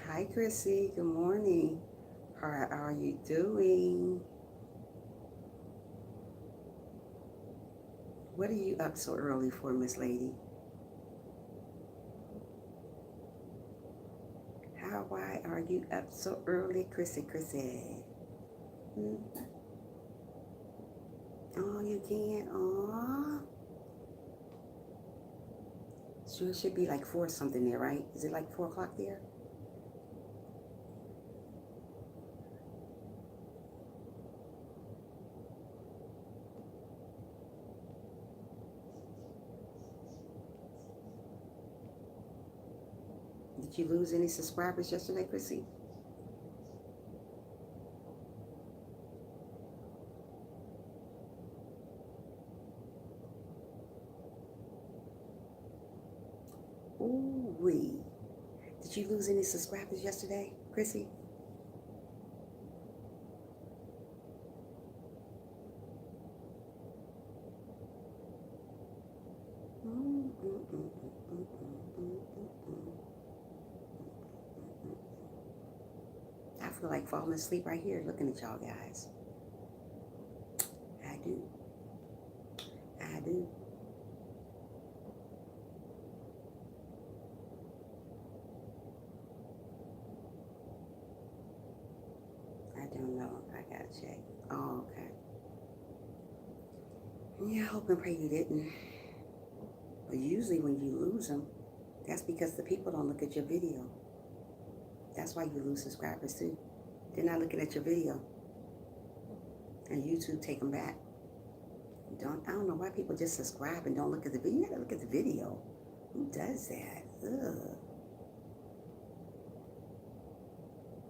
Hi, Chrissy. Good morning. How are you doing? What are you up so early for, Miss Lady? Why are you up so early, Chrissy? Chrissy. Hmm? Oh, you can't. Oh, so it should be like four something there, right? Is it like 4 o'clock there? Did you lose any subscribers yesterday, Chrissy? Ooh, wee. Did you lose any subscribers yesterday, Chrissy? Mm, mm, mm, mm, mm, mm, mm, mm, mm. I feel like falling asleep right here looking at y'all guys. I do. I do. I don't know. I gotta check. Oh, okay. Yeah, I hope and pray you didn't. But usually when you lose them, that's because the people don't look at your video. That's why you lose subscribers too. They're not looking at your video, and YouTube take them back. I don't know why people just subscribe and don't look at the video. You gotta look at the video. Who does that? Ugh.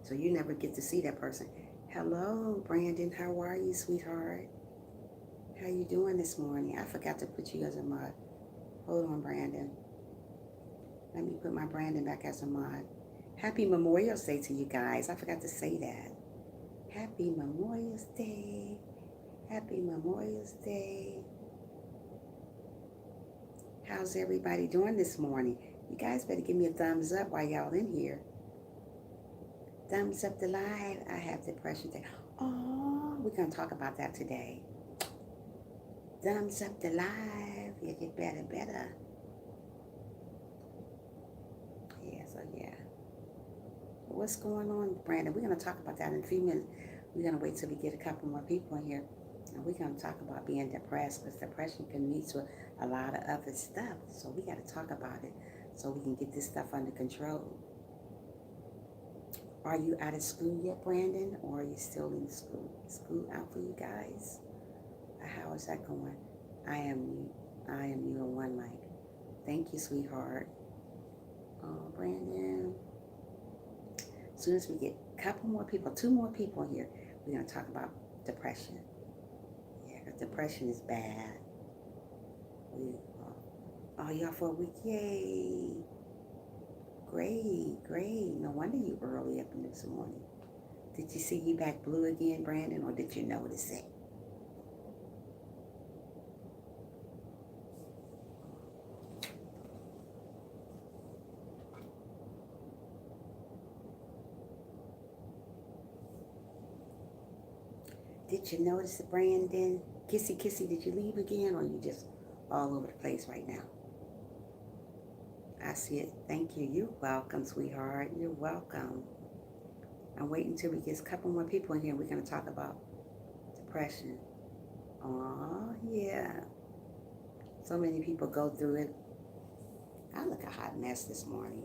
So you never get to see that person. Hello, Brandon. How are you, sweetheart? How you doing this morning? I forgot to put you as a mod. Hold on, Brandon. Let me put my Brandon back as a mod. Happy Memorial Day to you guys. I forgot to say that. Happy Memorial Day. Happy Memorial Day. How's everybody doing this morning? You guys better give me a thumbs up while y'all in here. Thumbs up the live. I have depression day. Oh, we're going to talk about that today. Thumbs up the live. You get better. Yeah, so yeah. What's going on, Brandon? We're going to talk about that in a few minutes. We're going to wait till we get a couple more people in here. And we're going to talk about being depressed because depression can lead to a lot of other stuff. So we got to talk about it so we can get this stuff under control. Are you out of school yet, Brandon? Or are you still in school? School out for you guys? How is that going? I am you. I am you on one mic. Thank you, sweetheart. Oh, Brandon. As soon as we get a couple more people, two more people here, we're going to talk about depression. Yeah, because depression is bad. Oh, y'all for a week? Yay. Great. No wonder you early up in this morning. Did you see you back blue again, Brandon, or did you notice it? Did you notice it, Brandon? Kissy, did you leave again, or you just all over the place right now? I see it. Thank you. You're welcome, sweetheart. You're welcome. I'm waiting until we get a couple more people in here. We're going to talk about depression. Aw, yeah. So many people go through it. I look a hot mess this morning.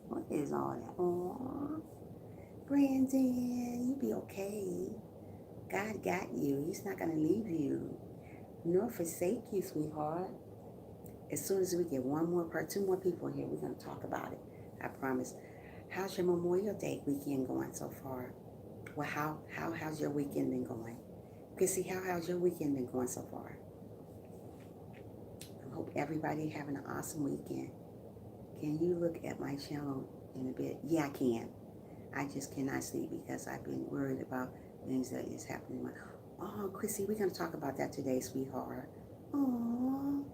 What is all that? Aw, Brandon, you be okay. God got you. He's not going to leave you nor forsake you, sweetheart. As soon as we get two more people in here, we're going to talk about it. I promise. How's your Memorial Day weekend going so far? Well, how's your weekend been going? Chrissy, how's your weekend been going so far? I hope everybody having an awesome weekend. Can you look at my channel in a bit? Yeah, I can. I just cannot sleep because I've been worried about things that is happening. Oh, Chrissy, we're going to talk about that today, sweetheart. Oh,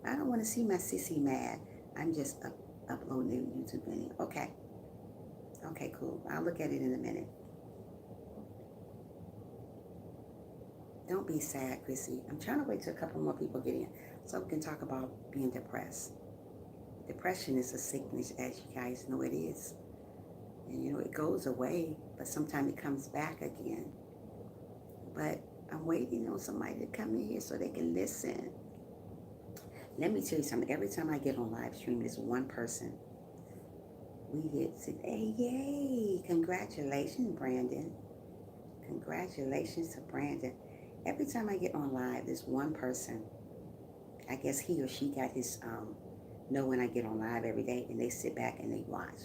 I don't want to see my sissy mad. I'm just uploading a YouTube video. Okay. Okay, cool. I'll look at it in a minute. Don't be sad, Chrissy. I'm trying to wait till a couple more people get in so we can talk about being depressed. Depression is a sickness, as you guys know it is. And you know, it goes away, but sometimes it comes back again. But I'm waiting on somebody to come in here so they can listen. Let me tell you something. Every time I get on live stream, there's one person. We hit, hey, yay. Congratulations, Brandon. Congratulations to Brandon. Every time I get on live, there's one person. I guess he or she got his, know when I get on live every day, and they sit back and they watch.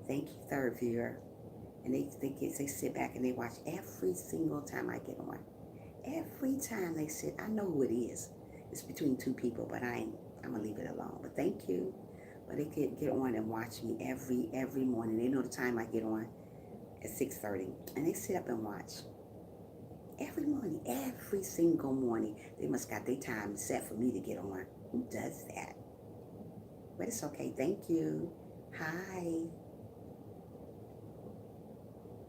Thank you, third viewer. And they sit back and they watch every single time I get on. Every time they sit, I know who it is. It's between two people, but I'm gonna leave it alone. But thank you. But they can get on and watch me every morning. They know the time I get on at 6:30, and they sit up and watch every morning, every single morning. They must got their time set for me to get on. Who does that? But it's okay. Thank you. Hi.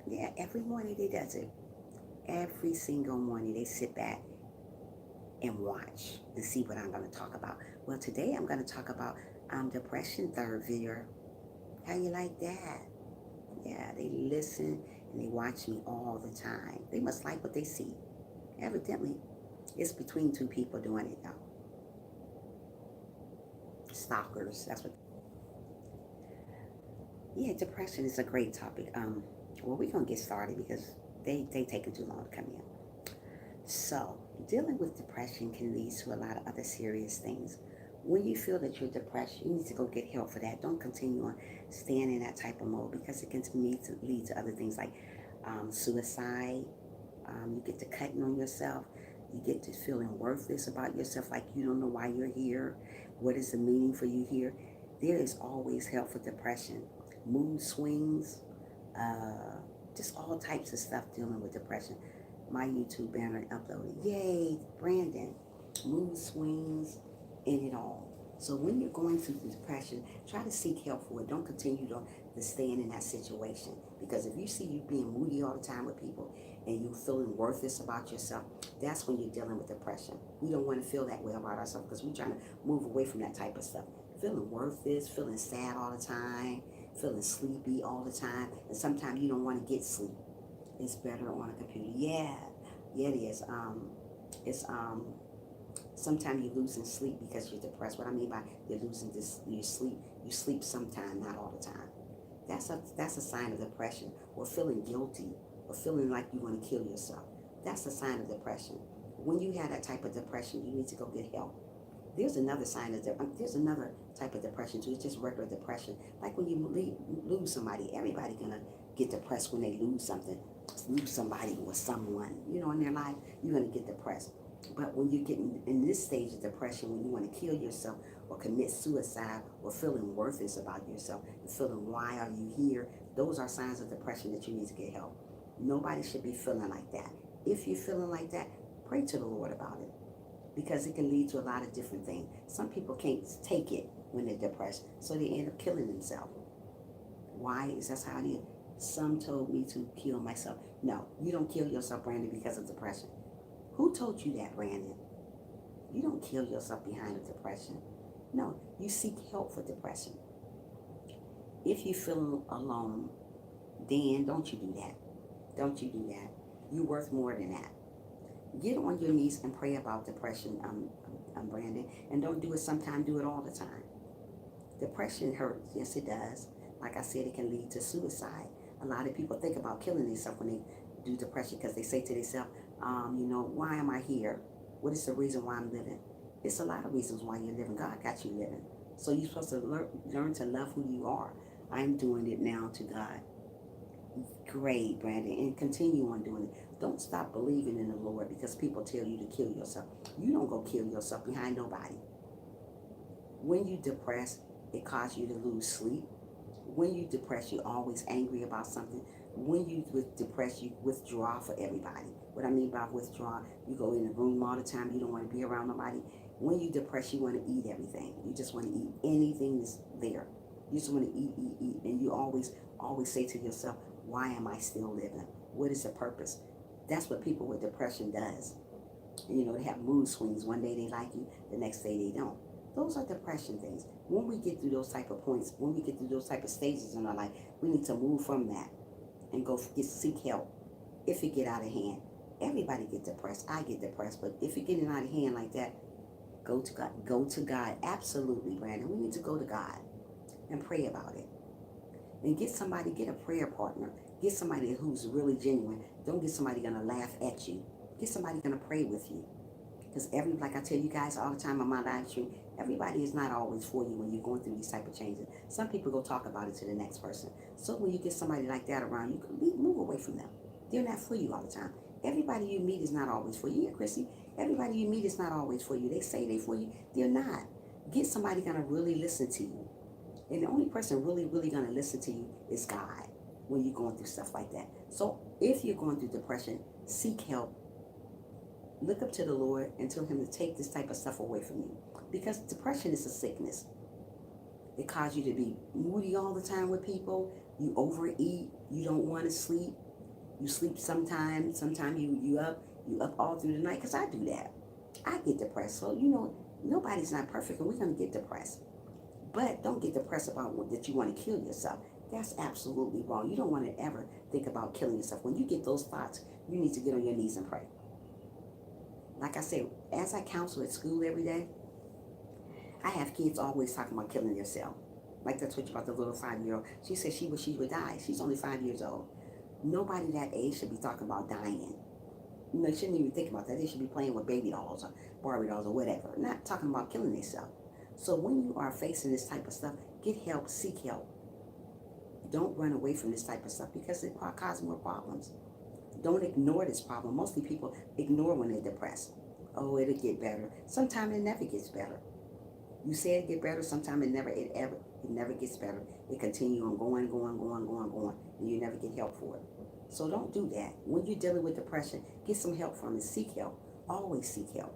Yeah, every morning they does it. Every single morning they sit back and watch and see what I'm going to talk about. Well, today I'm going to talk about depression, third viewer. How you like that? Yeah, they listen and they watch me all the time. They must like what they see. Evidently, it's between two people doing it, though. Stalkers, that's what. Yeah, depression is a great topic. Well, we're going to get started because they taking too long to come in. So, dealing with depression can lead to a lot of other serious things. When you feel that you're depressed, you need to go get help for that. Don't continue on staying in that type of mode because it can lead to other things like suicide. You get to cutting on yourself. You get to feeling worthless about yourself, like you don't know why you're here. What is the meaning for you here? There is always help for depression. Mood swings, uh, just all types of stuff dealing with depression. My YouTube banner uploaded. Yay, Brandon. Mood swings in it all. So when you're going through depression, try to seek help for it. Don't continue to stay in that situation. Because if you see you being moody all the time with people and you feeling worthless about yourself, that's when you're dealing with depression. We don't want to feel that way about ourselves because we're trying to move away from that type of stuff. Feeling worthless, feeling sad all the time, feeling sleepy all the time, and sometimes you don't want to get sleep. It's better on a computer. Yeah, yeah, it is. It's sometimes you're losing sleep because you're depressed. What I mean by you're losing this, you sleep sometime, not all the time. That's a sign of depression, or feeling guilty, or feeling like you want to kill yourself. That's a sign of depression. When you have that type of depression, you need to go get help. There's another sign of there's another type of depression too. It's just regular depression. Like when you lose somebody, everybody gonna get depressed when they lose something, lose somebody or someone, in their life. You're gonna get depressed. But when you get in this stage of depression, when you want to kill yourself or commit suicide or feeling worthless about yourself and feeling why are you here, those are signs of depression that you need to get help. Nobody should be feeling like that. If you're feeling like that, pray to the Lord about it because it can lead to a lot of different things. Some people can't take it when they're depressed, so they end up killing themselves. Why is that how it is? Some told me to kill myself. No, you don't kill yourself, Brandon, because of depression. Who told you that, Brandon? You don't kill yourself behind a depression. No, you seek help for depression. If you feel alone, then don't you do that. Don't you do that. You're worth more than that. Get on your knees and pray about depression, Brandon. And don't do it sometime, do it all the time. Depression hurts. Yes, it does. Like I said, it can lead to suicide. A lot of people think about killing themselves when they do depression because they say to themselves, why am I here? What is the reason why I'm living? It's a lot of reasons why you're living. God got you living. So you're supposed to learn to love who you are. I'm doing it now to God. Great, Brandon, and continue on doing it. Don't stop believing in the Lord because people tell you to kill yourself. You don't go kill yourself behind nobody. When you depress, it causes you to lose sleep. When you depress, you're always angry about something. When you depress, you withdraw for everybody. What I mean by withdraw, you go in the room all the time. You don't want to be around nobody. When you depress, you want to eat everything. You just want to eat anything that's there. You just want to eat, and you always Always say to yourself, why am I still living? What is the purpose? That's what people with depression does. You know, they have mood swings. One day they like you, the next day they don't. Those are depression things. When we get through those type of points, when we get through those type of stages in our life, we need to move from that and go seek help. If it get out of hand, everybody get depressed. I get depressed, but if it getting out of hand like that, go to God. Go to God. Absolutely, Brandon. We need to go to God and pray about it. And get a prayer partner. Get somebody who's really genuine. Don't get somebody gonna laugh at you. Get somebody gonna pray with you. Because like I tell you guys all the time on my live stream, everybody is not always for you when you're going through these type of changes. Some people go talk about it to the next person. So when you get somebody like that around, you can move away from them. They're not for you all the time. Everybody you meet is not always for you. Yeah, Chrissy, everybody you meet is not always for you. They say they for you. They're not. Get somebody gonna really listen to you. And the only person really, really gonna listen to you is God when you're going through stuff like that. So if you're going through depression, seek help. Look up to the Lord and tell him to take this type of stuff away from you. Because depression is a sickness. It causes you to be moody all the time with people. You overeat. You don't want to sleep. You sleep sometimes. Sometimes you up all through the night. Because I do that. I get depressed. So, nobody's not perfect and we're going to get depressed. But don't get depressed about that you want to kill yourself. That's absolutely wrong. You don't want to ever think about killing yourself. When you get those thoughts, you need to get on your knees and pray. Like I said, as I counsel at school every day, I have kids always talking about killing themselves. Like that's what about the little 5-year-old. She said she would die. She's only 5 years old. Nobody that age should be talking about dying. They shouldn't even think about that. They should be playing with baby dolls or Barbie dolls or whatever. Not talking about killing themselves. So when you are facing this type of stuff, get help, seek help. Don't run away from this type of stuff because it causes more problems. Don't ignore this problem. Mostly people ignore when they're depressed. Oh, it'll get better. Sometimes it never gets better. You say it get better, sometimes it never gets better. It continues on going, and you never get help for it. So don't do that. When you're dealing with depression, get some help from it. Seek help. Always seek help.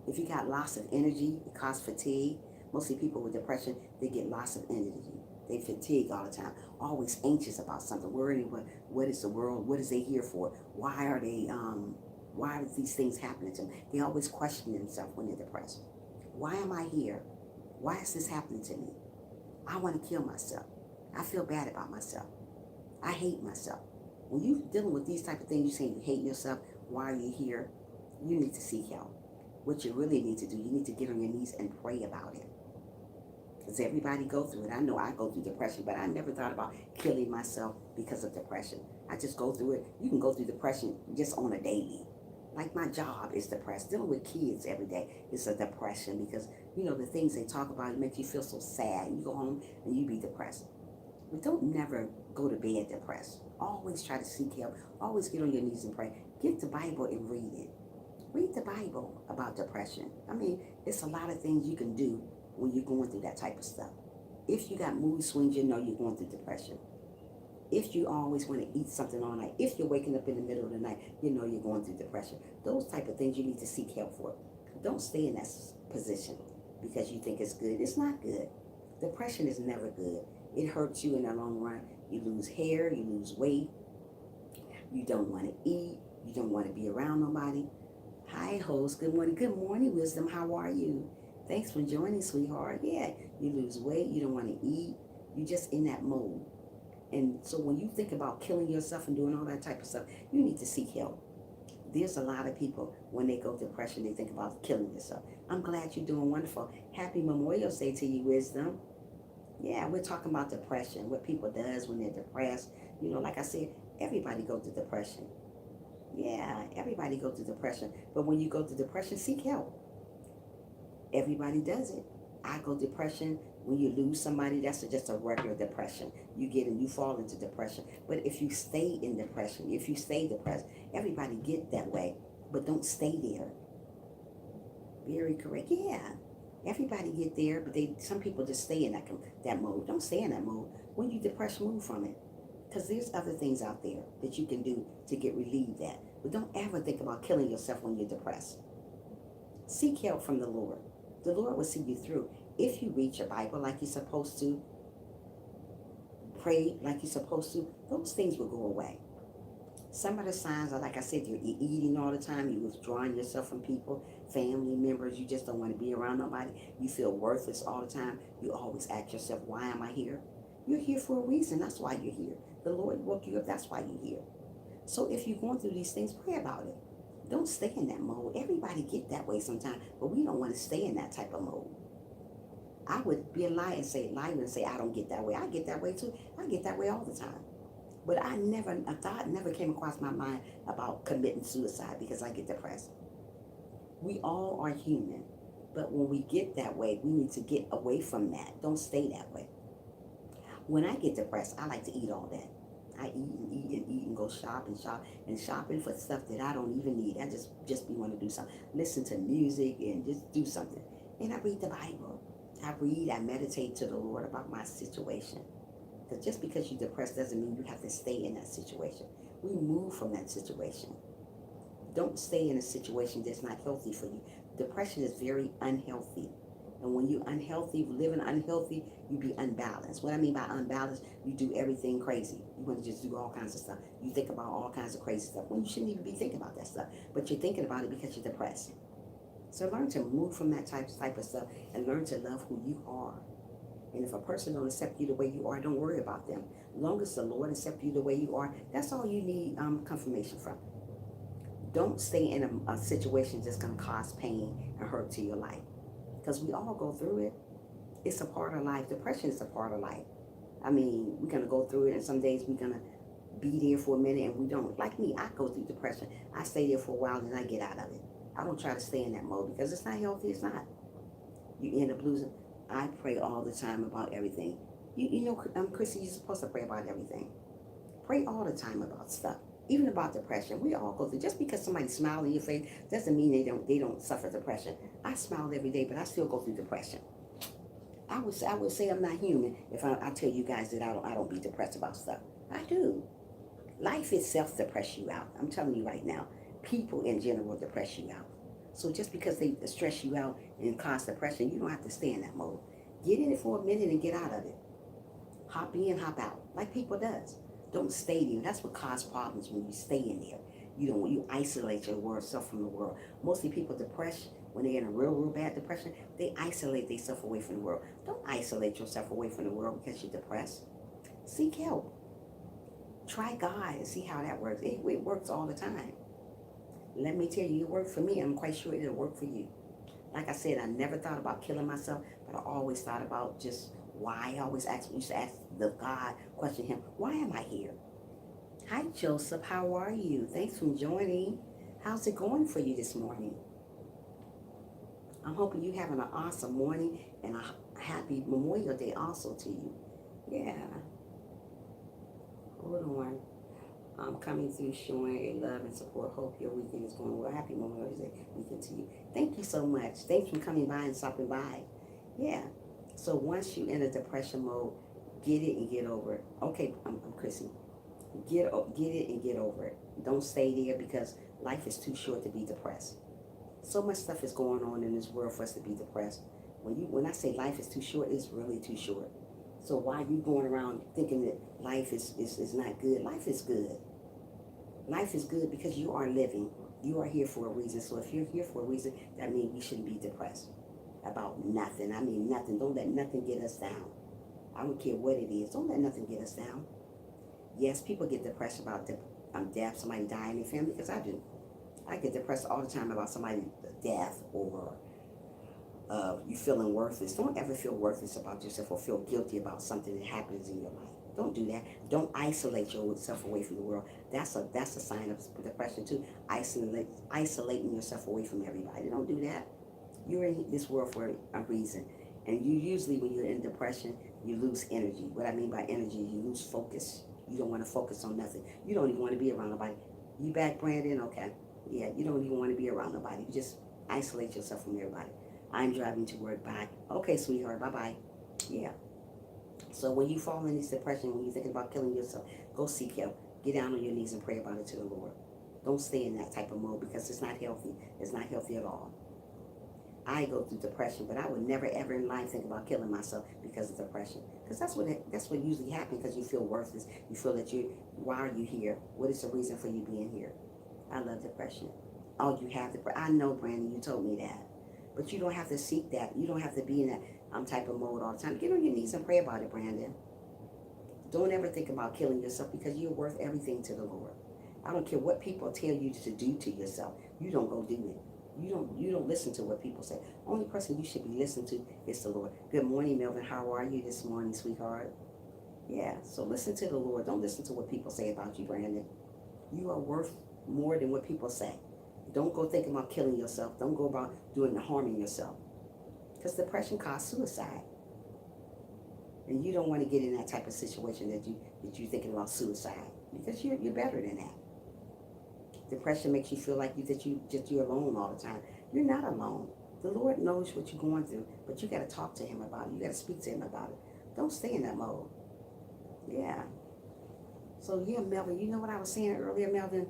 If you got loss of energy, it causes fatigue. Mostly people with depression, they get loss of energy. They fatigue all the time, always anxious about something, worrying what is the world, what is they here for? Why are these things happening to them? They always question themselves when they're depressed. Why am I here? Why is this happening to me? I want to kill myself. I feel bad about myself. I hate myself. When you're dealing with these type of things, you're saying you hate yourself, why are you here? You need to seek help. What you really need to do, you need to get on your knees and pray about it. Because everybody go through it. I know I go through depression, but I never thought about killing myself because of depression. I just go through it. You can go through depression just on a daily. Like my job is depressed. Dealing with kids every day is a depression because, the things they talk about, it makes you feel so sad. You go home and you be depressed. But don't never go to bed depressed. Always try to seek help. Always get on your knees and pray. Get the Bible and read it. Read the Bible about depression. It's a lot of things you can do when you're going through that type of stuff. If you got mood swings, you're going through depression. If you always want to eat something all night, if you're waking up in the middle of the night, you're going through depression. Those type of things you need to seek help for. Don't stay in that position because you think it's good. It's not good. Depression is never good. It hurts you in the long run. You lose hair, you lose weight. You don't want to eat. You don't want to be around nobody. Hi, host. Good morning. Good morning, Wisdom. How are you? Thanks for joining, sweetheart. Yeah, you lose weight. You don't want to eat. You're just in that mode. And so when you think about killing yourself and doing all that type of stuff, you need to seek help. There's a lot of people, when they go depression, they think about killing yourself. I'm glad you're doing wonderful. Happy Memorial Day to you, Wisdom. Yeah, we're talking about depression, what people does when they're depressed. Like I said, everybody goes through depression. Yeah, everybody goes through depression. But when you go through depression, seek help. Everybody does it. I go depression. When you lose somebody, that's just a regular depression. You fall into depression. But if you stay in depression, if you stay depressed, everybody get that way. But don't stay there. Very correct. Yeah. Everybody get there, but some people just stay in that mode. Don't stay in that mode. When you depressed, move from it. Because there's other things out there that you can do to get relieved that. But don't ever think about killing yourself when you're depressed. Seek help from the Lord. The Lord will see you through. If you read your Bible like you're supposed to, pray like you're supposed to, those things will go away. Some of the signs are, like I said, you're eating all the time, you're withdrawing yourself from people, family members, you just don't want to be around nobody, you feel worthless all the time, you always ask yourself, why am I here? You're here for a reason, that's why you're here. The Lord woke you up, that's why you're here. So if you're going through these things, pray about it. Don't stay in that mode. Everybody get that way sometimes, but we don't want to stay in that type of mode. I would be a liar and say, I don't get that way. I get that way too. I get that way all the time. But a thought never came across my mind about committing suicide because I get depressed. We all are human. But when we get that way, we need to get away from that. Don't stay that way. When I get depressed, I like to eat all that. I eat and eat and eat and go shop and shopping for stuff that I don't even need. I just be want to do something. Listen to music and just do something. And I read the Bible. I meditate to the Lord about my situation. Because just because you're depressed doesn't mean you have to stay in that situation. We move from that situation. Don't stay in a situation that's not healthy for you. Depression is very unhealthy. And when you're unhealthy, living unhealthy, you be unbalanced. What I mean by unbalanced, you do everything crazy. You want to just do all kinds of stuff. You think about all kinds of crazy stuff when you shouldn't even be thinking about that stuff. But you're thinking about it because you're depressed. So learn to move from that type of stuff and learn to love who you are. And if a person don't accept you the way you are, don't worry about them. As long as the Lord accepts you the way you are, that's all you need confirmation from. Don't stay in a situation that's going to cause pain and hurt to your life. Because we all go through it. It's a part of life. Depression is a part of life. I mean, we're going to go through it, and some days we're going to be there for a minute and we don't. Like me, I go through depression. I stay there for a while and I get out of it. I don't try to stay in that mode because it's not healthy. It's not. You end up losing. I pray all the time about everything. You know, Chrissy, you're supposed to pray about everything. Pray all the time about stuff, even about depression. We all go through. Just because somebody smiles in your face doesn't mean they don't suffer depression. I smile every day, but I still go through depression. I would say I'm not human if I tell you guys that I don't be depressed about stuff. I do. Life itself depress you out. I'm telling you right now. People in general depress you out. So just because they stress you out and cause depression, you don't have to stay in that mode. Get in it for a minute and get out of it. Hop in, hop out, like people does. Don't stay there. That's what causes problems when you stay in there. You isolate yourself from the world. Mostly people depressed when they're in a real bad depression, they isolate themselves away from the world. Don't isolate yourself away from the world because you're depressed. Seek help. Try God and see how that works. It works all the time. Let me tell you, it worked for me. I'm quite sure it'll work for you. Like I said, I never thought about killing myself, but I always thought about just why. I always used to ask the God, question him, why am I here? Hi, Joseph. How are you? Thanks for joining. How's it going for you this morning? I'm hoping you're having an awesome morning and a happy Memorial Day also to you. Yeah. Hold on. I'm coming through showing a love and support. Hope your weekend is going well. Happy Memorial Day weekend to you. Thank you so much. Thanks for coming by and stopping by. Yeah. So once you're in a depression mode, get it and get over it. Okay, I'm Chrissy. Get it and get over it. Don't stay there because life is too short to be depressed. So much stuff is going on in this world for us to be depressed. When I say life is too short, it's really too short. So why are you going around thinking that life is not good? Life is good. Life is good because you are living. You are here for a reason. So if you're here for a reason, that means we shouldn't be depressed about nothing. I mean nothing. Don't let nothing get us down. I don't care what it is. Don't let nothing get us down. Yes, people get depressed about death, somebody dying in their family, because I do. I get depressed all the time about somebody's death or you feeling worthless. Don't ever feel worthless about yourself or feel guilty about something that happens in your life. Don't do that. Don't isolate yourself away from the world. That's a sign of depression too. Isolating yourself away from everybody. Don't do that. You're in this world for a reason. And you usually, when you're in depression, you lose energy. What I mean by energy, you lose focus. You don't want to focus on nothing. You don't even want to be around nobody. You back, Brandon? Okay. Yeah, you don't even want to be around nobody. You just isolate yourself from everybody. I'm driving to work. Bye. Okay, sweetheart. Bye-bye. Yeah. So when you fall in this depression, when you're thinking about killing yourself, go seek help. Get down on your knees and pray about it to the Lord. Don't stay in that type of mode because it's not healthy. It's not healthy at all. I go through depression, but I would never ever in life think about killing myself because of depression. Because that's what usually happens because you feel worthless. You feel that why are you here? What is the reason for you being here? I love depression. Oh, you have depression. I know, Brandon, you told me that. But you don't have to seek that. You don't have to be in that type of mode all the time. Get on your knees and pray about it, Brandon. Don't ever think about killing yourself because you're worth everything to the Lord. I don't care what people tell you to do to yourself. You don't go do it. You don't listen to what people say. Only person you should be listening to is the Lord. Good morning, Melvin. How are you this morning, sweetheart? Yeah, so listen to the Lord. Don't listen to what people say about you, Brandon. You are worth more than what people say. Don't go thinking about killing yourself. Don't go about doing the harming yourself. Because depression causes suicide. And you don't want to get in that type of situation that you're thinking about suicide. Because you're better than that. Depression makes you feel like you're alone all the time. You're not alone. The Lord knows what you're going through, but you got to talk to him about it. You got to speak to him about it. Don't stay in that mode. Yeah. So yeah, Melvin, you know what I was saying earlier, Melvin?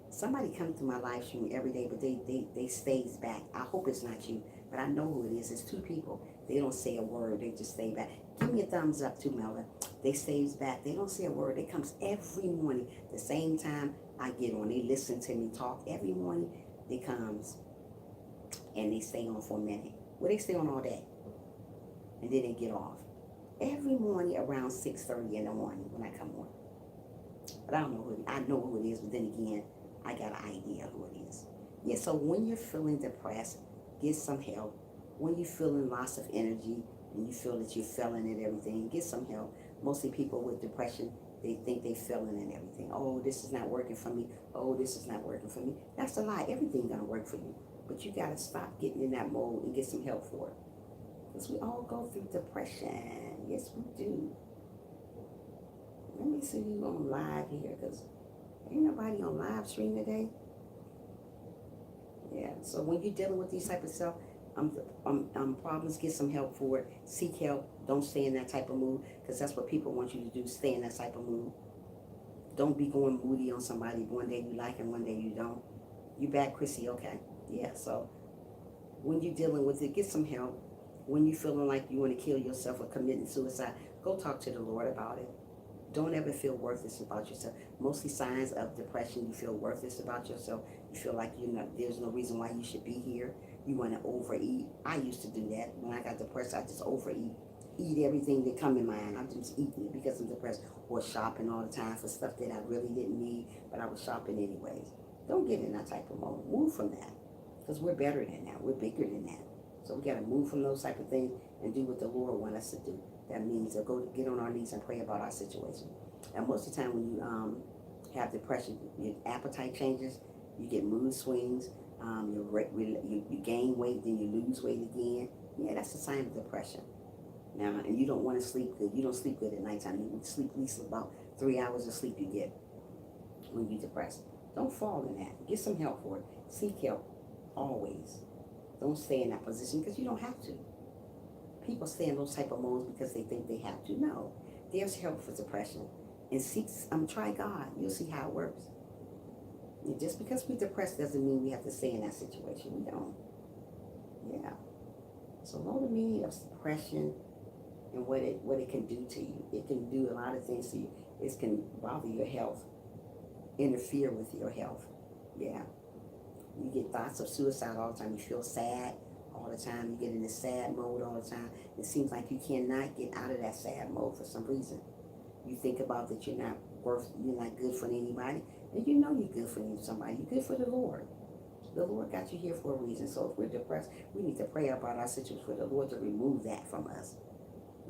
Somebody comes to my live stream every day, but they stays back. I hope it's not you, but I know who it is. It's two people. They don't say a word. They just stay back. Give me a thumbs up too, Melvin. They stays back. They don't say a word. They comes every morning, the same time I get on. They listen to me talk every morning. They comes and they stay on for a minute. Well, they stay on all day, and then they get off. Every morning around 6:30 in the morning when I come on. But I don't know who I know who it is, but then again, I got an idea who it is. Yeah, so when you're feeling depressed, get some help. When you're feeling loss of energy and you feel that you're failing at everything, get some help. Mostly people with depression, they think they're failing at everything. Oh, this is not working for me. Oh, this is not working for me. That's a lie. Everything's gonna work for you. But you gotta stop getting in that mode and get some help for it. Because we all go through depression. Yes, we do. Let me see you on live here, because ain't nobody on live stream today. Yeah, so when you're dealing with these type of stuff, problems, get some help for it. Seek help. Don't stay in that type of mood, because that's what people want you to do. Stay in that type of mood. Don't be going moody on somebody. One day you like and one day you don't. You back, Chrissy? Okay. Yeah, so when you're dealing with it, get some help. When you're feeling like you want to kill yourself or committing suicide, go talk to the Lord about it. Don't ever feel worthless about yourself. Mostly signs of depression, you feel worthless about yourself. You feel like there's no reason why you should be here. You want to overeat. I used to do that. When I got depressed, I just overeat. Eat everything that come in mind. I'm just eating it because I'm depressed. Or shopping all the time for stuff that I really didn't need, but I was shopping anyways. Don't get in that type of mode. Move from that. Because we're better than that. We're bigger than that. So we got to move from those type of things and do what the Lord wants us to do. That means to go get on our knees and pray about our situation. And most of the time when you have depression, your appetite changes, you get mood swings, you gain weight, then you lose weight again. Yeah, that's a sign of depression. Now, and you don't want to sleep good. You don't sleep good at nighttime. You sleep at least about 3 hours of sleep you get when you're depressed. Don't fall in that. Get some help for it. Seek help, always. Don't stay in that position because you don't have to. People stay in those type of modes because they think they have to. No, there's help for depression. And try God. You'll see how it works. And just because we're depressed doesn't mean we have to stay in that situation. We don't. Yeah. So know the meaning of depression and what it can do to you. It can do a lot of things to you. It can bother your health, interfere with your health. Yeah. You get thoughts of suicide all the time. You feel sad all the time. You get in this sad mode all the time. It seems like you cannot get out of that sad mode for some reason. You think about that you're not good for anybody, and you know you're good for somebody. You're good for the Lord. The Lord got you here for a reason. So if we're depressed, we need to pray about our situation for the Lord to remove that from us,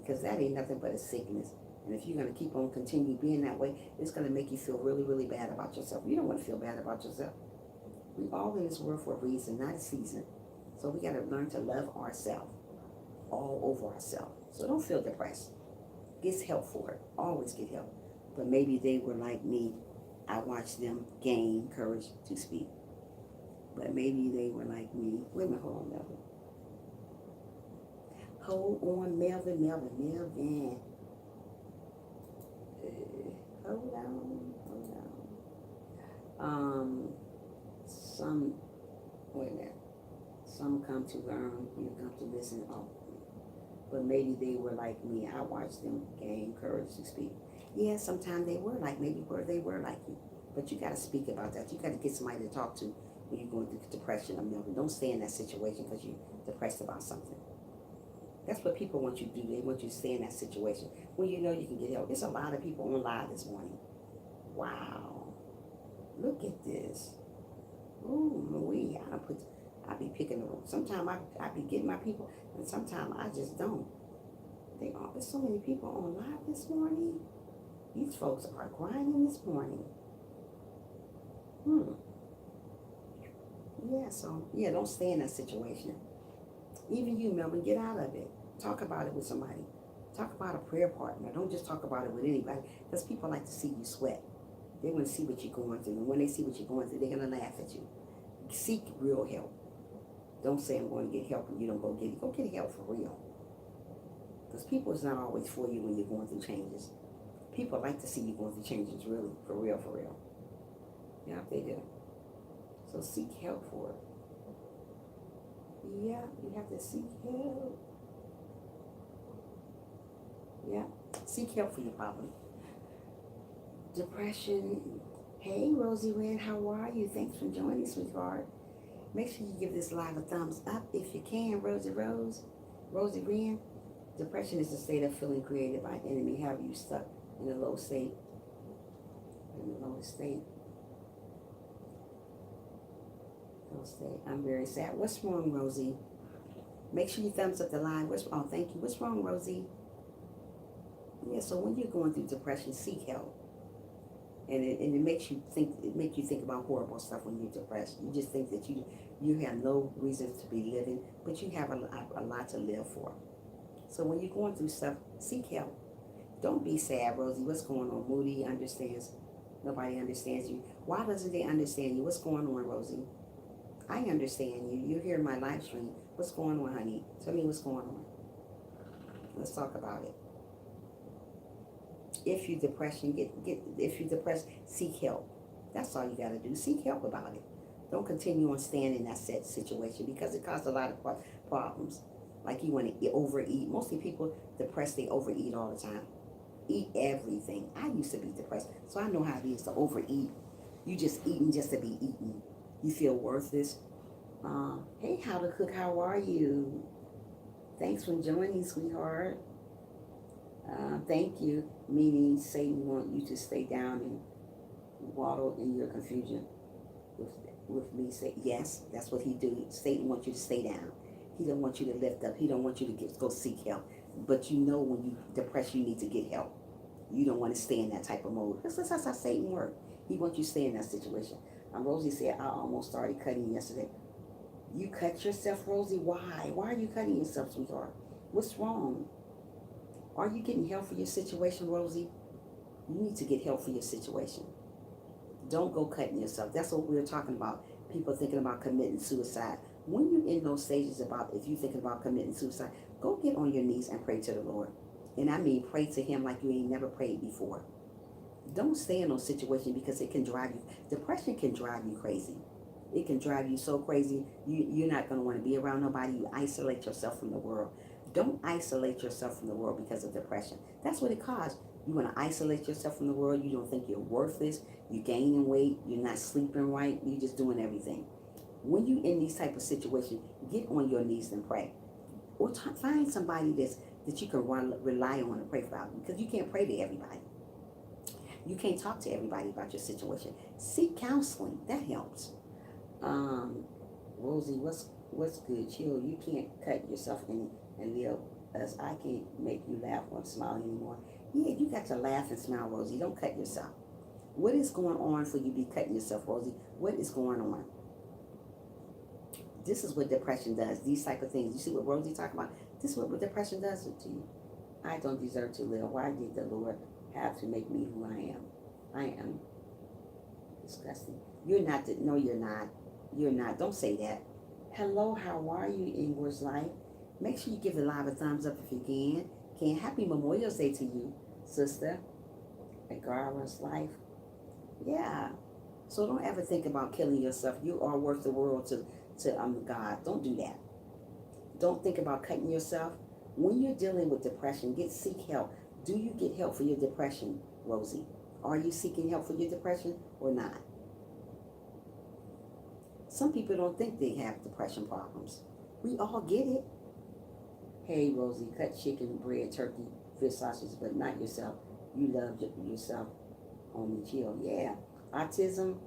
because that ain't nothing but a sickness. And if you're going to keep on continue being that way, it's going to make you feel really, really bad about yourself. You don't want to feel bad about yourself. We all in this world for a reason, not a season. So we got to learn to love ourselves, all over ourselves. So don't feel depressed. Get help for it. Always get help. But maybe they were like me. I watched them gain courage to speak. But maybe they were like me. Wait a minute, hold on, Melvin. Hold on, Melvin. Hold on. Wait a minute. Some come to learn, you come to listen. Oh, but maybe they were like me. I watched them gain courage to speak. Yeah, sometimes they were like, maybe they were like you. But you got to speak about that. You got to get somebody to talk to when you're going through depression or Melvin. Don't stay in that situation because you're depressed about something. That's what people want you to do. They want you to stay in that situation when you know you can get help. There's a lot of people on live this morning. Wow. Look at this. Ooh, Marie, I be picking the room. Sometimes I be getting my people, and sometimes I just don't. There's so many people on live this morning. These folks are grinding this morning. Yeah, don't stay in that situation. Even you, Melvin, get out of it. Talk about it with somebody. Talk about a prayer partner. Don't just talk about it with anybody, because people like to see you sweat. They want to see what you're going through, and when they see what you're going through, they're going to laugh at you. Seek real help. Don't say I'm going to get help and you don't go get it. Go get help for real. Because people is not always for you when you're going through changes. People like to see you going through changes, really, for real, for real. Yeah, they do. So seek help for it. Yeah, you have to seek help. Yeah, seek help for your problem. Depression. Hey, Rosie Wynn, how are you? Thanks for joining, sweetheart. Make sure you give this live a thumbs up if you can, Rosie Wynn. Depression is a state of feeling created by an enemy. Have you stuck in a low state? In the lowest state. I'm very sad. What's wrong, Rosie? Make sure you thumbs up the live. Oh, thank you. What's wrong, Rosie? Yeah, so when you're going through depression, seek help. And it makes you think. It makes you think about horrible stuff when you're depressed. You just think that you have no reason to be living, but you have a lot to live for. So when you're going through stuff, seek help. Don't be sad, Rosie. What's going on? Moody understands. Nobody understands you. Why doesn't they understand you? What's going on, Rosie? I understand you. You're here in my live stream. What's going on, honey? Tell me what's going on. Let's talk about it. If you're depressed, seek help. That's all you got to do. Seek help about it. Don't continue on staying in that situation because it causes a lot of problems. Like you want to overeat. Mostly people depressed, they overeat all the time. Eat everything. I used to be depressed, so I know how it is to overeat. You just eating just to be eating. You feel worthless. Hey, How to Cook, how are you? Thanks for joining, sweetheart. Thank you, meaning Satan want you to stay down and waddle in your confusion. With me, say yes, that's what he do. Satan wants you to stay down. He don't want you to lift up. He don't want you to go seek help. But you know when you depressed, you need to get help. You don't want to stay in that type of mode. That's how Satan works. He wants you to stay in that situation. Rosie said, I almost started cutting yesterday. You cut yourself, Rosie? Why? Why are you cutting yourself, sweetheart? What's wrong? Are you getting help for your situation, Rosie? You need to get help for your situation. Don't go cutting yourself. That's what we're talking about. People thinking about committing suicide. When you're in those stages about if you're thinking about committing suicide, go get on your knees and pray to the Lord. And I mean pray to him like you ain't never prayed before. Don't stay in those situations because it can drive you. Depression can drive you crazy. It can drive you so crazy, you're not going to want to be around nobody. You isolate yourself from the world. Don't isolate yourself from the world because of depression. That's what it caused. You want to isolate yourself from the world. You don't think you're worthless. You're gaining weight. You're not sleeping right. You're just doing everything. When you're in these type of situations, get on your knees and pray. Or find somebody that you can rely on and pray about, because you can't pray to everybody. You can't talk to everybody about your situation. Seek counseling. That helps. Rosie, what's good? Chill. You can't cut yourself and live, as I can't make you laugh or smile anymore. Yeah, you got to laugh and smile, Rosie. Don't cut yourself. What is going on for you to be cutting yourself, Rosie? What is going on? This is what depression does. These type of things. You see what Rosie talking about? This is what depression does to you. I don't deserve to live. Why did the Lord have to make me who I am? I am disgusting. You're not. No, you're not. You're not. Don't say that. Hello, how are you, Ingwar's Life? Make sure you give the live a thumbs up if you can. Happy Memorial Day to you, sister. Agara's Life. Yeah. So don't ever think about killing yourself. You are worth the world to God. Don't do that. Don't think about cutting yourself. When you're dealing with depression, seek help. Do you get help for your depression, Rosie? Are you seeking help for your depression or not? Some people don't think they have depression problems. We all get it. Hey, Rosie, cut chicken, bread, turkey, fish, sausage, but not yourself. You love yourself. Only chill. Yeah. Autism.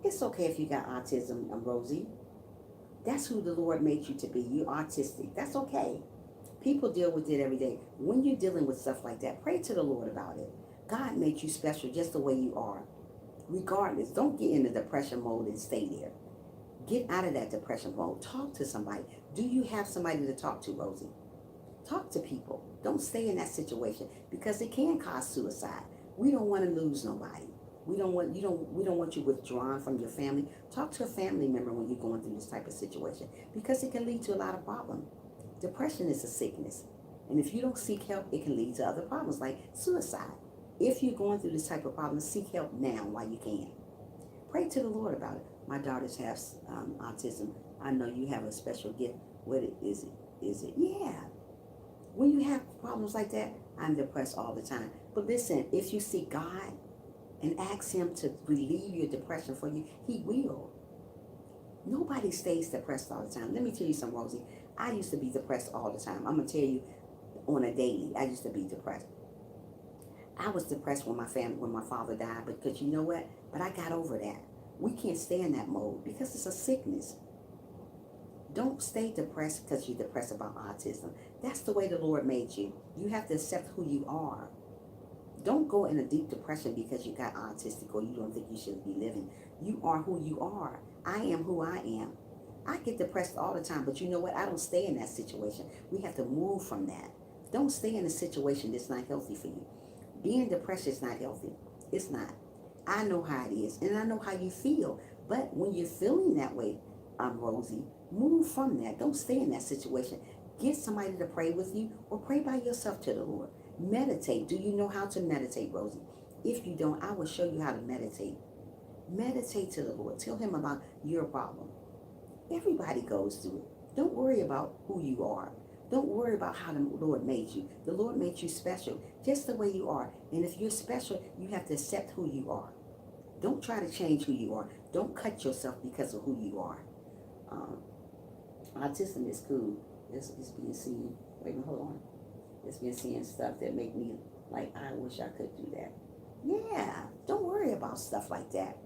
It's okay if you got autism, Rosie. That's who the Lord made you to be. You're autistic. That's okay. People deal with it every day. When you're dealing with stuff like that, pray to the Lord about it. God made you special just the way you are. Regardless, don't get in the depression mode and stay there. Get out of that depression mode. Talk to somebody. Do you have somebody to talk to, Rosie? Talk to people. Don't stay in that situation because it can cause suicide. We don't want to lose nobody. We don't want you withdrawn from your family. Talk to a family member when you're going through this type of situation because it can lead to a lot of problems. Depression is a sickness. And if you don't seek help, it can lead to other problems like suicide. If you're going through this type of problem, seek help now while you can. Pray to the Lord about it. My daughters have autism. I know you have a special gift. What is it? Is it? Yeah. When you have problems like that, I'm depressed all the time. But listen, if you seek God and ask Him to relieve your depression for you, He will. Nobody stays depressed all the time. Let me tell you something, Rosie. I used to be depressed all the time. I'm going to tell you on a daily, I used to be depressed. I was depressed when my father died, because you know what? But I got over that. We can't stay in that mode because it's a sickness. Don't stay depressed because you're depressed about autism. That's the way the Lord made you. You have to accept who you are. Don't go in a deep depression because you got autistic or you don't think you should be living. You are who you are. I am who I am. I get depressed all the time, but you know what? I don't stay in that situation. We have to move from that. Don't stay in a situation that's not healthy for you. Being depressed is not healthy. It's not. I know how it is, and I know how you feel. But when you're feeling that way, Rosie, move from that. Don't stay in that situation. Get somebody to pray with you or pray by yourself to the Lord. Meditate. Do you know how to meditate, Rosie? If you don't, I will show you how to meditate. Meditate to the Lord. Tell Him about your problem. Everybody goes through it. Don't worry about who you are. Don't worry about how the Lord made you. The Lord made you special just the way you are. And if you're special, you have to accept who you are. Don't try to change who you are. Don't cut yourself because of who you are. Autism is cool. It's being seen. Wait a minute, hold on. It's been seeing stuff that make me like, I wish I could do that. Yeah, don't worry about stuff like that.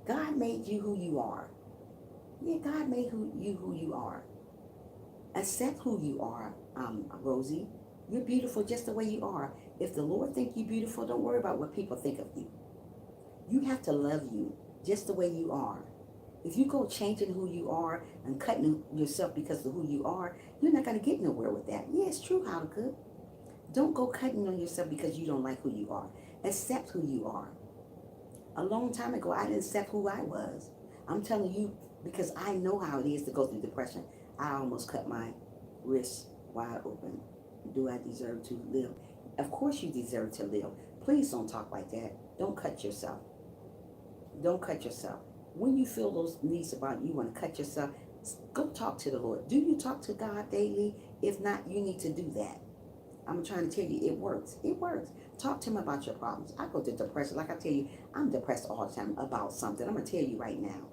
God made you who you are. Yeah, God made you who you are. Accept who you are, Rosie. You're beautiful just the way you are. If the Lord thinks you're beautiful, don't worry about what people think of you. You have to love you just the way you are. If you go changing who you are and cutting yourself because of who you are, you're not going to get nowhere with that. Yeah, it's true, how to cook. Don't go cutting on yourself because you don't like who you are. Accept who you are. A long time ago, I didn't accept who I was. I'm telling you because I know how it is to go through depression. I almost cut my wrist wide open. Do I deserve to live? Of course you deserve to live. Please don't talk like that. Don't cut yourself. Don't cut yourself. When you feel those needs about you want to cut yourself, go talk to the Lord. Do you talk to God daily? If not, you need to do that. I'm trying to tell you, it works. It works. Talk to Him about your problems. I go to depression. Like I tell you, I'm depressed all the time about something. I'm going to tell you right now.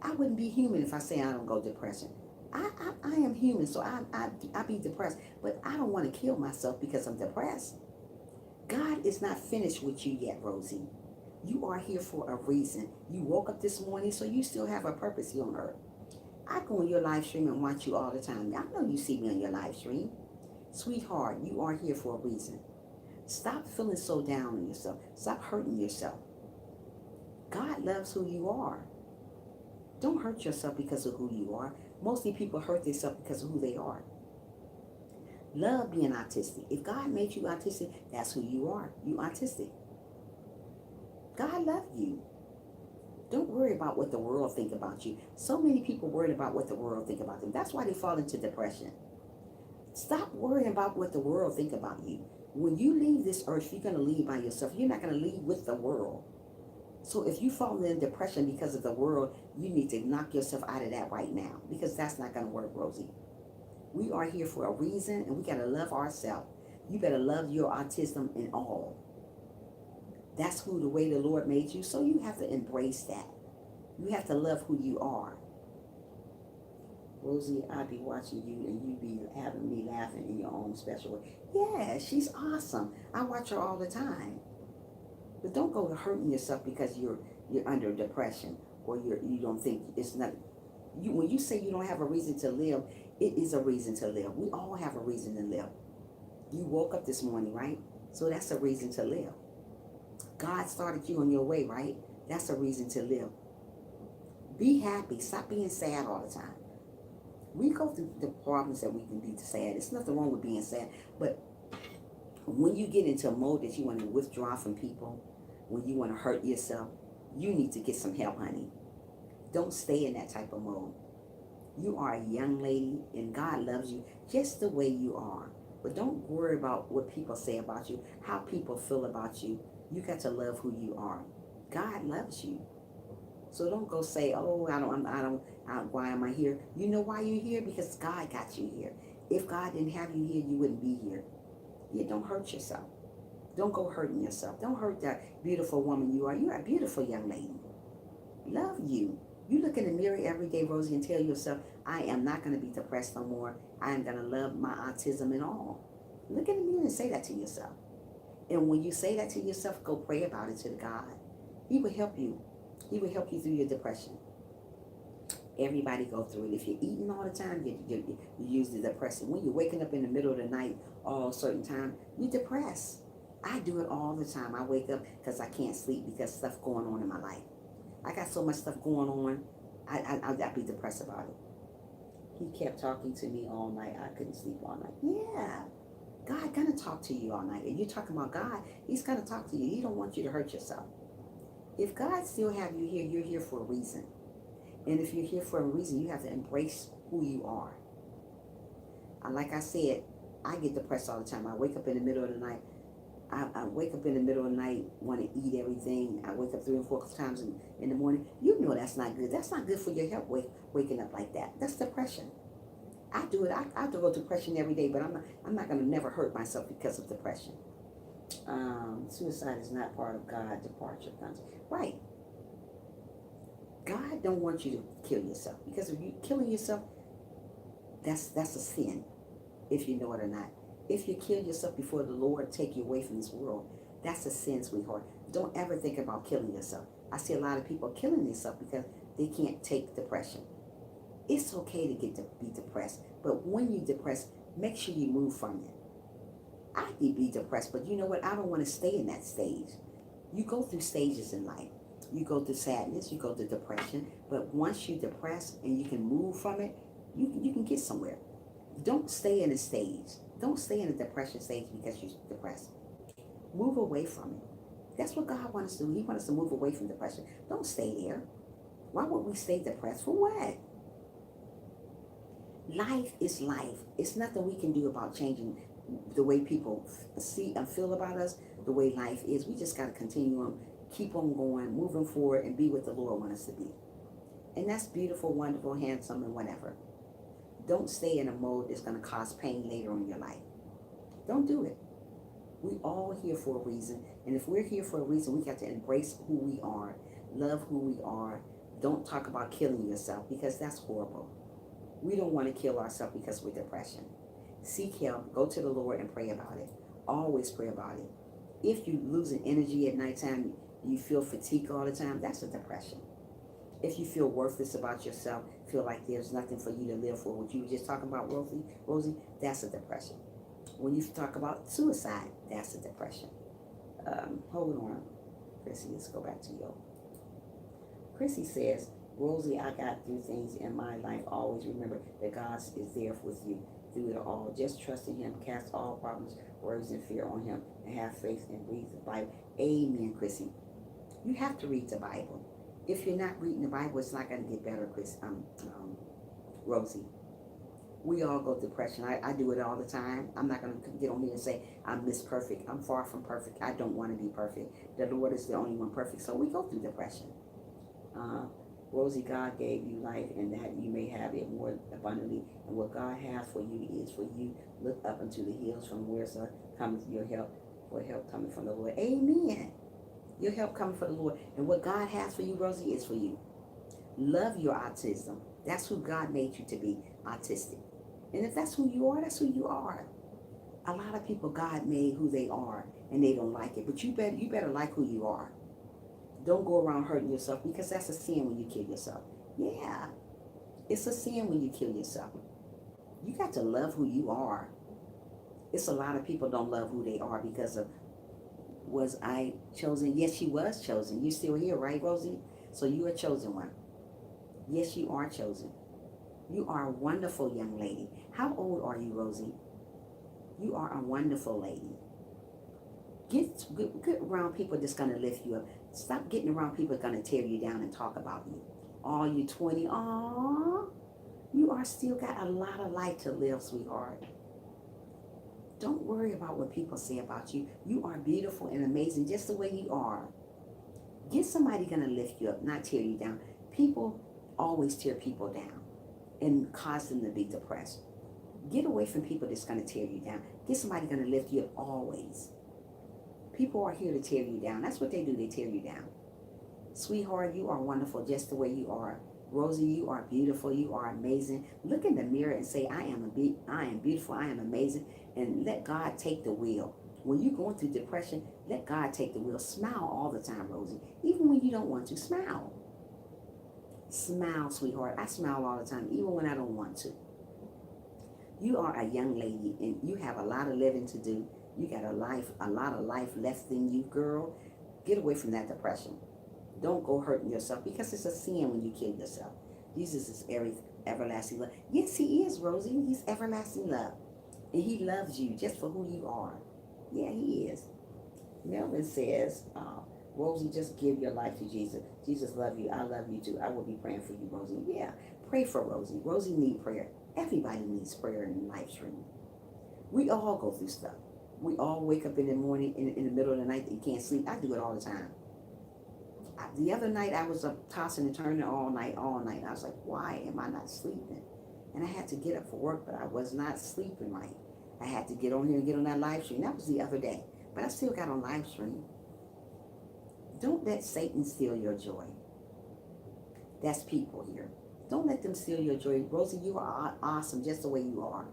I wouldn't be human if I say I don't go depression. I am human, so I be depressed. But I don't want to kill myself because I'm depressed. God is not finished with you yet, Rosie. You are here for a reason. You woke up this morning, so you still have a purpose here on earth. I go on your live stream and watch you all the time. I know you see me on your live stream. Sweetheart, you are here for a reason. Stop feeling so down on yourself. Stop hurting yourself. God loves who you are. Don't hurt yourself because of who you are. Mostly people hurt themselves because of who they are. Love being autistic. If God made you autistic, that's who you are. You autistic. God loves you. Don't worry about what the world think about you. So many people worried about what the world think about them. That's why they fall into depression. Stop worrying about what the world think about you. When you leave this earth, you're going to leave by yourself. You're not going to leave with the world. So if you fall in depression because of the world, you need to knock yourself out of that right now, because that's not going to work, Rosie. We are here for a reason, and we got to love ourselves. You better love your autism and all. That's who the way the Lord made you. So you have to embrace that. You have to love who you are. Rosie, I be watching you and you be having me laughing in your own special way. Yeah, she's awesome. I watch her all the time. But don't go hurting yourself because you're under depression, or you don't think it's not you. When you say you don't have a reason to live, it is a reason to live. We all have a reason to live. You woke up this morning, right? So that's a reason to live. God started you on your way, right? That's a reason to live. Be happy. Stop being sad all the time. We go through the problems that we can be sad. There's nothing wrong with being sad. But when you get into a mode that you want to withdraw from people, when you want to hurt yourself, you need to get some help, honey. Don't stay in that type of mode. You are a young lady and God loves you just the way you are. But don't worry about what people say about you, how people feel about you. You got to love who you are. God loves you. So don't go say, oh, why am I here? You know why you're here? Because God got you here. If God didn't have you here, you wouldn't be here. You don't hurt yourself. Don't go hurting yourself. Don't hurt that beautiful woman you are. You're a beautiful young lady. Love you. You look in the mirror every day, Rosie, and tell yourself, I am not going to be depressed no more. I am going to love my autism and all. Look in the mirror and say that to yourself. And when you say that to yourself, go pray about it to God. He will help you. He will help you through your depression. Everybody go through it. If you're eating all the time, you use the depressant. When you're waking up in the middle of the night all certain time, you're depressed. I do it all the time. I wake up because I can't sleep because stuff going on in my life. I got so much stuff going on. I'd be depressed about it. He kept talking to me all night. I couldn't sleep all night. Yeah. God gonna talk to you all night. And you're talking about God, he's gonna talk to you. He don't want you to hurt yourself. If God still have you here, you're here for a reason. And if you're here for a reason, you have to embrace who you are. Like I said, I get depressed all the time. I wake up in the middle of the night. I wake up in the middle of the night, want to eat everything. I wake up 3 or 4 times in the morning. You know that's not good. That's not good for your health, waking up like that. That's depression. I do it. I have to go through depression every day, but I'm not going to never hurt myself because of depression. Suicide is not part of God's departure. Right. God don't want you to kill yourself, because if you're killing yourself, that's a sin, if you know it or not. If you kill yourself before the Lord take you away from this world, that's a sin, sweetheart. Don't ever think about killing yourself. I see a lot of people killing themselves because they can't take depression. It's okay to be depressed, but when you're depressed, make sure you move from it. I could be depressed, but you know what? I don't want to stay in that stage. You go through stages in life. You go through sadness, you go through depression, but once you're depressed and you can move from it, you can get somewhere. Don't stay in a stage. Don't stay in a depression stage because you're depressed. Move away from it. That's what God wants us to do. He wants us to move away from depression. Don't stay there. Why would we stay depressed? For what? Life is life. It's nothing we can do about changing the way people see and feel about us, the way life is. We just got to continue on, keep on going, moving forward, and be what the Lord wants us to be. And that's beautiful, wonderful, handsome, and whatever. Don't stay in a mode that's going to cause pain later in your life. Don't do it. We all here for a reason. And if we're here for a reason, we got to embrace who we are, love who we are. Don't talk about killing yourself, because that's horrible. We don't want to kill ourselves because we're depression. Seek help. Go to the Lord and pray about it. Always pray about it. If you're losing energy at nighttime, you feel fatigue all the time, that's a depression. If you feel worthless about yourself, feel like there's nothing for you to live for, what you were just talking about, Rosie, that's a depression. When you talk about suicide, that's a depression. Hold on, Chrissy, let's go back to you. Chrissy says, Rosie, I got through things in my life. Always remember that God is there with you through it all. Just trust in him. Cast all problems, worries, and fear on him. And have faith and read the Bible. Amen, Chrissy. You have to read the Bible. If you're not reading the Bible, it's not going to get better, Rosie. We all go through depression. I do it all the time. I'm not going to get on here and say I'm Miss Perfect. I'm far from perfect. I don't want to be perfect. The Lord is the only one perfect. So we go through depression. Uh, Rosie, God gave you life and that you may have it more abundantly. And what God has for you is for you. Look up into the hills from where comes your help. For help coming from the Lord. Amen. Your help coming from the Lord. And what God has for you, Rosie, is for you. Love your autism. That's who God made you to be, autistic. And if that's who you are, that's who you are. A lot of people, God made who they are and they don't like it. But you better like who you are. Don't go around hurting yourself because that's a sin when you kill yourself. Yeah, it's a sin when you kill yourself. You got to love who you are. It's a lot of people don't love who they are because of, was I chosen? Yes, you was chosen. You're still here, right, Rosie? So you are a chosen one. Yes, you are chosen. You are a wonderful young lady. How old are you, Rosie? You are a wonderful lady. Get around people that's going to lift you up. Stop getting around people that's going to tear you down and talk about you. Oh, you 20. Aww. You are still got a lot of life to live, sweetheart. Don't worry about what people say about you. You are beautiful and amazing just the way you are. Get somebody going to lift you up, not tear you down. People always tear people down and cause them to be depressed. Get away from people that's going to tear you down. Get somebody going to lift you up always. People are here to tear you down. That's what they do. They tear you down. Sweetheart, you are wonderful just the way you are. Rosie, you are beautiful. You are amazing. Look in the mirror and say, I am beautiful. I am amazing. And let God take the wheel. When you're going through depression, let God take the wheel. Smile all the time, Rosie. Even when you don't want to, smile. Smile, sweetheart. I smile all the time, even when I don't want to. You are a young lady and you have a lot of living to do. You got a lot of life left in you, girl. Get away from that depression. Don't go hurting yourself because it's a sin when you kill yourself. Jesus is everlasting love. Yes, he is, Rosie. He's everlasting love. And he loves you just for who you are. Yeah, he is. Melvin says, Rosie, just give your life to Jesus. Jesus love you. I love you too. I will be praying for you, Rosie. Yeah, pray for Rosie. Rosie needs prayer. Everybody needs prayer in the live stream. We all go through stuff. We all wake up in the morning, in the middle of the night, that you can't sleep. I do it all the time. The other night, I was up tossing and turning all night. I was like, why am I not sleeping? And I had to get up for work, but I was not sleeping right. I had to get on here and get on that live stream. That was the other day. But I still got on live stream. Don't let Satan steal your joy. That's people here. Don't let them steal your joy. Rosie, you are awesome just the way you are.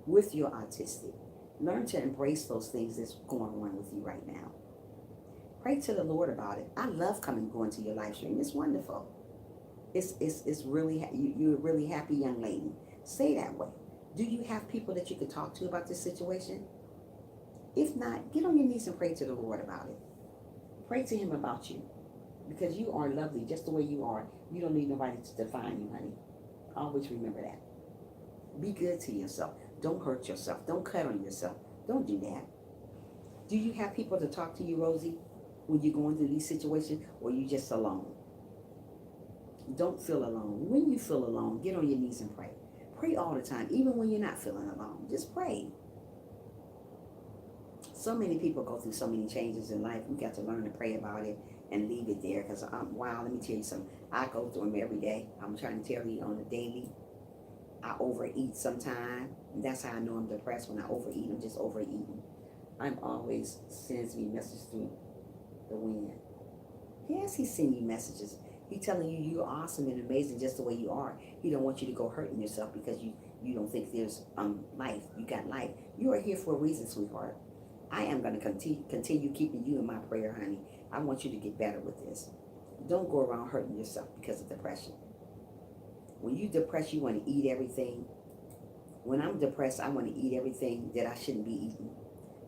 With your autistic. Learn to embrace those things that's going on with you right now. Pray to the Lord about it. I love going to your live stream. It's wonderful. It's really, you're a really happy young lady. Stay that way. Do you have people that you can talk to about this situation? If not, get on your knees and pray to the Lord about it. Pray to him about you. Because you are lovely just the way you are. You don't need nobody to define you, honey. Always remember that. Be good to yourself. Don't hurt yourself. Don't cut on yourself. Don't do that. Do you have people to talk to you, Rosie, when you're going through these situations, or you just alone? Don't feel alone. When you feel alone, get on your knees and pray. Pray all the time, even when you're not feeling alone. Just pray. So many people go through so many changes in life. We got to learn to pray about it and leave it there. Because, wow, let me tell you something. I go through them every day. I'm trying to tell you on a daily. I overeat sometimes. That's how I know I'm depressed. When I overeat, I'm just overeating. I'm always sends me messages through the wind. Yes, he sends you messages. He telling you you're awesome and amazing just the way you are. He don't want you to go hurting yourself because you don't think there's life. You got life. You are here for a reason, sweetheart. I am going to continue keeping you in my prayer, honey. I want you to get better with this. Don't go around hurting yourself because of depression. When you depressed, you want to eat everything. When I'm depressed, I want to eat everything that I shouldn't be eating.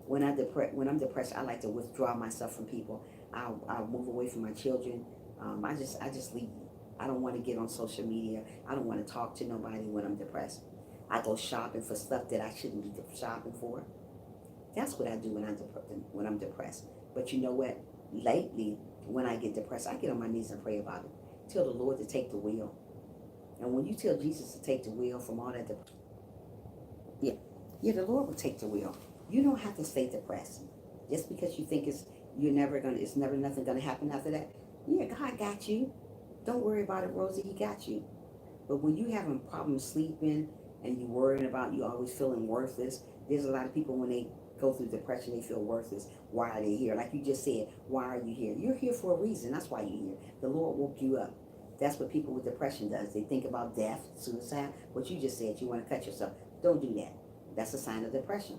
When I'm depressed, I like to withdraw myself from people. I'll move away from my children. I just leave. I don't want to get on social media. I don't want to talk to nobody when I'm depressed. I go shopping for stuff that I shouldn't be shopping for. That's what I do when I'm depressed. But you know what? Lately, when I get depressed, I get on my knees and pray about it. Tell the Lord to take the wheel. And when you tell Jesus to take the wheel from all that depression, Yeah. Yeah, the Lord will take the wheel. You don't have to stay depressed. Just because you think it's never nothing gonna happen after that. Yeah, God got you. Don't worry about it, Rosie, he got you. But when you having problems sleeping and you worrying about you always feeling worthless, there's a lot of people when they go through depression, they feel worthless. Why are they here? Like you just said, why are you here? You're here for a reason. That's why you're here. The Lord woke you up. That's what people with depression does. They think about death, suicide. What you just said, you want to cut yourself. Don't do that. That's a sign of depression.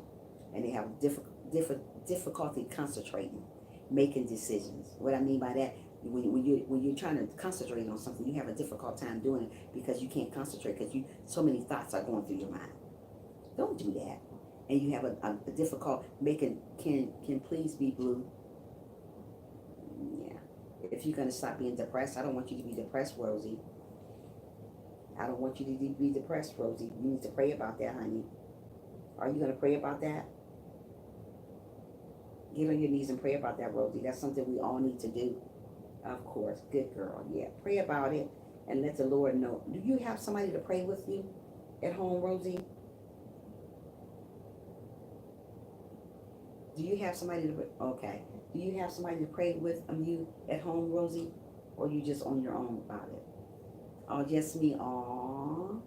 And they have difficulty concentrating, making decisions. What I mean by that, when you're trying to concentrate on something, you have a difficult time doing it because you can't concentrate because you so many thoughts are going through your mind. Don't do that. And you have a difficult making can please be blue. Yeah. If you're gonna stop being depressed, I don't want you to be depressed, Rosie. I don't want you to be depressed, Rosie. You need to pray about that, honey. Are you gonna pray about that? Get on your knees and pray about that, Rosie. That's something we all need to do. Of course. Good girl. Yeah. Pray about it and let the Lord know. Do you have somebody to pray with you at home, Rosie? Do you have somebody to okay? Do you have somebody to pray with you at home, Rosie, or you just on your own about it? Oh, just me. Aww.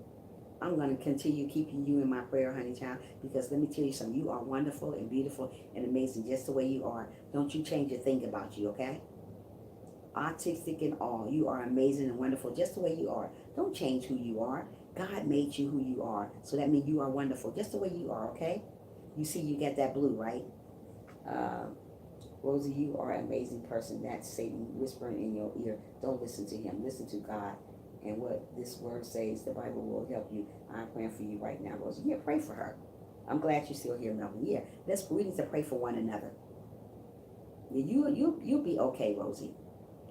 I'm gonna continue keeping you in my prayer, honey child, because let me tell you something. You are wonderful and beautiful and amazing just the way you are. Don't you change a thing about you, okay? Artistic and all, you are amazing and wonderful just the way you are. Don't change who you are. God made you who you are, so that means you are wonderful just the way you are, okay? You see, you got that blue, right? Uh, Rosie, you are an amazing person. That's Satan whispering in your ear. Don't listen to him. Listen to God. And what this word says, the Bible will help you. I'm praying for you right now, Rosie. Yeah, pray for her. I'm glad you're still here, Melvin. Yeah, we need to pray for one another. Yeah, you'll be okay, Rosie.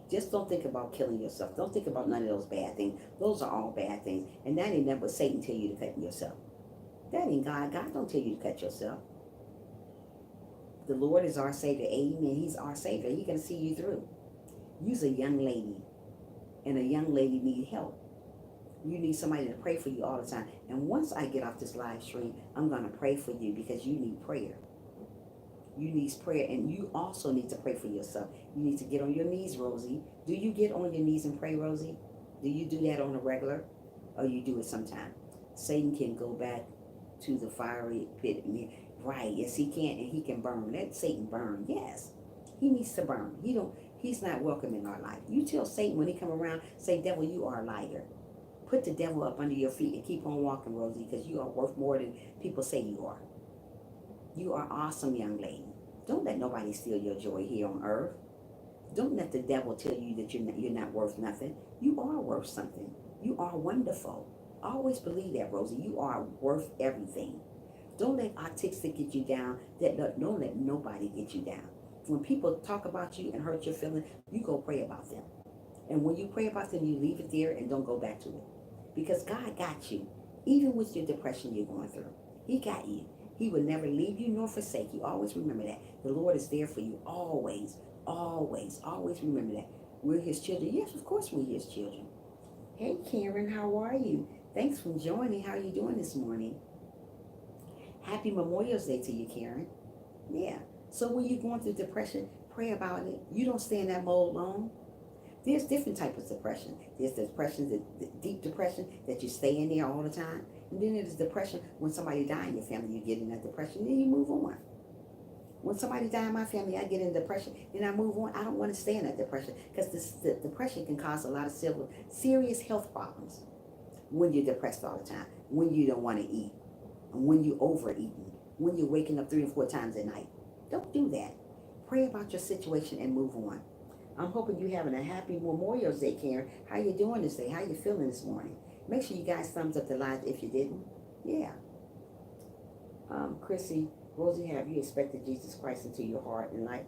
Just don't think about killing yourself. Don't think about none of those bad things. Those are all bad things. And that ain't never Satan tell you to cut yourself. That ain't God. God don't tell you to cut yourself. The Lord is our Savior. Amen. He's our Savior. He can see you through. You're a young lady, and a young lady need help. You need somebody to pray for you all the time. And once I get off this live stream, I'm going to pray for you because you need prayer. You need prayer, and you also need to pray for yourself. You need to get on your knees, Rosie. Do you get on your knees and pray, Rosie? Do you do that on a regular, or you do it sometime? Satan can go back to the fiery pit. Right, yes, he can, and he can burn. Let Satan burn, yes. He needs to burn. He's not welcome in our life. You tell Satan when he come around, say, devil, you are a liar. Put the devil up under your feet and keep on walking, Rosie, because you are worth more than people say you are. You are awesome, young lady. Don't let nobody steal your joy here on earth. Don't let the devil tell you that you're not worth nothing. You are worth something. You are wonderful. Always believe that, Rosie. You are worth everything. Don't let autistic get you down. Don't let nobody get you down. When people talk about you and hurt your feelings, you go pray about them. And when you pray about them, you leave it there and don't go back to it. Because God got you. Even with your depression you're going through, he got you. He will never leave you nor forsake you. Always remember that. The Lord is there for you. Always, always, always remember that. We're his children. Yes, of course we're his children. Hey, Karen, how are you? Thanks for joining. How are you doing this morning? Happy Memorial's Day to you, Karen. Yeah. So when you're going through depression, pray about it. You don't stay in that mode long. There's different types of depression. There's depression, the deep depression that you stay in there all the time. And then there's depression when somebody dies in your family, you get in that depression, then you move on. When somebody dies in my family, I get in depression, and I move on. I don't want to stay in that depression because the depression can cause a lot of serious health problems when you're depressed all the time, when you don't want to eat, when you're overeating, when you're waking up 3 and 4 times a night. Don't do that. Pray about your situation and move on. I'm hoping you're having a happy Memorial Day, Karen. How you doing this day? How you feeling this morning? Make sure you guys thumbs up the live if you didn't. Yeah. Chrissy, Rosie, have you expected Jesus Christ into your heart and life?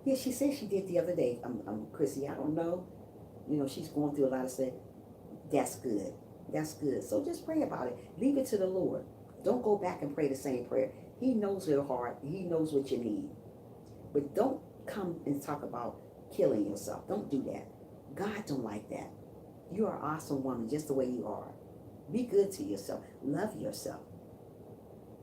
Yeah, she said she did the other day. Chrissy, I don't know. You know, she's going through a lot of stuff. That's good. That's good. So just pray about it. Leave it to the Lord. Don't go back and pray the same prayer. He knows your heart. He knows what you need. But don't come and talk about killing yourself. Don't do that. God don't like that. You are an awesome woman just the way you are. Be good to yourself. Love yourself.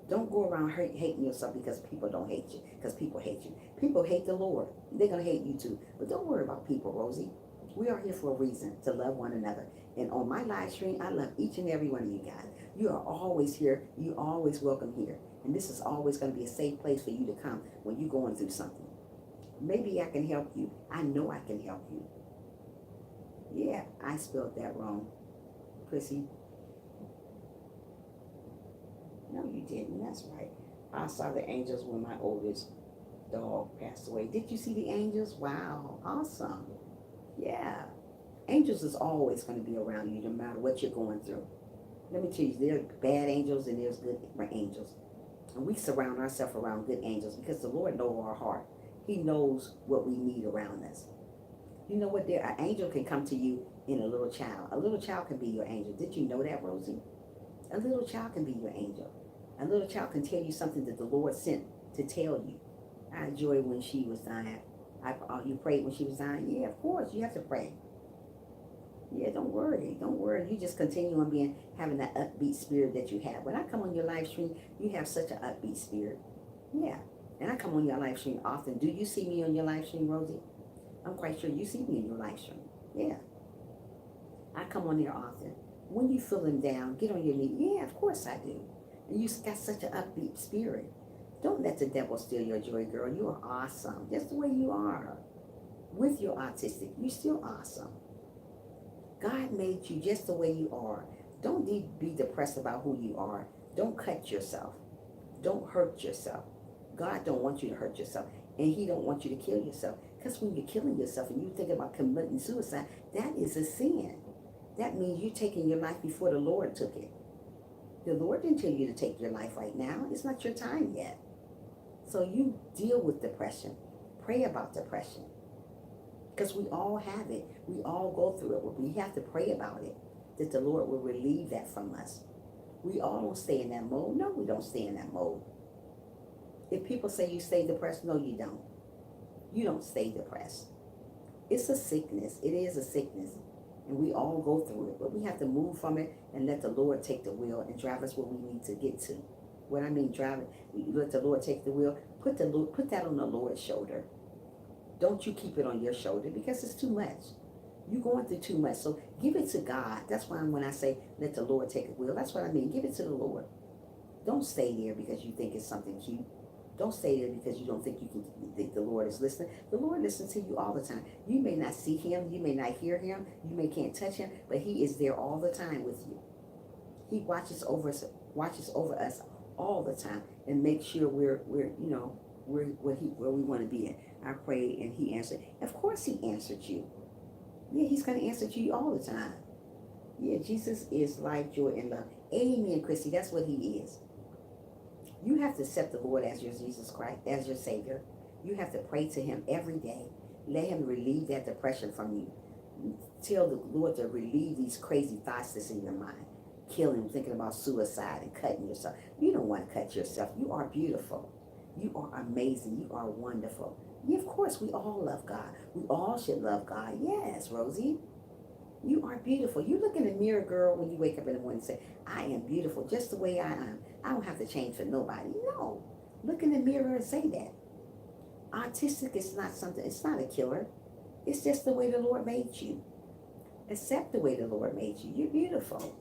Don't go around hating yourself because people don't hate you, because people hate you. People hate the Lord. They're going to hate you too. But don't worry about people, Rosie. We are here for a reason, to love one another. And on my live stream, I love each and every one of you guys. You are always here. You always welcome here. And this is always going to be a safe place for you to come when you're going through something. Maybe I can help you. I know I can help you. Yeah, I spelled that wrong, Chrissy. No, you didn't. That's right. I saw the angels when my oldest dog passed away. Did you see the angels? Wow, awesome. Yeah. Angels is always going to be around you no matter what you're going through. Let me tell you, there are bad angels and there's good angels. And we surround ourselves around good angels because the Lord knows our heart. He knows what we need around us. You know what? An angel can come to you in a little child. A little child can be your angel. Did you know that, Rosie? A little child can be your angel. A little child can tell you something that the Lord sent to tell you. I enjoyed when she was dying. You prayed when she was dying? Yeah, of course. You have to pray. Yeah, don't worry. Don't worry. You just continue on having that upbeat spirit that you have. When I come on your live stream, you have such an upbeat spirit. Yeah. And I come on your live stream often. Do you see me on your live stream, Rosie? I'm quite sure you see me in your live stream. Yeah. I come on there often. When you feeling down, get on your knee. Yeah, of course I do. And you got such an upbeat spirit. Don't let the devil steal your joy, girl. You are awesome. Just the way you are. With your autistic, you're still awesome. God made you just the way you are. Don't be depressed about who you are. Don't cut yourself. Don't hurt yourself. God don't want you to hurt yourself. And he don't want you to kill yourself. Because when you're killing yourself and you think about committing suicide, that is a sin. That means you're taking your life before the Lord took it. The Lord didn't tell you to take your life right now. It's not your time yet. So you deal with depression. Pray about depression. Because we all have it. We all go through it. We have to pray about it. That the Lord will relieve that from us. We all don't stay in that mode. No, we don't stay in that mode. If people say you stay depressed, no, you don't. You don't stay depressed. It's a sickness. It is a sickness. And we all go through it. But we have to move from it and let the Lord take the wheel and drive us where we need to get to. What I mean, driving, let the Lord take the wheel. Put that on the Lord's shoulder. Don't you keep it on your shoulder because it's too much. You're going through too much. So give it to God. That's why when I say let the Lord take the wheel, that's what I mean. Give it to the Lord. Don't stay there because you think it's something cute. Don't stay there because you don't think think the Lord is listening. The Lord listens to you all the time. You may not see him, you may not hear him, you may can't touch him, but he is there all the time with you. He watches over us all the time and makes sure we're where we want to be at. I prayed and he answered. Of course he answered you. Yeah, he's going to answer to you all the time. Yeah, Jesus is life, joy, and love. Amen, Christy. That's what he is. You have to accept the Lord as your Jesus Christ, as your Savior. You have to pray to him every day. Let him relieve that depression from you. Tell the Lord to relieve these crazy thoughts that's in your mind. Killing, thinking about suicide and cutting yourself. You don't want to cut yourself. You are beautiful. You are amazing. You are wonderful. Yeah, of course, we all love God. We all should love God. Yes, Rosie. You are beautiful. You look in the mirror, girl, when you wake up in the morning and say, I am beautiful just the way I am. I don't have to change for nobody. No. Look in the mirror and say that. Autistic is not something, it's not a killer. It's just the way the Lord made you. Accept the way the Lord made you. You're beautiful.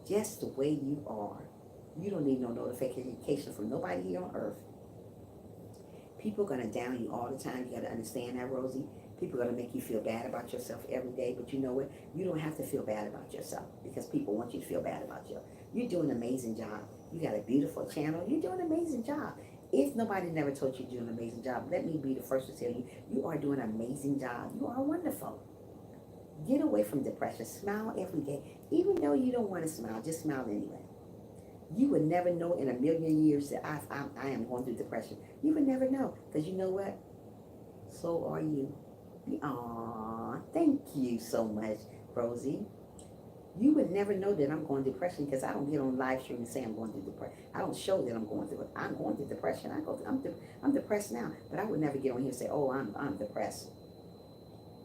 Just the way you are. You don't need no notification from nobody here on earth. People are going to down you all the time. You got to understand that, Rosie. People are going to make you feel bad about yourself every day. But you know what? You don't have to feel bad about yourself because people want you to feel bad about you. You're doing an amazing job. You got a beautiful channel. You're doing an amazing job. If nobody never told you you're doing an amazing job, let me be the first to tell you, you are doing an amazing job. You are wonderful. Get away from depression. Smile every day. Even though you don't want to smile, just smile anyway. You would never know in a million years that I am going through depression. You would never know. Because you know what? So are you. Aw, thank you so much, Rosie. You would never know that I'm going through depression because I don't get on live stream and say I'm going through depression. I don't show that I'm going through it. I'm going through depression. I'm depressed now. But I would never get on here and say, oh, I'm depressed.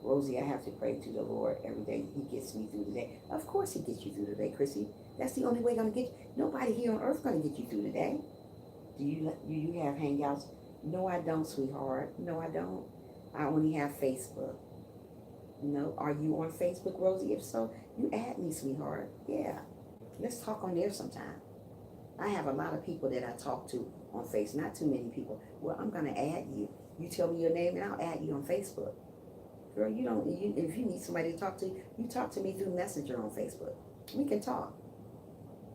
Rosie, I have to pray to the Lord every day. He gets me through the day. Of course he gets you through the day, Chrissy. That's the only way I'm going to get you. Nobody here on earth gonna get you through today. Do you have hangouts? No, I don't, sweetheart. No, I don't. I only have Facebook. No, are you on Facebook, Rosie? If so, you add me, sweetheart. Yeah, let's talk on there sometime. I have a lot of people that I talk to on Facebook. Not too many people. Well, I'm gonna add you. You tell me your name and I'll add you on Facebook. Girl, you don't. If you need somebody to talk to, you talk to me through Messenger on Facebook. We can talk.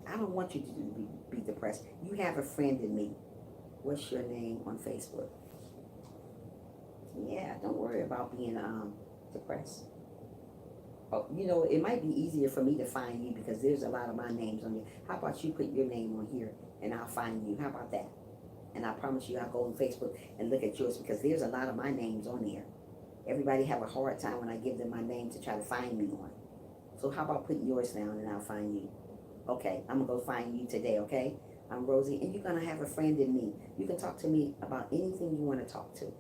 I don't want you to be depressed. You have a friend in me. What's your name on Facebook? Yeah, don't worry about being depressed. Oh, it might be easier for me to find you because there's a lot of my names on there. How about you put your name on here and I'll find you? How about that? And I promise you I'll go on Facebook and look at yours because there's a lot of my names on there. Everybody have a hard time when I give them my name to try to find me on. So how about putting yours down and I'll find you? Okay, I'm gonna go find you today, okay? I'm Rosie, and you're gonna have a friend in me. You can talk to me about anything you want to talk to.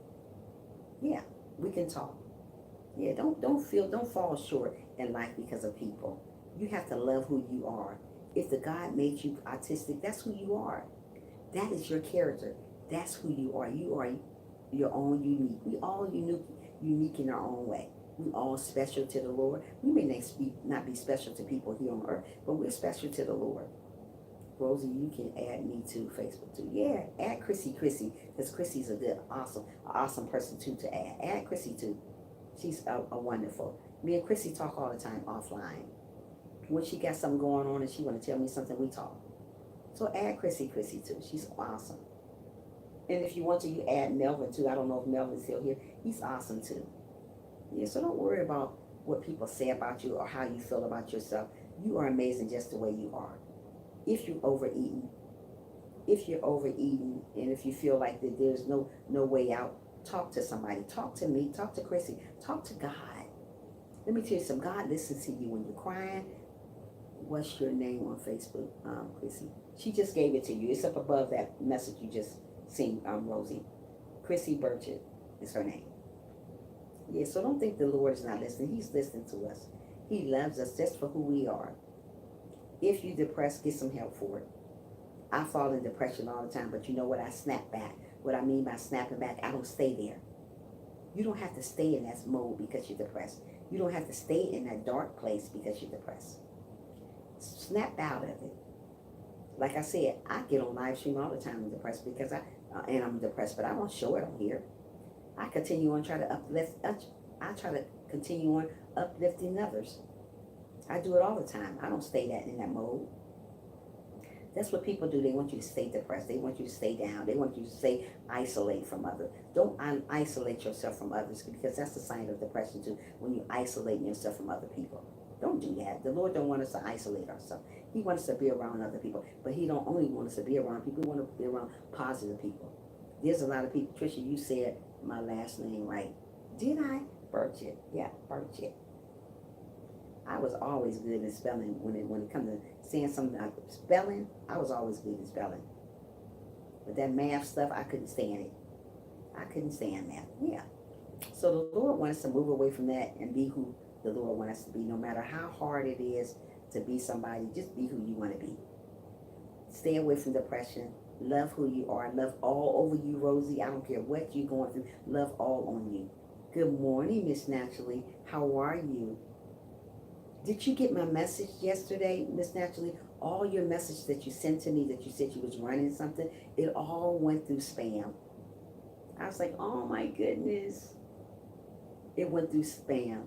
Yeah, we can talk. Yeah, don't fall short in life because of people. You have to love who you are. If the God made you autistic, that's who you are. That is your character. That's who you are. You are your own unique. We all unique in our own way. We all special to the Lord. We may not be special to people here on earth, but we're special to the Lord. Rosie, you can add me to Facebook too. Yeah, add Chrissy, because Chrissy's a good, awesome person too to add. Add Chrissy too. She's a wonderful. Me and Chrissy talk all the time offline. When she got something going on and she want to tell me something, we talk. So add Chrissy too. She's awesome. And if you want to, you add Melvin too. I don't know if Melvin's still here. He's awesome too. Yeah, so don't worry about what people say about you or how you feel about yourself. You are amazing just the way you are. If you're overeating, and if you feel like that there's no way out, talk to somebody. Talk to me. Talk to Chrissy. Talk to God. Let me tell you something. God listens to you when you're crying. What's your name on Facebook, Chrissy? She just gave it to you. It's up above that message you just seen, Rosie. Chrissy Burchett is her name. Yeah, so don't think the Lord is not listening. He's listening to us. He loves us just for who we are. If you're depressed, get some help for it. I fall in depression all the time, but you know what? I snap back. What I mean by snapping back, I don't stay there. You don't have to stay in that mode because you're depressed. You don't have to stay in that dark place because you're depressed. Snap out of it. Like I said, I get on live stream all the time. I'm depressed because I'm depressed, but I won't show it on here. I continue on trying to uplift. I try to continue on uplifting others. I do it all the time. I don't stay in that mode. That's what people do. They want you to stay depressed. They want you to stay down. They want you to stay isolate from others. Don't isolate yourself from others because that's the sign of depression too. When you isolate yourself from other people, don't do that. The Lord don't want us to isolate ourselves. He wants us to be around other people, but He don't only want us to be around people. He want to be around positive people. There's a lot of people. Tricia, you said my last name right. Did I? Burchett. Yeah, Burchett. I was always good in spelling when it comes to saying something like spelling. I was always good in spelling, but that math stuff I couldn't stand it. I couldn't stand math. Yeah. So the Lord wants us to move away from that and be who the Lord wants us to be. No matter how hard it is to be somebody, just be who you want to be. Stay away from depression. Love who you are. Love all over you, Rosie. I don't care what you're going through. Love all on you. Good morning, Miss Naturally. How are you? Did you get my message yesterday, Miss Naturally? All your messages that you sent to me that you said you was running something, it all went through spam. I was like, oh my goodness. It went through spam.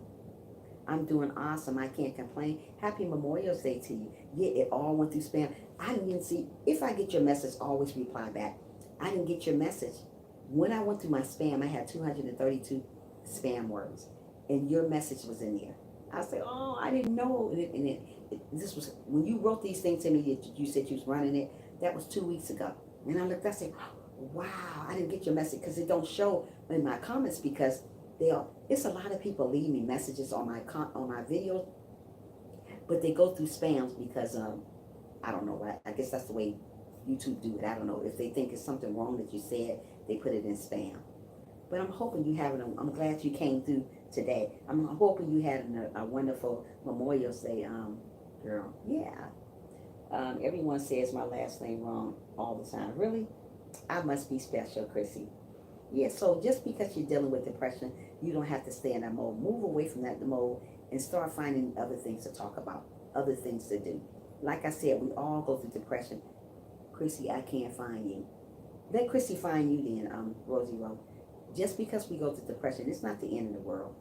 I'm doing awesome. I can't complain. Happy Memorial Day to you. Yeah, it all went through spam. I didn't even see. If I get your message, always reply back. I didn't get your message. When I went through my spam, I had 232 spam words. And your message was in there. I was like, oh, I didn't know. This was, when you wrote these things to me, you said you was running it, that was 2 weeks ago. And I looked, I said, wow, I didn't get your message because it don't show in my comments because it's a lot of people leave me messages on my videos, but they go through spams because I don't know why. I guess that's the way YouTube do it. I don't know if they think it's something wrong that you said, they put it in spam. But I'm hoping you have it. I'm glad you came through today. I'm hoping you had a wonderful Memorial Day, girl. Yeah. Everyone says my last name wrong all the time. Really? I must be special, Chrissy. Yeah, so just because you're dealing with depression, you don't have to stay in that mode. Move away from that mode and start finding other things to talk about, other things to do. Like I said, we all go through depression. Chrissy, I can't find you. Let Chrissy find you then, Rosie Rowe. Just because we go through depression, it's not the end of the world.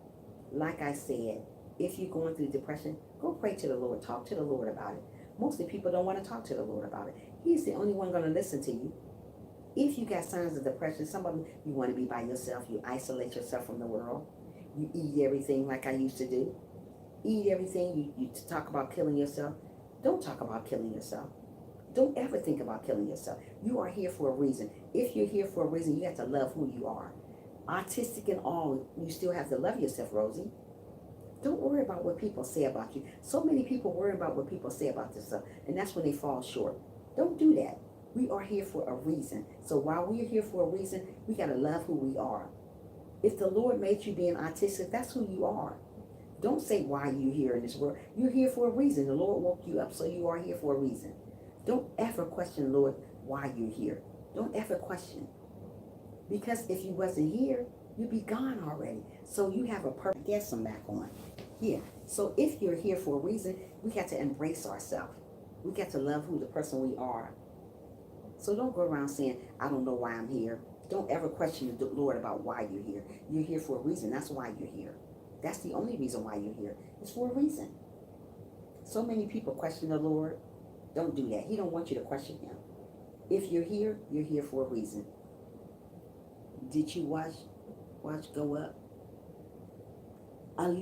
Like I said, if you're going through depression, go pray to the Lord. Talk to the Lord about it. Most of the people don't want to talk to the Lord about it. He's the only one going to listen to you. If you got signs of depression, some of them, you want to be by yourself. You isolate yourself from the world. You eat everything like I used to do. Eat everything. You talk about killing yourself. Don't talk about killing yourself. Don't ever think about killing yourself. You are here for a reason. If you're here for a reason, you have to love who you are. Artistic and all, you still have to love yourself, Rosie. Don't worry about what people say about you. So many people worry about what people say about themselves, and that's when they fall short. Don't do that. We are here for a reason. So while we're here for a reason, we got to love who we are. If the Lord made you being autistic, that's who you are. Don't say why you're here in this world. You're here for a reason. The Lord woke you up, so you are here for a reason. Don't ever question, Lord, why you're here. Don't ever question. Because if you wasn't here, you'd be gone already. So you have a purpose. Guess I'm back on. Yeah. So if you're here for a reason, we got to embrace ourselves. We got to love who the person we are. So don't go around saying, I don't know why I'm here. Don't ever question the Lord about why you're here. You're here for a reason. That's why you're here. That's the only reason why you're here. It's for a reason. So many people question the Lord. Don't do that. He don't want you to question him. If you're here for a reason. Did you watch Go Up?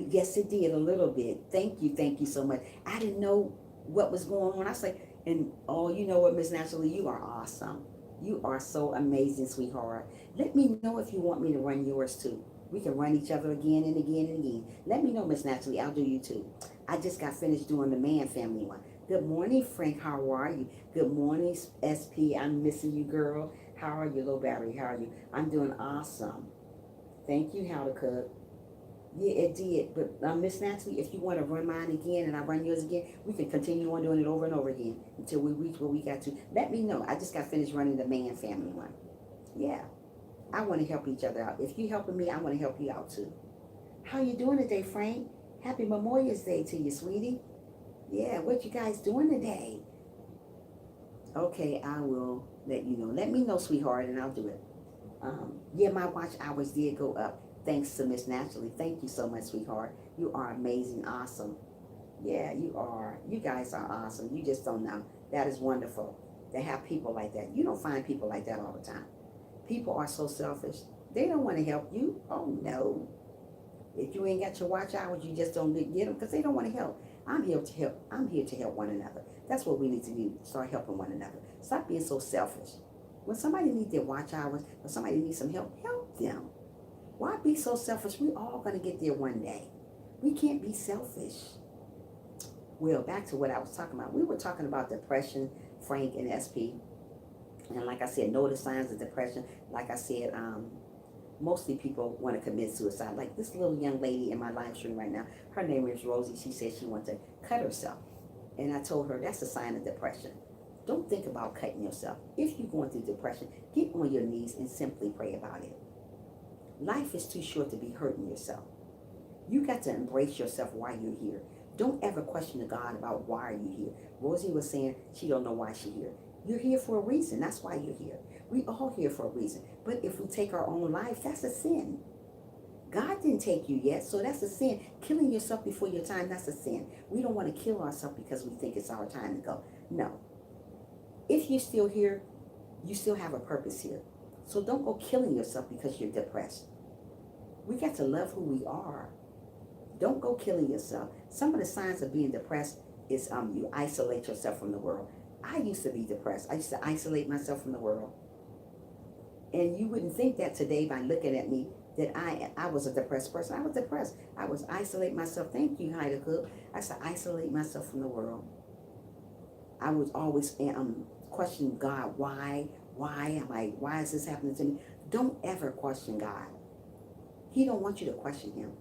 Yes, it did a little bit. Thank you so much. I didn't know what was going on. I was like, and oh, you know what, Miss Naturally, you are awesome. You are so amazing, sweetheart. Let me know if you want me to run yours too. We can run each other again and again and again. Let me know, Miss Naturally. I'll do you too. I just got finished doing the Man Family one. Good morning, Frank. How are you? Good morning, SP. I'm missing you, girl. How are you, Little Barry? How are you? I'm doing awesome. Thank you, How to Cook. Yeah, it did. But Miss Nancy, if you want to run mine again and I run yours again, we can continue on doing it over and over again until we reach where we got to. Let me know. I just got finished running the Man Family one. Yeah, I want to help each other out. If you're helping me, I want to help you out too. How you doing today, Frank? Happy Memorial Day to you, sweetie. Yeah, what you guys doing today? Okay, I will let you know. Let me know, sweetheart, and I'll do it. Yeah, my watch hours did go up. Thanks to Miss Naturally. Thank you so much, sweetheart. You are amazing, awesome. Yeah, you are. You guys are awesome. You just don't know. That is wonderful to have people like that. You don't find people like that all the time. People are so selfish. They don't want to help you. Oh, no. If you ain't got your watch hours, you just don't get them because they don't want to help. I'm here to help. I'm here to help one another. That's what we need to do. Start helping one another. Stop being so selfish. When somebody needs their watch hours, when somebody needs some help, help them. Why be so selfish? We're all going to get there one day. We can't be selfish. Well, back to what I was talking about. We were talking about depression, Frank and SP. And like I said, know the signs of depression. Like I said, mostly people want to commit suicide. Like this little young lady in my live stream right now, her name is Rosie. She said she wants to cut herself. And I told her that's a sign of depression. Don't think about cutting yourself. If you're going through depression, get on your knees and simply pray about it. Life is too short to be hurting yourself. You got to embrace yourself while you're here. Don't ever question God about why are you here. Rosie was saying she don't know why she's here. You're here for a reason. That's why you're here. We all here for a reason. But if we take our own life, that's a sin. God didn't take you yet, so that's a sin. Killing yourself before your time, that's a sin. We don't want to kill ourselves because we think it's our time to go. No. If you're still here, you still have a purpose here. So don't go killing yourself because you're depressed. We got to love who we are. Don't go killing yourself. Some of the signs of being depressed is you isolate yourself from the world. I used to be depressed. I used to isolate myself from the world. And you wouldn't think that today by looking at me that I was a depressed person. I was depressed. I was isolate myself. Thank you, Heidi Cook. I used to isolate myself from the world. I was always questioning God. Why is this happening to me? Don't ever question God. He don't want you to question him.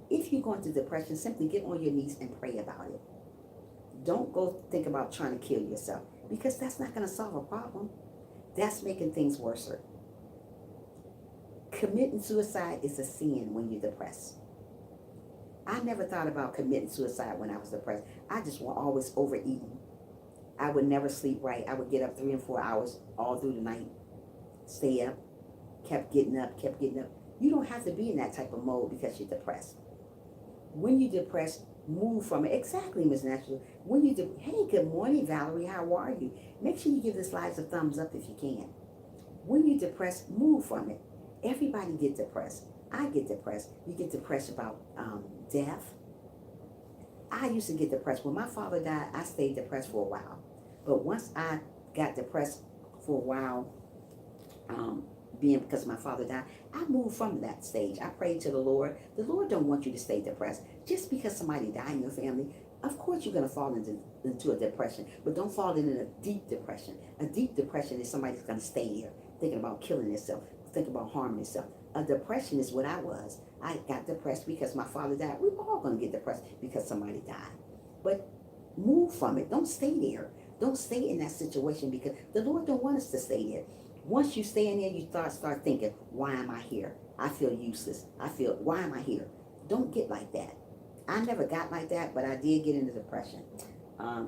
If you're going through depression, simply get on your knees and pray about it. Don't go think about trying to kill yourself because that's not going to solve a problem. That's making things worse. Committing suicide is a sin when you're depressed. I never thought about committing suicide when I was depressed. I just was always overeating. I would never sleep right. I would get up 3 and 4 hours all through the night, stay up, kept getting up, kept getting up. You don't have to be in that type of mode because you're depressed. When you're depressed, move from it. Exactly, Ms. Natural. When you hey, good morning, Valerie. How are you? Make sure you give the slides a thumbs up if you can. When you're depressed, move from it. Everybody gets depressed. I get depressed. You get depressed about death. I used to get depressed. When my father died, I stayed depressed for a while. But once I got depressed for a while, because my father died, I moved from that stage. I prayed to the Lord. The Lord don't want you to stay depressed. Just because somebody died in your family, of course you're going to fall into a depression, but don't fall into a deep depression. A deep depression is somebody's going to stay there thinking about killing themselves, thinking about harming themselves. A depression is what I was. I got depressed because my father died. We're all going to get depressed because somebody died. But move from it. Don't stay there. Don't stay in that situation because the Lord don't want us to stay there. Once you stay in there, you start thinking, why am I here? I feel useless. Why am I here? Don't get like that. I never got like that, but I did get into depression.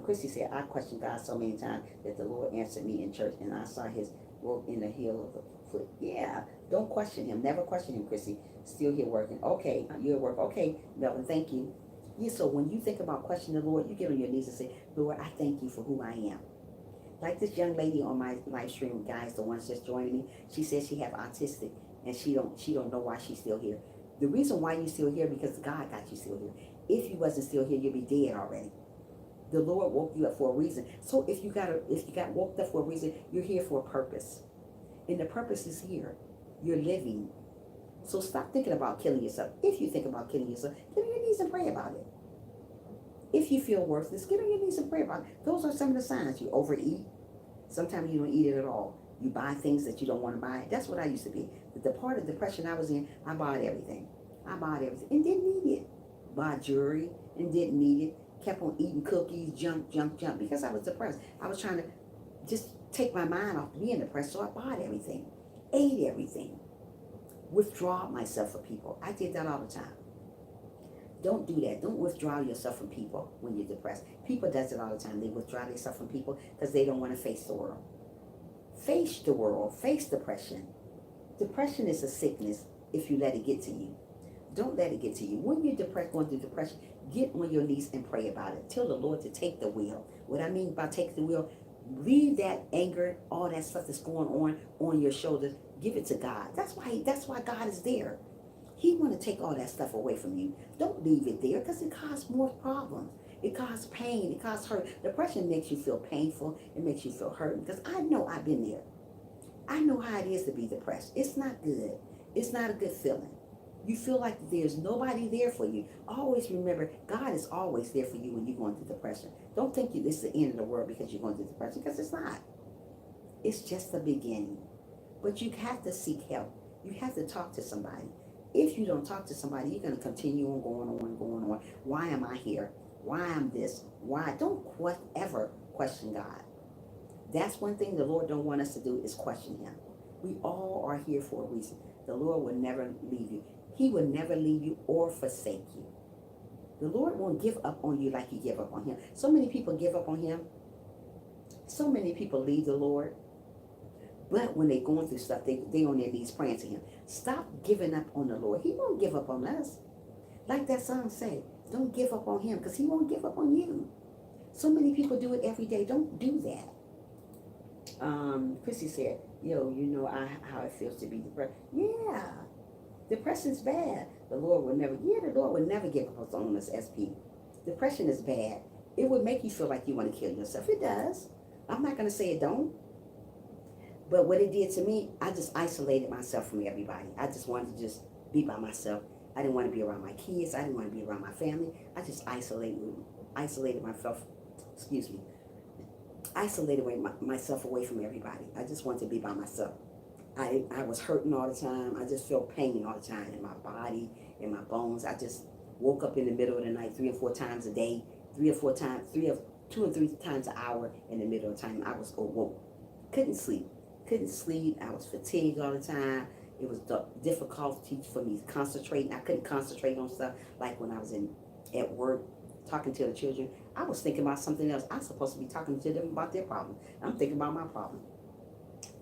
Christy said, I questioned God so many times that the Lord answered me in church, and I saw his work in the heel of the foot. Yeah, don't question him. Never question him, Christy. Still here working. Okay, you're at work. Okay, Melvin, thank you. Yeah, so when you think about questioning the Lord, you get on your knees and say, Lord, I thank you for who I am. Like this young lady on my live stream, guys, the ones just joining me, she says she have autistic and she don't know why she's still here. The reason why you're still here because God got you still here. If you wasn't still here, you'd be dead already. The Lord woke you up for a reason. So if you got woke up for a reason, you're here for a purpose. And the purpose is here. You're living. So stop thinking about killing yourself. If you think about killing yourself, get on your knees and pray about it. If you feel worthless, get on your knees and pray about it. Those are some of the signs. You overeat. Sometimes you don't eat it at all. You buy things that you don't want to buy. That's what I used to be. The part of depression I was in, I bought everything. I bought everything and didn't need it. Bought jewelry and didn't need it. Kept on eating cookies, junk, because I was depressed. I was trying to just take my mind off being depressed, so I bought everything. Ate everything. Withdraw myself from people. I did that all the time. Don't do that. Don't withdraw yourself from people when you're depressed. People does it all the time. They withdraw themselves from people because they don't want to face the world. Face the world. Face depression. Depression is a sickness if you let it get to you. Don't let it get to you. When you're depressed, going through depression, get on your knees and pray about it. Tell the Lord to take the wheel. What I mean by take the wheel, leave that anger, all that stuff that's going on your shoulders. Give it to God. That's why God is there. He want to take all that stuff away from you. Don't leave it there because it causes more problems. It causes pain. It causes hurt. Depression makes you feel painful. It makes you feel hurt because I know I've been there. I know how it is to be depressed. It's not good. It's not a good feeling. You feel like there's nobody there for you. Always remember, God is always there for you when you're going through depression. Don't think this is the end of the world because you're going through depression because it's not. It's just the beginning. But you have to seek help. You have to talk to somebody. If you don't talk to somebody, you're going to continue on going on. Why am I here? Why am this? Why? Don't ever question God. That's one thing the Lord don't want us to do is question him. We all are here for a reason. The Lord will never leave you. He will never leave you or forsake you. The Lord won't give up on you like you give up on him. So many people give up on him. So many people leave the Lord. But when they're going through stuff, they on their knees praying to him. Stop giving up on the Lord. He won't give up on us. Like that song say, don't give up on him because he won't give up on you. So many people do it every day. Don't do that. Chrissy said, yo, you know how it feels to be depressed. Yeah. Depression's bad. The Lord would never give up on us, SP. Depression is bad. It would make you feel like you want to kill yourself. It does. I'm not going to say it don't. But what it did to me, I just isolated myself from everybody. I just wanted to just be by myself. I didn't want to be around my kids. I didn't want to be around my family. I just isolated myself, myself away from everybody. I just wanted to be by myself. I was hurting all the time. I just felt pain all the time in my body, in my bones. I just woke up in the middle of the night 3 or 4 times a day, 3 or 4 times, 2 and 3 times an hour in the middle of the time I was awoke. Couldn't sleep. Couldn't sleep. I was fatigued all the time. It was difficult for me concentrating. I couldn't concentrate on stuff like when I was at work talking to the children. I was thinking about something else. I'm supposed to be talking to them about their problem. I'm thinking about my problem.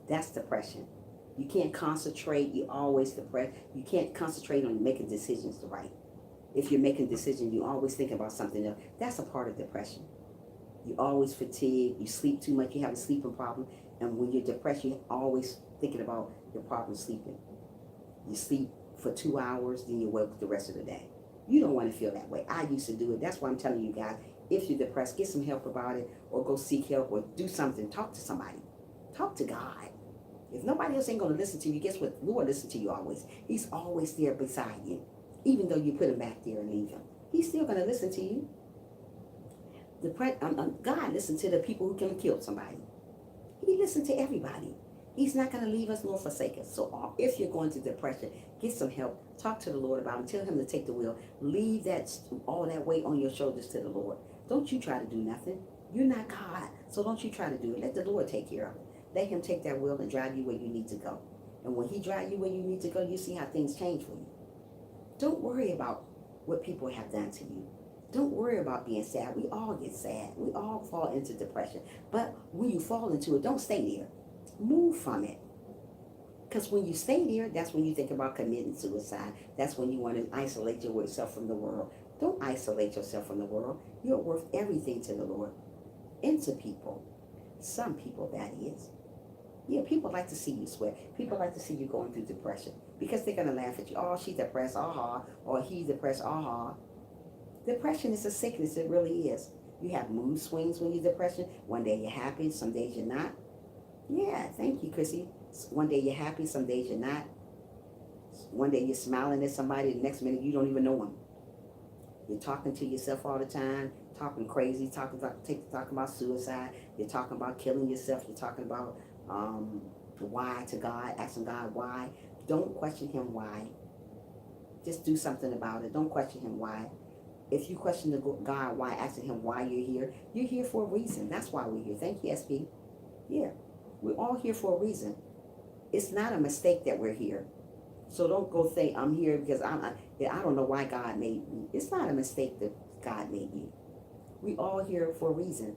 That's depression. You can't concentrate. You're always depressed. You can't concentrate on making decisions to right. If you're making decisions, you always think about something else. That's a part of depression. You're always fatigued. You sleep too much. You have a sleeping problem. And when you're depressed, you're always thinking about your problem sleeping. You sleep for 2 hours, then you wake the rest of the day. You don't want to feel that way. I used to do it. That's why I'm telling you guys, if you're depressed, get some help about it, or go seek help, or do something. Talk to somebody. Talk to God. If nobody else ain't going to listen to you, guess what? Lord listen to you always. He's always there beside you. Even though you put him back there and leave him, he's still going to listen to you. God listened to the people who can kill somebody. He listened to everybody. He's not going to leave us nor forsake us. So if you're going through depression, get some help. Talk to the Lord about it. Tell him to take the wheel. Leave all that weight on your shoulders to the Lord. Don't you try to do nothing. You're not God. So don't you try to do it. Let the Lord take care of it. Let him take that wheel and drive you where you need to go. And when he drives you where you need to go, you see how things change for you. Don't worry about what people have done to you. Don't worry about being sad. We all get sad. We all fall into depression. But when you fall into it, don't stay there. Move from it. Because when you stay there, that's when you think about committing suicide. That's when you want to isolate yourself from the world. Don't isolate yourself from the world. You're worth everything to the Lord and to people. Some people, that is. Yeah, people like to see you sweat. People like to see you going through depression because they're going to laugh at you. Oh, she's depressed, aha. Or he's depressed, aha. Depression is a sickness. It really is. You have mood swings when you're depressed. One day you're happy, some days you're not. Yeah, thank you, Chrissy. One day you're happy, some days you're not. One day you're smiling at somebody, the next minute you don't even know them. You're talking to yourself all the time, talking crazy, talking about suicide. You're talking about killing yourself. You're talking about why to God, asking God why. Don't question him why. Just do something about it. Don't question him why. If you question God why, asking him why you're here for a reason. That's why we're here. Thank you, SP. Yeah, we're all here for a reason. It's not a mistake that we're here. So don't go say, I'm here because I don't know why God made me. It's not a mistake that God made you. We all here for a reason.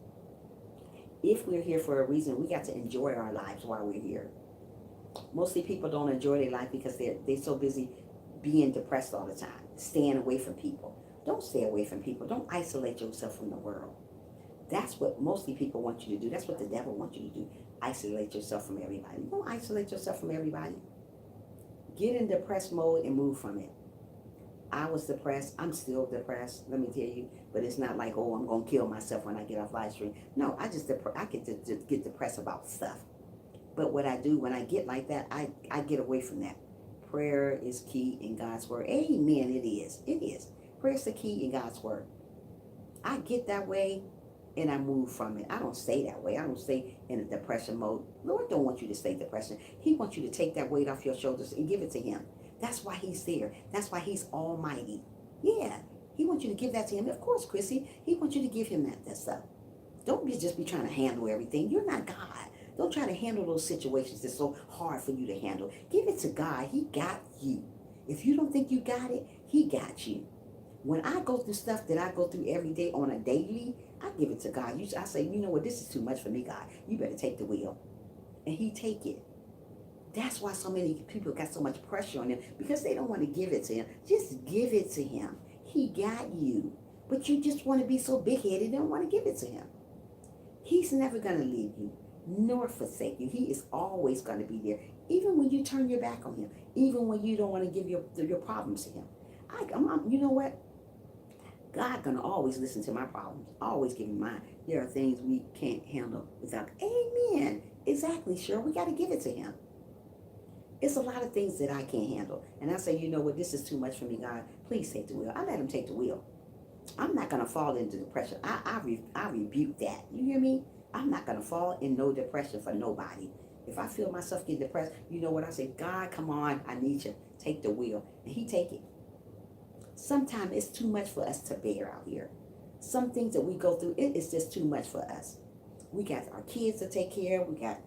If we're here for a reason, we got to enjoy our lives while we're here. Mostly people don't enjoy their life because they're so busy being depressed all the time, staying away from people. Don't stay away from people. Don't isolate yourself from the world. That's what mostly people want you to do. That's what the devil wants you to do. Isolate yourself from everybody. Don't isolate yourself from everybody. Get in depressed mode and move from it. I was depressed. I'm still depressed. Let me tell you. But it's not like, oh, I'm going to kill myself when I get off live stream. No, I get depressed about stuff. But what I do when I get like that, I get away from that. Prayer is key in God's word. Amen. It is. It is. Prayer is the key in God's word. I get that way and I move from it. I don't stay that way. I don't stay in a depression mode. Lord don't want you to stay depression. He wants you to take that weight off your shoulders and give it to him. That's why he's there. That's why he's almighty. Yeah. He wants you to give that to him. Of course, Chrissy, he wants you to give him that stuff. Don't just be trying to handle everything. You're not God. Don't try to handle those situations that's so hard for you to handle. Give it to God. He got you. If you don't think you got it, he got you. When I go through stuff that I go through every day on a daily, I give it to God. I say, you know what, this is too much for me, God. You better take the wheel. And he take it. That's why so many people got so much pressure on them, because they don't want to give it to him. Just give it to him. He got you. But you just want to be so big-headed, don't want to give it to him. He's never going to leave you nor forsake you. He is always going to be there, even when you turn your back on him, even when you don't want to give your problems to him. You know what? God gonna always listen to my problems, always give me mine. There are things we can't handle without. Amen. Exactly, sure. We got to give it to him. It's a lot of things that I can't handle. And I say, you know what, this is too much for me, God. Please take the wheel. I let him take the wheel. I'm not going to fall into depression. I rebuke that. You hear me? I'm not going to fall in no depression for nobody. If I feel myself get depressed, you know what I say? God, come on. I need you. Take the wheel. And he take it. Sometimes it's too much for us to bear out here. Some things that we go through, it is just too much for us. We got our kids to take care of. We got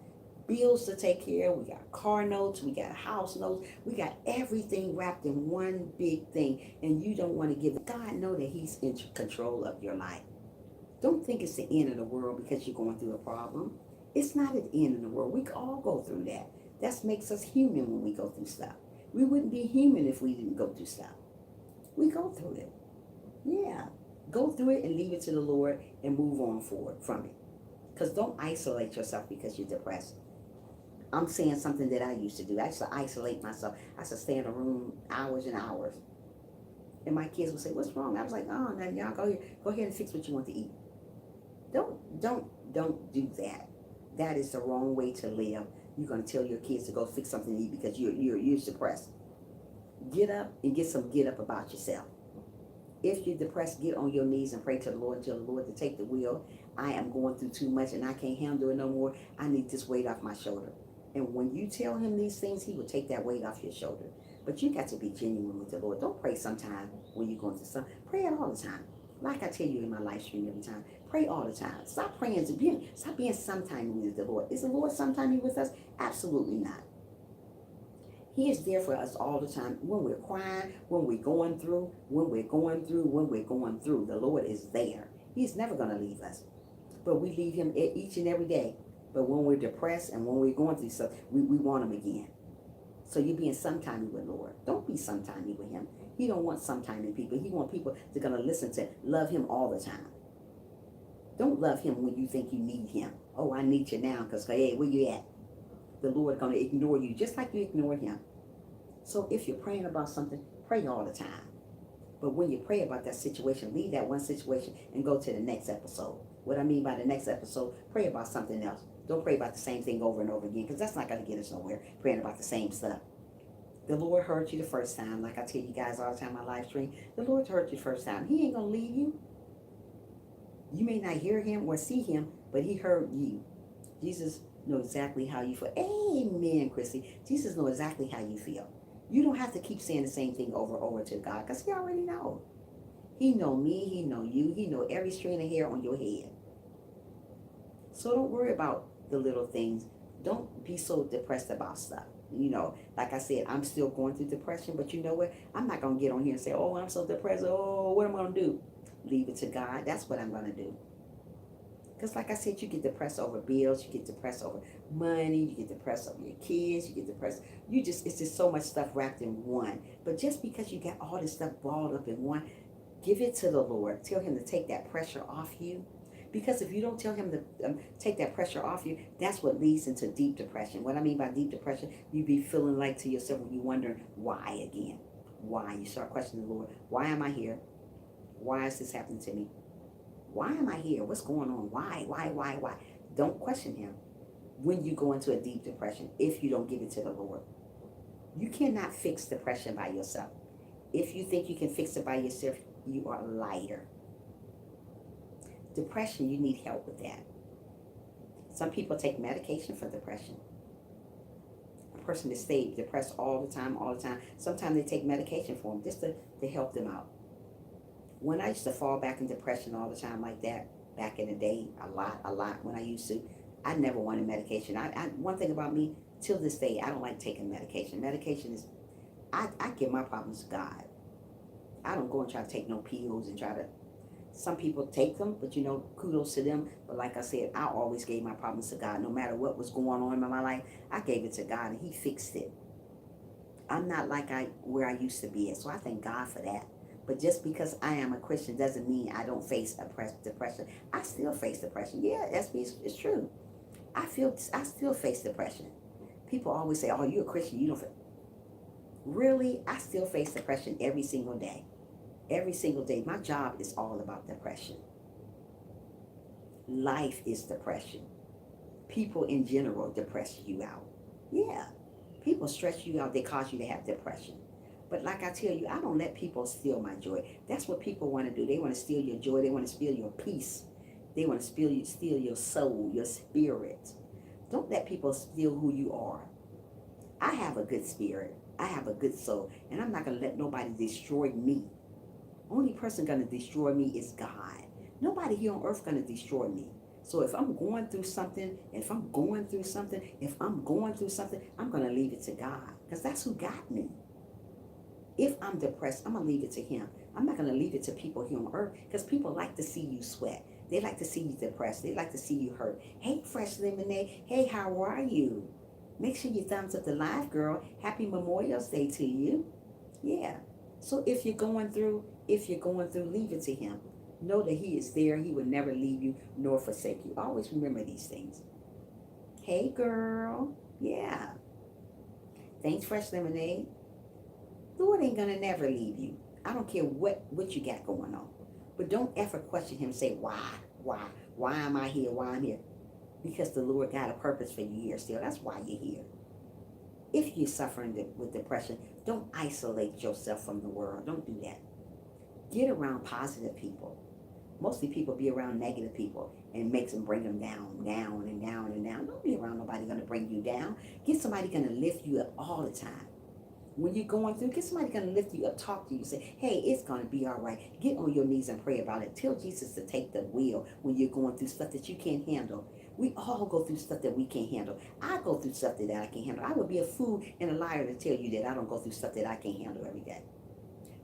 bills to take care of. We got car notes. We got house notes. We got everything wrapped in one big thing. And you don't want to give it. God know that he's in control of your life. Don't think it's the end of the world because you're going through a problem. It's not at the end of the world. We all go through that. That makes us human when we go through stuff. We wouldn't be human if we didn't go through stuff. We go through it. Yeah. Go through it and leave it to the Lord and move on forward from it. Because don't isolate yourself because you're depressed. I'm saying something that I used to do. I used to isolate myself. I used to stay in a room hours and hours. And my kids would say, "What's wrong?" I was like, "Oh, now y'all go ahead and fix what you want to eat." Don't do that. That is the wrong way to live. You're gonna tell your kids to go fix something to eat because you're depressed. Get up and get up about yourself. If you're depressed, get on your knees and pray to the Lord and tell the Lord to take the wheel. I am going through too much and I can't handle it no more. I need this weight off my shoulder. And when you tell him these things, he will take that weight off your shoulder. But you got to be genuine with the Lord. Don't pray sometime when you're going through something. Pray it all the time. Like I tell you in my live stream every time. Pray all the time. Stop praying to be. Stop being sometime with the Lord. Is the Lord sometime with us? Absolutely not. He is there for us all the time. When we're crying, when we're going through, the Lord is there. He's never going to leave us. But we leave him each and every day. But when we're depressed and when we're going through stuff, we want him again. So you're being sometimey with Lord. Don't be sometimey with him. He don't want sometimey people. He want people that are going to listen to, love him all the time. Don't love him when you think you need him. Oh, I need you now because, hey, where you at? The Lord going to ignore you just like you ignore him. So if you're praying about something, pray all the time. But when you pray about that situation, leave that one situation and go to the next episode. What I mean by the next episode, pray about something else. Don't pray about the same thing over and over again because that's not going to get us nowhere, praying about the same stuff. The Lord heard you the first time. Like I tell you guys all the time on my live stream, the Lord heard you the first time. He ain't going to leave you. You may not hear him or see him, but he heard you. Jesus knows exactly how you feel. Amen, Chrissy. Jesus knows exactly how you feel. You don't have to keep saying the same thing over and over to God because he already knows. He know me, he know you, he know every strand of hair on your head. So don't worry about the little things. Don't be so depressed about stuff. You know, like I said, I'm still going through depression, but you know what? I'm not going to get on here and say, oh, I'm so depressed. Oh, what am I going to do? Leave it to God. That's what I'm going to do. Because like I said, you get depressed over bills, you get depressed over money, you get depressed over your kids, you get depressed. It's just so much stuff wrapped in one. But just because you got all this stuff balled up in one, give it to the Lord. Tell him to take that pressure off you. Because if you don't tell him to take that pressure off you, that's what leads into deep depression. What I mean by deep depression, you be feeling like to yourself when you wonder why again. Why? You start questioning the Lord. Why am I here? Why is this happening to me? Why am I here? What's going on? Why? Don't question him when you go into a deep depression if you don't give it to the Lord. You cannot fix depression by yourself. If you think you can fix it by yourself, you are a liar. Depression, you need help with that. Some people take medication for depression. A person that stays depressed all the time. Sometimes they take medication for them just to help them out. When I used to fall back in depression all the time like that, back in the day, a lot when I used to, I never wanted medication. One thing about me, till this day, I don't like taking medication. Medication is, I give my problems to God. I don't go and try to take no pills and try to, some people take them, but you know, kudos to them. But like I said, I always gave my problems to God. No matter what was going on in my life, I gave it to God and he fixed it. I'm not like where I used to be at, so I thank God for that. But just because I am a Christian doesn't mean I don't face depression. I still face depression. Yeah, it's true. I still face depression. People always say, oh, you're a Christian, you don't feel. Really, I still face depression every single day. Every single day. My job is all about depression. Life is depression. People in general depress you out. Yeah. People stress you out. They cause you to have depression. But like I tell you, I don't let people steal my joy. That's what people want to do. They want to steal your joy. They want to steal your peace. They want to steal your soul, your spirit. Don't let people steal who you are. I have a good spirit. I have a good soul. And I'm not going to let nobody destroy me. Only person going to destroy me is God. Nobody here on earth going to destroy me. So if I'm going through something, I'm going to leave it to God, because that's who got me. If I'm depressed, I'm going to leave it to him. I'm not going to leave it to people here on earth, because people like to see you sweat. They like to see you depressed. They like to see you hurt. Hey, Fresh Lemonade. Hey, how are you? Make sure you thumbs up the live, girl. Happy Memorial Day to you. Yeah. So if you're going through, leave it to him. Know that he is there. He will never leave you nor forsake you. Always remember these things. Hey, girl. Yeah. Thanks, Fresh Lemonade. Lord ain't gonna never leave you. I don't care what you got going on. But don't ever question him. Say, why am I here? Why I'm here? Because the Lord got a purpose for you here still. That's why you're here. If you're suffering with depression, don't isolate yourself from the world. Don't do that. Get around positive people. Mostly people be around negative people, and it makes them bring them down, down, and down, and down. Don't be around nobody going to bring you down. Get somebody going to lift you up all the time. When you're going through, get somebody going to lift you up, talk to you, say, hey, it's going to be all right. Get on your knees and pray about it. Tell Jesus to take the wheel when you're going through stuff that you can't handle. We all go through stuff that we can't handle. I go through stuff that I can't handle. I would be a fool and a liar to tell you that I don't go through stuff that I can't handle every day.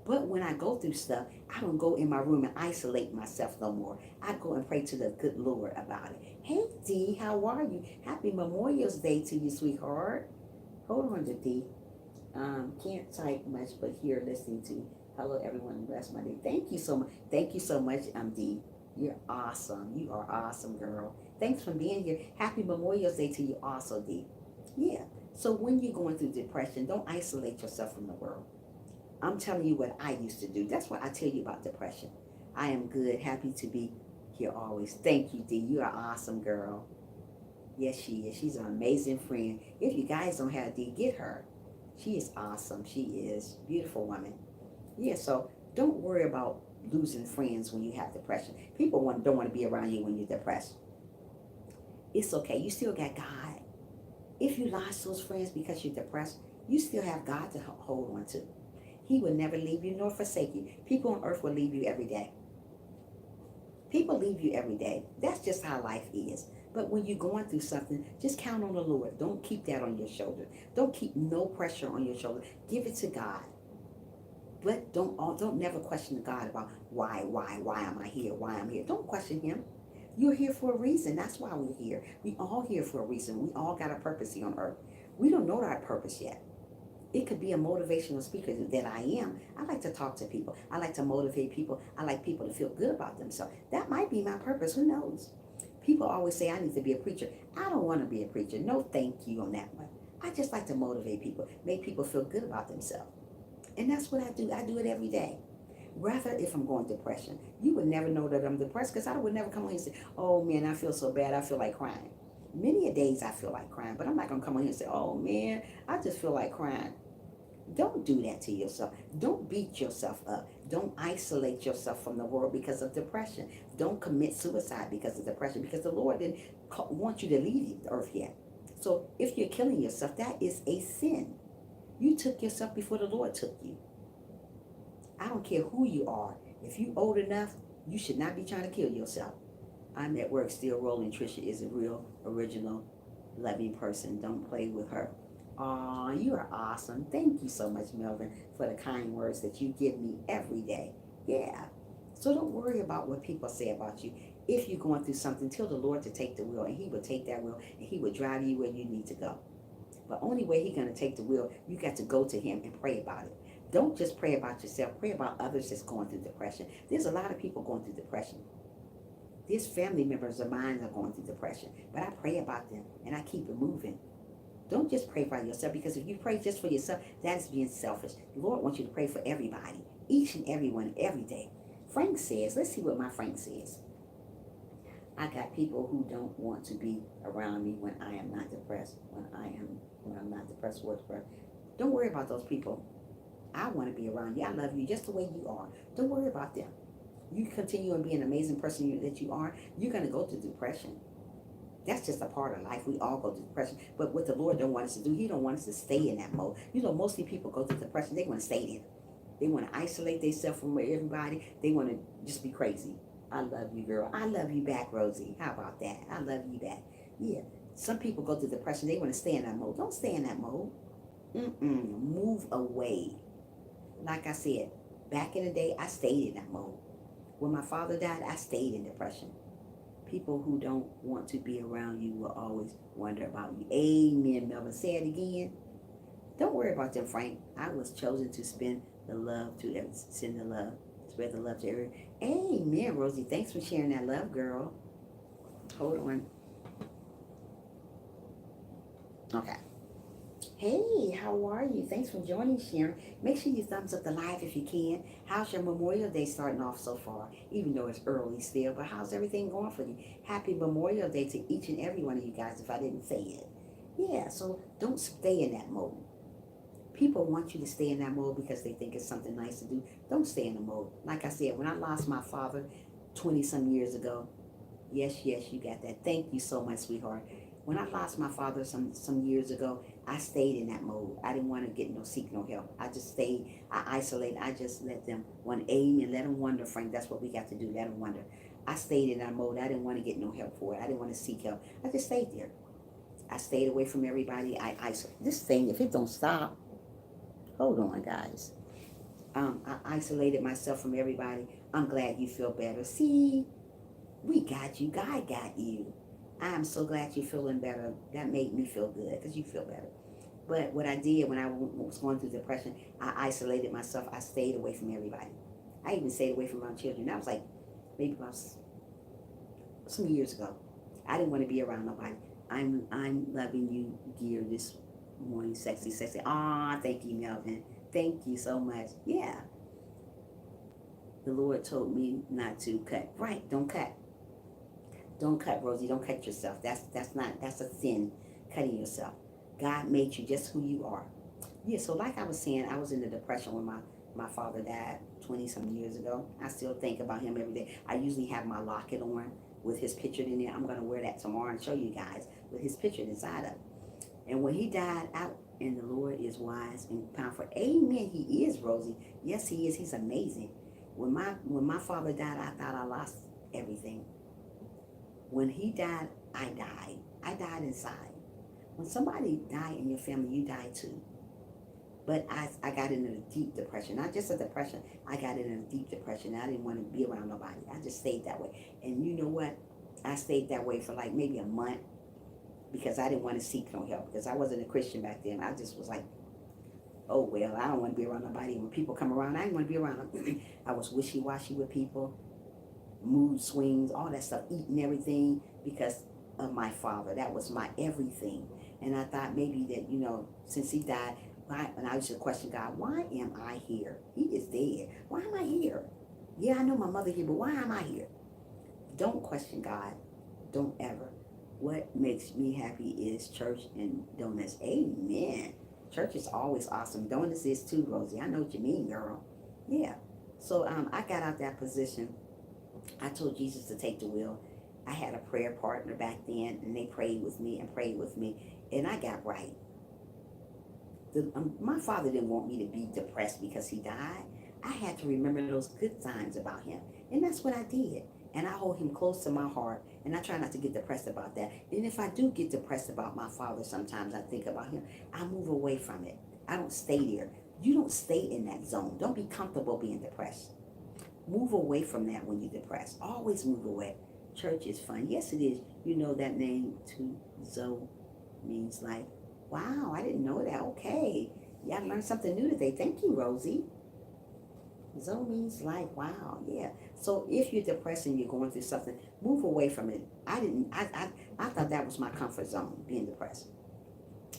But when I go through stuff, I don't go in my room and isolate myself no more. I go and pray to the good Lord about it. Hey, Dee, how are you? Happy Memorial Day to you, sweetheart. Hold on to Dee. Can't type much, but here listening to you. Hello, everyone. Bless my day. Thank you so much. Thank you so much, Dee. You're awesome. You are awesome, girl. Thanks for being here. Happy Memorial Day to you also, Dee. Yeah. So when you're going through depression, don't isolate yourself from the world. I'm telling you what I used to do. That's what I tell you about depression. I am good. Happy to be here always. Thank you, Dee. You are awesome, girl. Yes, she is. She's an amazing friend. If you guys don't have Dee, get her. She is awesome. She is a beautiful woman. Yeah, so don't worry about losing friends when you have depression. People don't want to be around you when you're depressed. It's okay. You still got God. If you lost those friends because you're depressed, you still have God to hold on to. He will never leave you nor forsake you. People on earth will leave you every day. People leave you every day. That's just how life is. But when you're going through something, just count on the Lord. Don't keep that on your shoulder. Don't keep no pressure on your shoulder. Give it to God. But don't never question God about why am I here? Why I'm here. Don't question him. You're here for a reason. That's why we're here. We all here for a reason. We all got a purpose here on earth. We don't know our purpose yet. It could be a motivational speaker that I am. I like to talk to people. I like to motivate people. I like people to feel good about themselves. That might be my purpose. Who knows? People always say I need to be a preacher. I don't want to be a preacher. No thank you on that one. I just like to motivate people, make people feel good about themselves. And that's what I do. I do it every day. Rather, if I'm going depression, you would never know that I'm depressed, because I would never come on here and say, oh man, I feel so bad. I feel like crying. Many a days I feel like crying, but I'm not going to come on here and say, oh man, I just feel like crying. Don't do that to yourself. Don't beat yourself up. Don't isolate yourself from the world because of depression. Don't commit suicide because of depression, because the Lord didn't want you to leave the earth yet. So if you're killing yourself, that is a sin. You took yourself before the Lord took you. I don't care who you are. If you're old enough, you should not be trying to kill yourself. I'm at work still rolling. Trisha is a real, original, loving person. Don't play with her. Aw, you are awesome. Thank you so much, Melvin, for the kind words that you give me every day. Yeah. So don't worry about what people say about you. If you're going through something, tell the Lord to take the wheel, and he will take that wheel, and he will drive you where you need to go. But only way he's going to take the wheel, you got to go to him and pray about it. Don't just pray about yourself. Pray about others that's going through depression. There's a lot of people going through depression. There's family members of mine that are going through depression. But I pray about them, and I keep it moving. Don't just pray for yourself, because if you pray just for yourself, that's being selfish. The Lord wants you to pray for everybody, each and everyone, every day. Frank says, let's see what my Frank says. I got people who don't want to be around me when I am not depressed. When I'm not depressed or depressed. Don't worry about those people. I want to be around you. I love you just the way you are. Don't worry about them. You continue and be an amazing person that you are, you're going to go through depression. That's just a part of life. We all go through depression. But what the Lord don't want us to do, he don't want us to stay in that mode. You know, mostly people go through depression. They want to stay there. They want to isolate themselves from everybody. They want to just be crazy. I love you, girl. I love you back, Rosie. How about that? I love you back. Yeah. Some people go through depression. They want to stay in that mode. Don't stay in that mode. Move away. Like I said, back in the day, I stayed in that mode. When my father died, I stayed in depression. People who don't want to be around you will always wonder about you. Amen, Melvin. Say it again. Don't worry about them, Frank. I was chosen to spend the love to send the love, spread the love to everyone. Amen, Rosie. Thanks for sharing that love, girl. Hold on. Okay. Hey, how are you? Thanks for joining, Sharon. Make sure you thumbs up the live if you can. How's your Memorial Day starting off so far? Even though it's early still, but how's everything going for you? Happy Memorial Day to each and every one of you guys if I didn't say it. Yeah, so don't stay in that mode. People want you to stay in that mode because they think it's something nice to do. Don't stay in the mode. Like I said, when I lost my father 20 some years ago, yes, you got that. Thank you so much, sweetheart. When I lost my father some years ago, I stayed in that mode. I didn't want to seek no help. I just stayed. I isolated. I just let them amen. Let them wonder, Frank. That's what we got to do. Let them wonder. I stayed in that mode. I didn't want to get no help for it. I didn't want to seek help. I just stayed there. I stayed away from everybody. I isolated. This thing, if it don't stop, hold on, guys. I isolated myself from everybody. I'm glad you feel better. See, we got you. God got you. I'm so glad you're feeling better. That made me feel good because you feel better. But what I did when I was going through depression, I isolated myself. I stayed away from everybody. I even stayed away from my children. That was like maybe about some years ago. I didn't want to be around nobody. I'm loving you, Gear, this morning, sexy. Ah, thank you, Melvin. Thank you so much. Yeah, the Lord told me not to cut. Right, don't cut. Don't cut, Rosie. Don't cut yourself. That's a sin, cutting yourself. God made you just who you are. Yeah, so like I was saying, I was in the depression when my father died 20 some years ago. I still think about him every day. I usually have my locket on with his picture in there. I'm gonna wear that tomorrow and show you guys with his picture inside of it. And when he died out, and the Lord is wise and powerful. Amen. He is, Rosie. Yes, he is. He's amazing. When my father died, I thought I lost everything. When he died, I died. I died inside. When somebody died in your family, you die too. But I got into a deep depression. Not just a depression. I got into a deep depression. I didn't want to be around nobody. I just stayed that way. And you know what? I stayed that way for like maybe a month because I didn't want to seek no help because I wasn't a Christian back then. I just was like, oh, well, I don't want to be around nobody. When people come around, I didn't want to be around them. I was wishy-washy with people, mood swings, all that stuff, eating everything because of my father. That was my everything. And I thought maybe that, since he died, and I used to question God, why am I here? He is dead. Why am I here? Yeah, I know my mother here, but why am I here? Don't question God. Don't ever. What makes me happy is church and donuts. Amen. Church is always awesome. Donuts is too, Rosie. I know what you mean, girl. Yeah. So I got out that position. I told Jesus to take the wheel. I had a prayer partner back then, and they prayed with me, and I got right. My father didn't want me to be depressed because he died. I had to remember those good times about him, and that's what I did. And I hold him close to my heart, and I try not to get depressed about that. And if I do get depressed about my father, sometimes I think about him, I move away from it. I don't stay there. You don't stay in that zone. Don't be comfortable being depressed. Move away from that when you're depressed. Always move away. Church is fun. Yes, it is. You know that name too, Zoe, means life. Wow, I didn't know that. Okay. Yeah, I learned something new today. Thank you, Rosie. Zoe means life. Wow, yeah. So if you're depressed and you're going through something, move away from it. I thought that was my comfort zone, being depressed.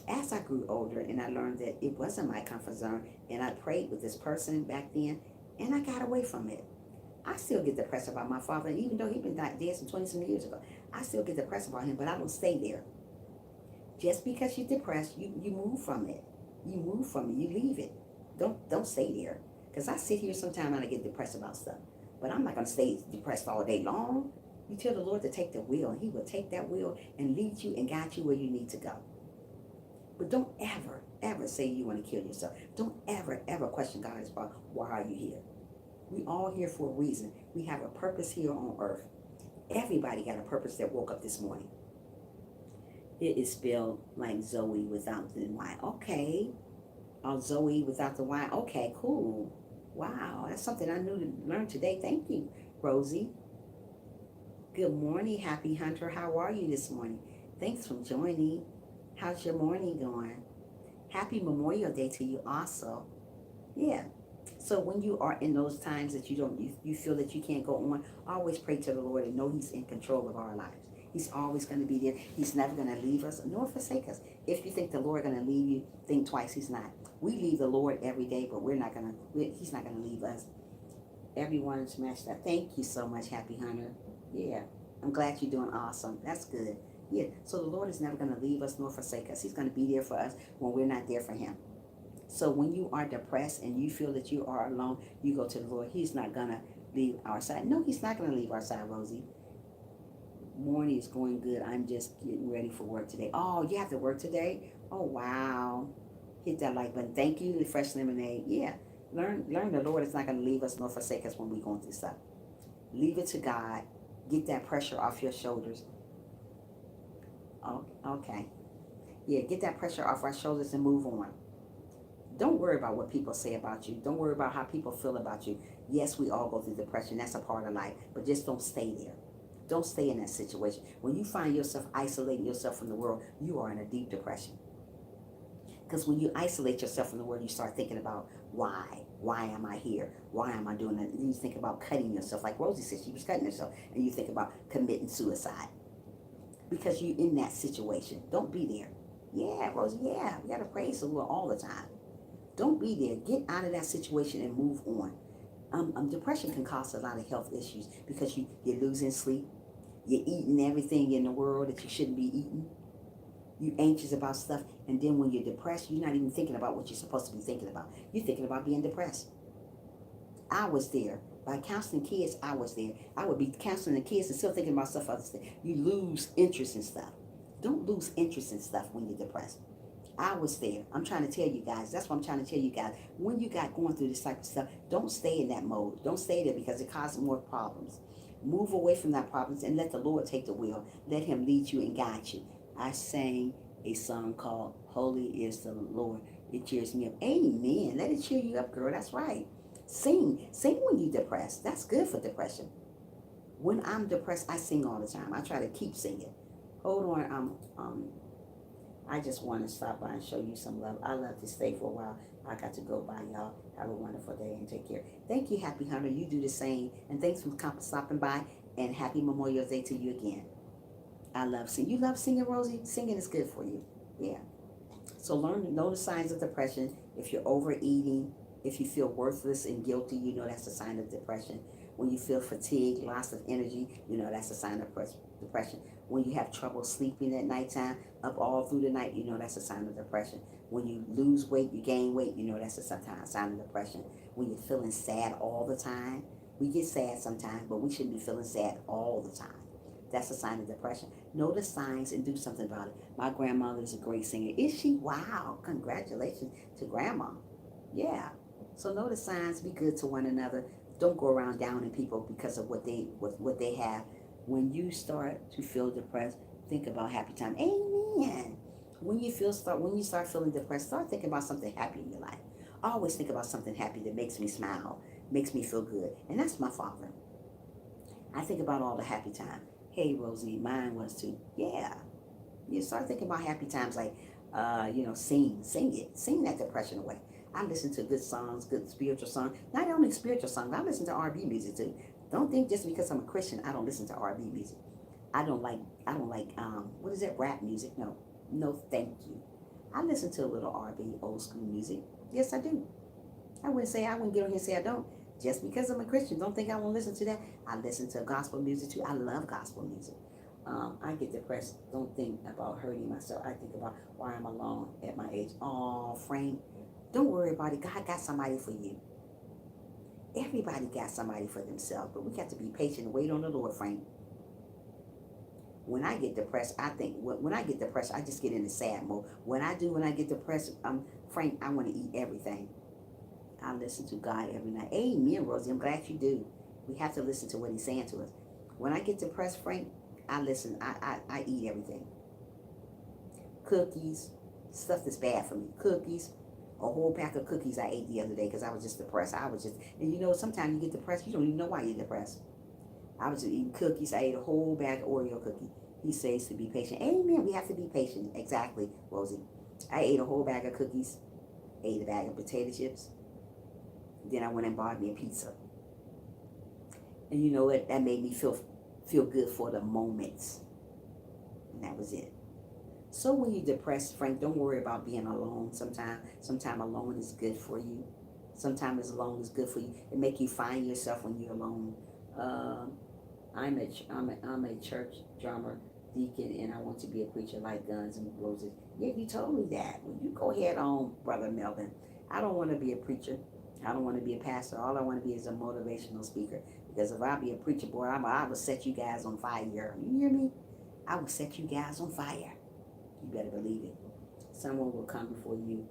As I grew older and I learned that it wasn't my comfort zone, and I prayed with this person back then, and I got away from it. I still get depressed about my father, even though he's been dead some 20 some years ago. I still get depressed about him, but I don't stay there. Just because you're depressed, you move from it. You move from it. You leave it. Don't stay there. Because I sit here sometimes and I get depressed about stuff. But I'm not going to stay depressed all day long. You tell the Lord to take the wheel, and he will take that wheel and lead you and guide you where you need to go. But don't ever, ever say you want to kill yourself. Don't ever, ever question God about why are you here. We all here for a reason. We have a purpose here on earth. Everybody got a purpose that woke up this morning. It is spelled like Zoe without the Y. Okay. Oh, Zoe without the Y. Okay, cool. Wow, that's something I knew to learn today. Thank you, Rosie. Good morning, Happy Hunter. How are you this morning? Thanks for joining. How's your morning going? Happy Memorial Day to you also. Yeah. So when you are in those times that you feel that you can't go on, always pray to the Lord and know He's in control of our lives. He's always going to be there. He's never going to leave us nor forsake us. If you think the Lord going to leave you, think twice. He's not. We leave the Lord every day, but He's not going to leave us. Everyone smashed that. Thank you so much, Happy Hunter. Yeah. I'm glad you're doing awesome. That's good. Yeah. So the Lord is never going to leave us nor forsake us. He's going to be there for us when we're not there for Him. So when you are depressed and you feel that you are alone, you go to the Lord. He's not going to leave our side. No, He's not going to leave our side, Rosie. Morning is going good. I'm just getting ready for work today. Oh, you have to work today? Oh, wow. Hit that like button. Thank you, the Fresh Lemonade. Yeah. Learn the Lord is not going to leave us nor forsake us when we're going through stuff. Leave it to God. Get that pressure off your shoulders. Oh, okay. Yeah, get that pressure off our shoulders and move on. Don't worry about what people say about you. Don't worry about how people feel about you. Yes, we all go through depression. That's a part of life. But just don't stay there. Don't stay in that situation. When you find yourself isolating yourself from the world, you are in a deep depression. Because when you isolate yourself from the world, you start thinking about why. Why am I here? Why am I doing that? And you think about cutting yourself. Like Rosie said, she was cutting herself. And you think about committing suicide. Because you're in that situation. Don't be there. Yeah, Rosie, yeah. We got to praise the Lord all the time. Don't be there. Get out of that situation and move on. Depression can cause a lot of health issues because you're losing sleep. You're eating everything in the world that you shouldn't be eating. You're anxious about stuff. And then when you're depressed, you're not even thinking about what you're supposed to be thinking about. You're thinking about being depressed. I was there. By counseling kids, I was there. I would be counseling the kids and still thinking about stuff other stuff. You lose interest in stuff. Don't lose interest in stuff when you're depressed. I was there. I'm trying to tell you guys. That's what I'm trying to tell you guys. When you got going through this type of stuff, don't stay in that mode. Don't stay there because it causes more problems. Move away from that problems and let the Lord take the wheel. Let Him lead you and guide you. I sang a song called Holy is the Lord. It cheers me up. Amen. Let it cheer you up, girl. That's right. Sing. Sing when you're depressed. That's good for depression. When I'm depressed, I sing all the time. I try to keep singing. Hold on. I just want to stop by and show you some love. I love to stay for a while. I got to go by, y'all. Have a wonderful day and take care. Thank you, Happy Hunter. You do the same. And thanks for stopping by. And happy Memorial Day to you again. I love singing. You love singing, Rosie? Singing is good for you. Yeah. So learn to know the signs of depression. If you're overeating, if you feel worthless and guilty, you know that's a sign of depression. When you feel fatigued, loss of energy, you know that's a sign of depression. When you have trouble sleeping at nighttime, up all through the night, you know that's a sign of depression. When you lose weight, you gain weight, you know that's a sign of depression. When you're feeling sad all the time, we get sad sometimes, but we shouldn't be feeling sad all the time. That's a sign of depression. Know the signs and do something about it. My grandmother is a great singer. Is she? Wow. Congratulations to grandma. Yeah. So know the signs. Be good to one another. Don't go around downing people because of what they have. When you start to feel depressed, think about happy time. Amen. When you start feeling depressed, start thinking about something happy in your life. I always think about something happy that makes me smile, makes me feel good. And that's my father. I think about all the happy time. Hey, Rosie, mine was too. Yeah. You start thinking about happy times like, sing it. Sing that depression away. I listen to good songs, good spiritual songs. Not only spiritual songs, I listen to R&B music too. Don't think just because I'm a Christian, I don't listen to R&B music. I don't like, what is it, rap music? No, thank you. I listen to a little R&B, old school music. Yes, I do. I wouldn't get on here and say I don't. Just because I'm a Christian, don't think I won't listen to that. I listen to gospel music too. I love gospel music. I get depressed. Don't think about hurting myself. I think about why I'm alone at my age. Oh, Frank, don't worry about it. God got somebody for you. Everybody got somebody for themselves, but we got to be patient and wait on the Lord, Frank. When I get depressed, I just get in a sad mode. When I get depressed, Frank, I want to eat everything. I listen to God every night. Amen, Rosie. I'm glad you do. We have to listen to what he's saying to us. When I get depressed, Frank, I listen. I eat everything. Cookies, stuff that's bad for me. Cookies, a whole pack of cookies I ate the other day because I was just depressed. And you know, sometimes you get depressed, you don't even know why you're depressed. I was just eating cookies. I ate a whole bag of Oreo cookie. He says to be patient. Amen. We have to be patient. Exactly, Rosie. I ate a whole bag of cookies, ate a bag of potato chips. Then I went and bought me a pizza. And you know what? That made me feel good for the moments. And that was it. So when you're depressed, Frank, don't worry about being alone. Sometimes alone is good for you. Sometimes alone is good for you. It make you find yourself when you're alone. Um, I'm a church drummer, deacon, and I want to be a preacher like Guns and Roses. Yeah, you told me that. Well, you go ahead on, Brother Melvin. I don't want to be a preacher. I don't want to be a pastor. All I want to be is a motivational speaker. Because if I be a preacher, boy, I will set you guys on fire. You hear me? I will set you guys on fire. You better believe it. Someone will come before you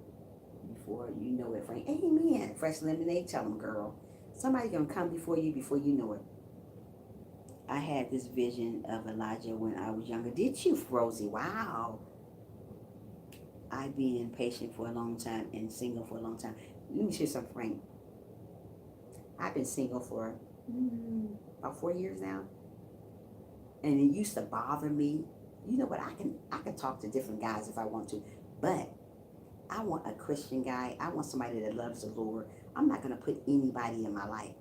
know it, Frank. Amen. Fresh lemonade, tell them, girl. Somebody gonna come before you know it. I had this vision of Elijah when I was younger. Did you, Rosie? Wow. I've been patient for a long time and single for a long time. Let me share something, Frank. I've been single for about 4 years now. And it used to bother me. You know what? I can talk to different guys if I want to. But I want a Christian guy. I want somebody that loves the Lord. I'm not going to put anybody in my life.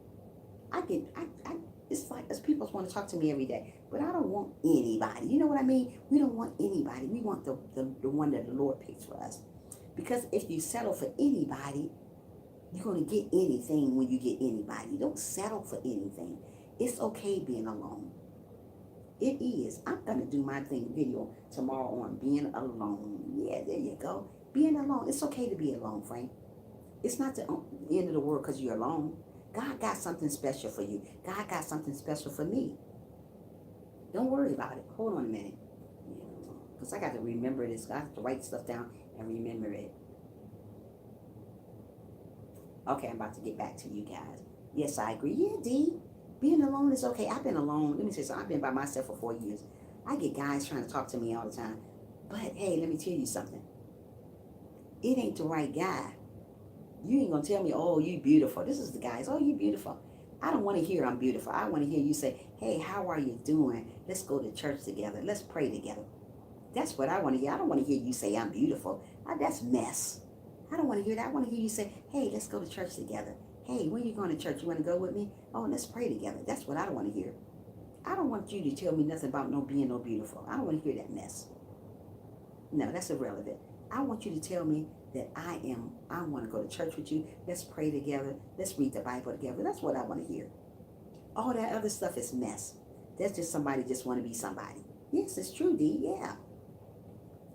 It's like as people want to talk to me every day, but I don't want anybody. You know what I mean? We don't want anybody. We want the one that the Lord picks for us. Because if you settle for anybody, you're going to get anything when you get anybody. Don't settle for anything. It's okay being alone. It is. I'm going to do my video tomorrow on being alone. Yeah, there you go. Being alone. It's okay to be alone, Frank. It's not the end of the world because you're alone. God got something special for you. God got something special for me. Don't worry about it. Hold on a minute. Because I got to remember this. I have to write stuff down and remember it. Okay, I'm about to get back to you guys. Yes, I agree. Yeah, D. Being alone is okay. I've been alone. Let me say something. I've been by myself for 4 years. I get guys trying to talk to me all the time. But hey, let me tell you something. It ain't the right guy. You ain't going to tell me, oh, you beautiful. This is the guys. Oh, you beautiful. I don't want to hear I'm beautiful. I want to hear you say, hey, how are you doing? Let's go to church together. Let's pray together. That's what I want to hear. I don't want to hear you say I'm beautiful. That's mess. I don't want to hear that. I want to hear you say, hey, let's go to church together. Hey, when you going to church? You want to go with me? Oh, let's pray together. That's what I want to hear. I don't want you to tell me nothing about no being no beautiful. I don't want to hear that mess. No, that's irrelevant. I want you to tell me that I want to go to church with you. Let's pray together. Let's read the Bible together. That's what I want to hear. All that other stuff is mess. That's just somebody just want to be somebody. Yes, it's true, D. Yeah.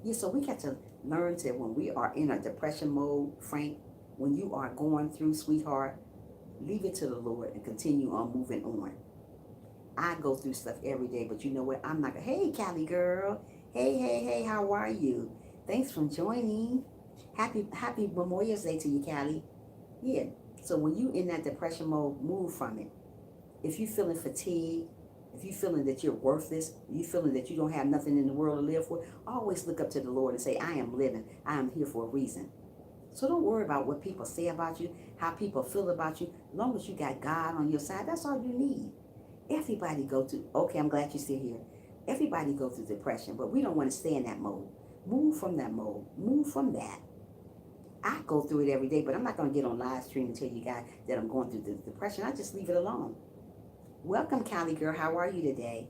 Yeah, so we got to learn to, when we are in a depression mode, Frank, when you are going through, sweetheart, leave it to the Lord and continue on moving on. I go through stuff every day, but you know what? I'm not going to, hey, Callie girl. Hey, how are you? Thanks for joining. Happy Memorial Day to you, Callie. Yeah, so when you in that depression mode, move from it. If you feeling fatigued, if you feeling that you're worthless, you feeling that you don't have nothing in the world to live for, always look up to the Lord and say, I am living. I am here for a reason. So don't worry about what people say about you, how people feel about you. As long as you got God on your side, that's all you need. Everybody go through, okay, I'm glad you're still here. Everybody go through depression, but we don't want to stay in that mode. Move from that mode. Move from that. I go through it every day, but I'm not going to get on live stream and tell you guys that I'm going through the depression. I just leave it alone. Welcome, Callie girl. How are you today?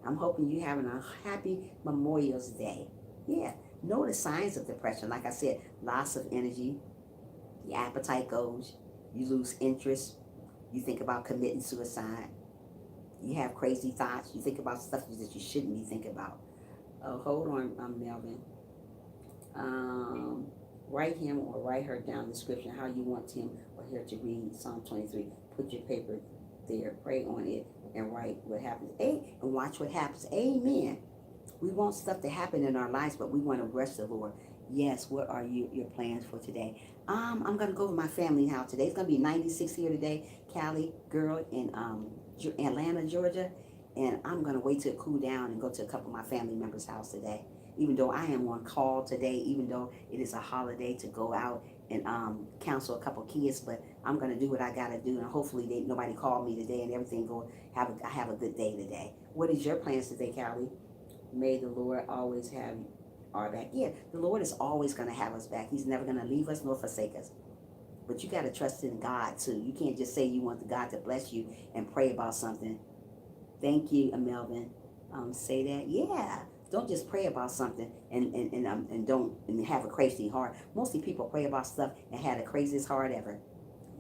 I'm hoping you're having a happy Memorial's Day. Yeah. Know the signs of depression. Like I said, loss of energy. Your appetite goes. You lose interest. You think about committing suicide. You have crazy thoughts. You think about stuff that you shouldn't be thinking about. Oh, hold on, Melvin. Write him or write her down the description how you want him or her to read Psalm 23. Put your paper there, pray on it, and write what happens. And watch what happens. Amen. We want stuff to happen in our lives, but we want to rest the Lord. Yes, what are your plans for today? I'm gonna go to my family house today. It's gonna be 96 here today. Cali girl in Atlanta, Georgia, and I'm gonna wait till it cool down and go to a couple of my family members' house today. Even though I am on call today, even though it is a holiday to go out and counsel a couple kids, but I'm gonna do what I gotta do, and hopefully nobody called me today and everything go I have a good day today. What is your plans today, Cali? May the Lord always have our back. Yeah, the Lord is always going to have us back. He's never going to leave us nor forsake us. But you got to trust in God too. You can't just say you want God to bless you and pray about something. Thank you, Melvin. Say that. Yeah. Don't just pray about something and don't and have a crazy heart. Mostly people pray about stuff and have the craziest heart ever.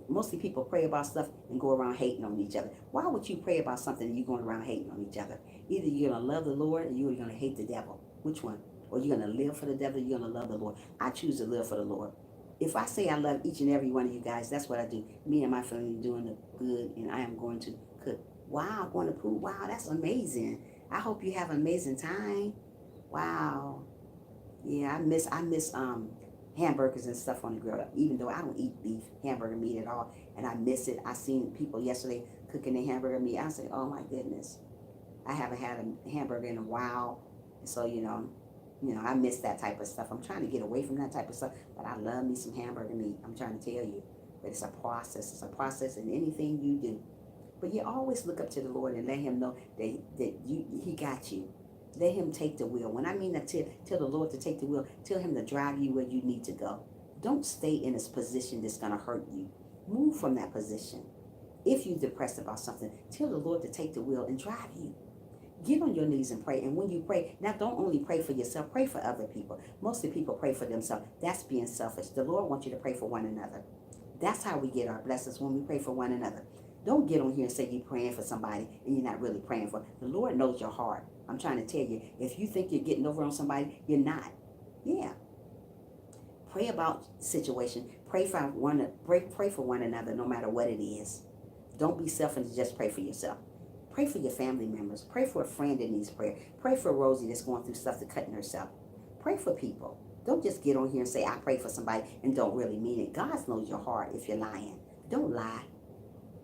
Mostly people pray about stuff and go around hating on each other. Why would you pray about something and you're going around hating on each other? Either you're going to love the Lord or you're going to hate the devil. Which one? Or you're going to live for the devil or you're going to love the Lord. I choose to live for the Lord. If I say I love each and every one of you guys, that's what I do. Me and my family doing the good, and I am going to cook. Wow, going to pool. Wow, that's amazing. I hope you have an amazing time. Wow. Yeah, I miss hamburgers and stuff on the grill. Even though I don't eat beef, hamburger meat at all, and I miss it. I seen people yesterday cooking their hamburger meat. I said, oh my goodness, I haven't had a hamburger in a while. So I miss that type of stuff. I'm trying to get away from that type of stuff, but I love me some hamburger meat. I'm trying to tell you, but it's a process. It's a process in anything you do. But you always look up to the Lord and let Him know that He got you. Let Him take the wheel. When I mean that, tell the Lord to take the wheel. Tell Him to drive you where you need to go. Don't stay in a position that's going to hurt you. Move from that position. If you're depressed about something, tell the Lord to take the wheel and drive you. Get on your knees and pray. And when you pray, now don't only pray for yourself, pray for other people. Mostly people pray for themselves. That's being selfish. The Lord wants you to pray for one another. That's how we get our blessings, when we pray for one another. Don't get on here and say you're praying for somebody and you're not really praying for. The Lord knows your heart. I'm trying to tell you, if you think you're getting over on somebody, you're not. Yeah. Pray about situation. Pray for one another, no matter what it is. Don't be selfish and just pray for yourself. Pray for your family members. Pray for a friend that needs prayer. Pray for Rosie that's going through stuff to cutting herself. Pray for people. Don't just get on here and say, I pray for somebody and don't really mean it. God knows your heart if you're lying. Don't lie.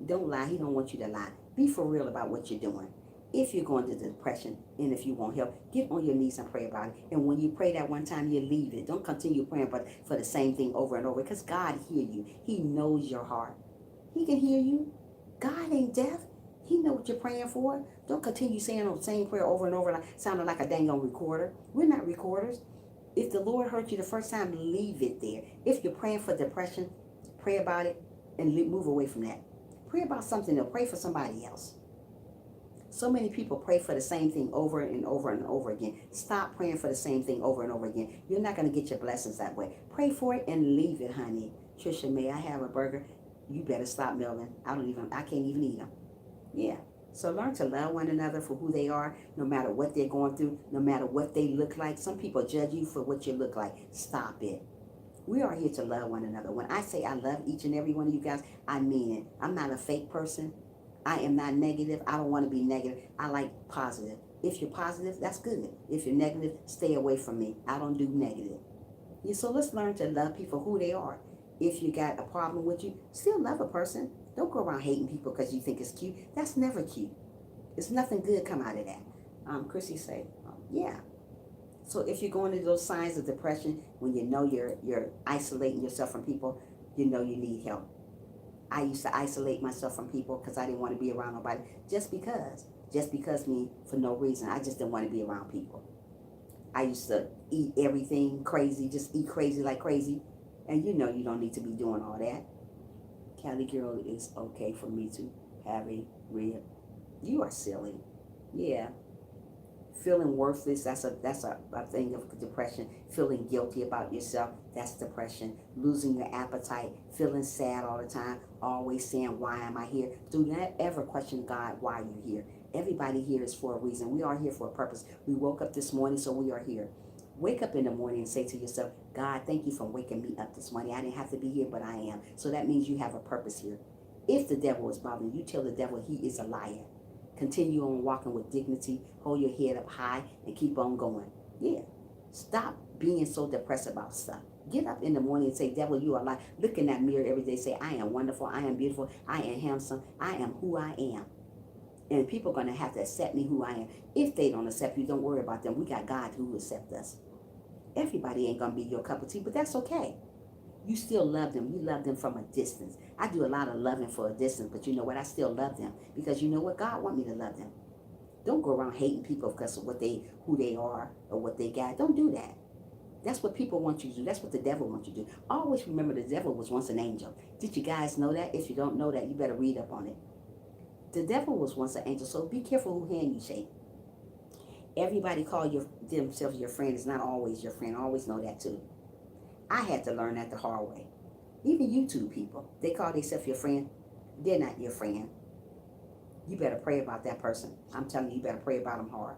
Don't lie. He don't want you to lie. Be for real about what you're doing. If you're going to depression and if you want help, get on your knees and pray about it. And when you pray that one time, you leave it. Don't continue praying for the same thing over and over, because God hears you. He knows your heart. He can hear you. God ain't deaf. He knows what you're praying for. Don't continue saying the same prayer over and over, like sounding like a dang on recorder. We're not recorders. If the Lord hurt you the first time, leave it there. If you're praying for depression, pray about it and move away from that. Pray about something else. Pray for somebody else. So many people pray for the same thing over and over and over again. Stop praying for the same thing over and over again. You're not going to get your blessings that way. Pray for it and leave it, honey. Trisha, may I have a burger? You better stop, Melvin. I can't even eat them. Yeah. So learn to love one another for who they are, no matter what they're going through, no matter what they look like. Some people judge you for what you look like. Stop it. We are here to love one another. When I say I love each and every one of you guys, I mean it. I'm not a fake person. I am not negative. I don't want to be negative. I like positive. If you're positive, that's good. If you're negative, stay away from me. I don't do negative. Yeah, so let's learn to love people who they are. If you got a problem with you, still love a person. Don't go around hating people because you think it's cute. That's never cute. There's nothing good come out of that. Chrissy say, yeah. So if you're going into those signs of depression, when you know you're isolating yourself from people, you know you need help. I used to isolate myself from people because I didn't want to be around nobody. Just because me, for no reason. I just didn't want to be around people. I used to eat everything crazy, just eat crazy like crazy. And you know you don't need to be doing all that. Cali girl, it's okay for me to have a rib. You are silly. Yeah. Feeling worthless, that's a thing of depression. Feeling guilty about yourself, that's depression. Losing your appetite, feeling sad all the time, always saying, why am I here? Do not ever question God why you're here. Everybody here is for a reason. We are here for a purpose. We woke up this morning, so we are here. Wake up in the morning and say to yourself, God, thank you for waking me up this morning. I didn't have to be here, but I am. So that means you have a purpose here. If the devil is bothering you, tell the devil he is a liar. Continue on walking with dignity. Hold your head up high and keep on going. Yeah. Stop being so depressed about stuff. Get up in the morning and say, devil, you are alive. Look in that mirror every day. Say, I am wonderful. I am beautiful. I am handsome. I am who I am. And people are going to have to accept me who I am. If they don't accept you, don't worry about them. We got God who will accept us. Everybody ain't going to be your cup of tea, but that's okay. You still love them. You love them from a distance. I do a lot of loving for a distance, but you know what? I still love them because you know what? God want me to love them. Don't go around hating people because of who they are or what they got. Don't do that. That's what people want you to do. That's what the devil wants you to do. Always remember the devil was once an angel. Did you guys know that? If you don't know that, you better read up on it. The devil was once an angel, so be careful who hand you shake. Everybody call themselves your friend is not always your friend. Always know that too. I had to learn that the hard way. Even YouTube people, they call themselves your friend. They're not your friend. You better pray about that person. I'm telling you, you better pray about them hard.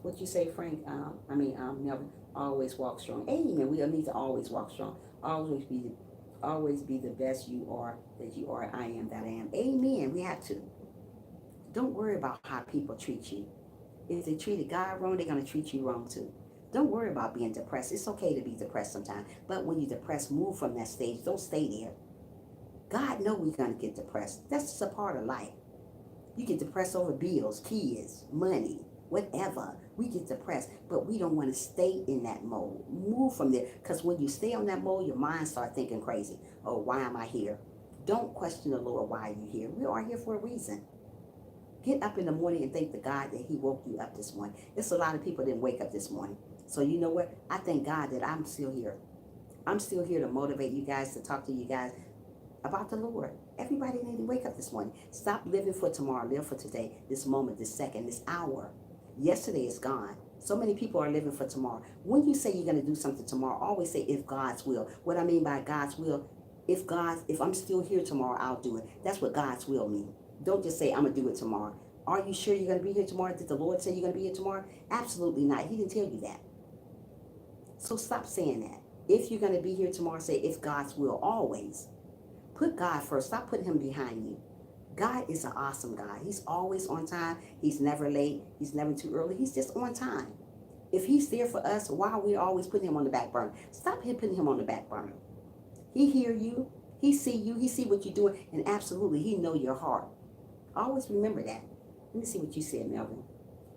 What you say, Frank? Melvin. Always walk strong. Amen. We need to always walk strong. Always be the best you are that you are. I am that I am. Amen. We have to. Don't worry about how people treat you. If they treated God wrong, they're going to treat you wrong too. Don't worry about being depressed. It's okay to be depressed sometimes. But when you're depressed, move from that stage. Don't stay there. God knows we're going to get depressed. That's just a part of life. You get depressed over bills, kids, money, whatever. We get depressed, but we don't want to stay in that mode. Move from there. Because when you stay on that mode, your mind starts thinking crazy. Oh, why am I here? Don't question the Lord why you're here. We are here for a reason. Get up in the morning and thank the God that he woke you up this morning. There's a lot of people that didn't wake up this morning. So you know what? I thank God that I'm still here. I'm still here to motivate you guys, to talk to you guys about the Lord. Everybody need to wake up this morning. Stop living for tomorrow. Live for today, this moment, this second, this hour. Yesterday is gone. So many people are living for tomorrow. When you say you're going to do something tomorrow, always say, if God's will. What I mean by God's will, if I'm still here tomorrow, I'll do it. That's what God's will means. Don't just say, I'm going to do it tomorrow. Are you sure you're going to be here tomorrow? Did the Lord say you're going to be here tomorrow? Absolutely not. He didn't tell you that. So stop saying that. If you're going to be here tomorrow, say, if God's will, always. Put God first. Stop putting him behind you. God is an awesome God. He's always on time. He's never late. He's never too early. He's just on time. If he's there for us, why are we always putting him on the back burner? Stop putting him on the back burner. He hear you. He see you. He see what you're doing. And absolutely, he know your heart. Always remember that. Let me see what you said, Melvin.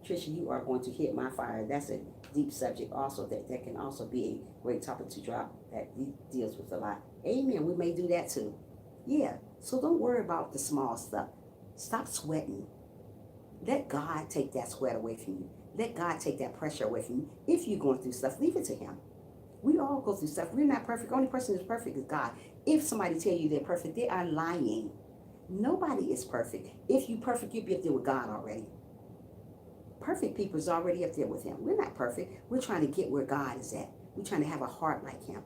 Trisha, you are going to hit my fire. That's a deep subject also. That can also be a great topic to drop that deals with a lot. Amen. We may do that too. Yeah. So don't worry about the small stuff. Stop sweating. Let God take that sweat away from you. Let God take that pressure away from you. If you're going through stuff, leave it to him. We all go through stuff. We're not perfect. The only person who's perfect is God. If somebody tell you they're perfect, they are lying. Nobody is perfect. If you're perfect, you'll be up there with God already. Perfect people is already up there with him. We're not perfect. We're trying to get where God is at. We're trying to have a heart like him.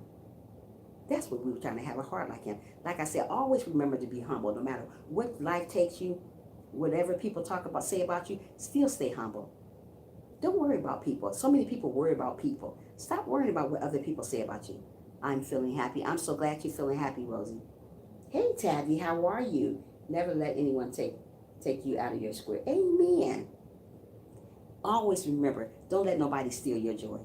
That's what we're trying to have, a heart like him. Like I said, always remember to be humble. No matter what life takes you, whatever people say about you, still stay humble. Don't worry about people. So many people worry about people. Stop worrying about what other people say about you. I'm feeling happy. I'm so glad you're feeling happy, Rosie. Hey, Tabby, how are you? Never let anyone take you out of your square. Amen. Always remember, don't let nobody steal your joy.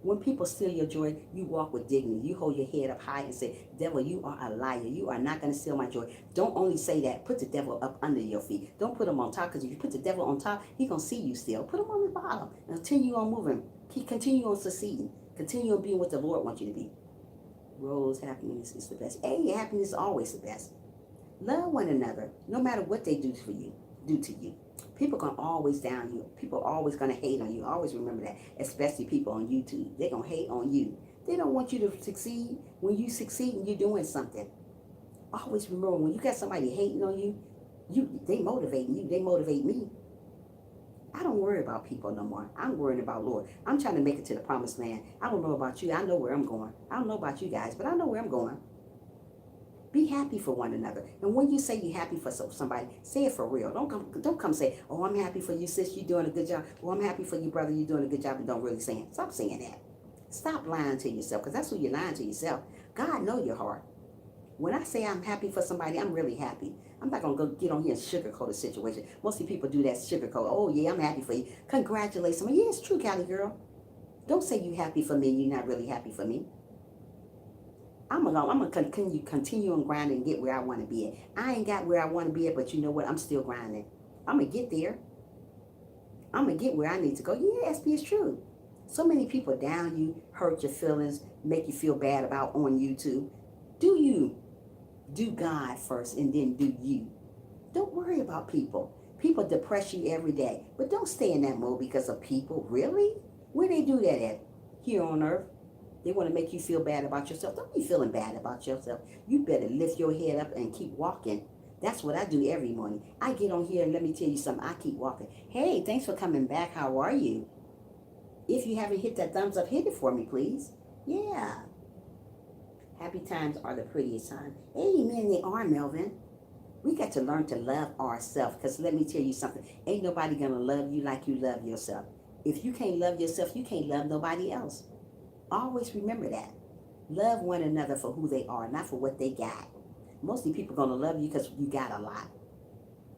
When people steal your joy, you walk with dignity. You hold your head up high and say, devil, you are a liar. You are not going to steal my joy. Don't only say that. Put the devil up under your feet. Don't put him on top, because if you put the devil on top, he's going to see you still. Put him on the bottom and continue on moving. Continue on succeeding. Continue on being what the Lord wants you to be. Rose, happiness is the best. Hey, happiness is always the best. Love one another, no matter what they do to you. People gonna always down you. People are always gonna hate on you. Always remember that, especially people on YouTube. They're gonna hate on you. They don't want you to succeed. When you succeed and you're doing something, always remember, when you got somebody hating on you, they motivate you. They motivate me. I don't worry about people no more. I'm worrying about Lord. I'm trying to make it to the promised land. I don't know about you. I know where I'm going. I don't know about you guys, but I know where I'm going. Be happy for one another. And when you say you're happy for somebody, say it for real. Don't come say, oh, I'm happy for you, sis, you're doing a good job. Oh, I'm happy for you, brother, you're doing a good job, and don't really say it. Stop saying that. Stop lying to yourself, because that's who you're lying to yourself. God knows your heart. When I say I'm happy for somebody, I'm really happy. I'm not going to go get on here and sugarcoat the situation. Mostly people do that sugarcoat. Oh, yeah, I'm happy for you. Congratulate somebody. Yeah, it's true, Callie girl. Don't say you're happy for me, you're not really happy for me. I'm gonna continue on grinding and get where I want to be at. I ain't got where I want to be at, but you know what? I'm still grinding. I'm gonna get there. I'm gonna get where I need to go. Yeah, SB is true. So many people down you, hurt your feelings, make you feel bad about on YouTube. Do you do God first and then do you? Don't worry about people. People depress you every day, but don't stay in that mode because of people. Really? Where they do that at? Here on earth? They want to make you feel bad about yourself. Don't be feeling bad about yourself. You better lift your head up and keep walking. That's what I do every morning. I get on here and let me tell you something. I keep walking. Hey, thanks for coming back. How are you? If you haven't hit that thumbs up, hit it for me, please. Yeah. Happy times are the prettiest times. Amen, they are, Melvin. We got to learn to love ourselves because let me tell you something. Ain't nobody going to love you like you love yourself. If you can't love yourself, you can't love nobody else. Always remember that. Love one another for who they are, not for what they got. Mostly people are going to love you because you got a lot.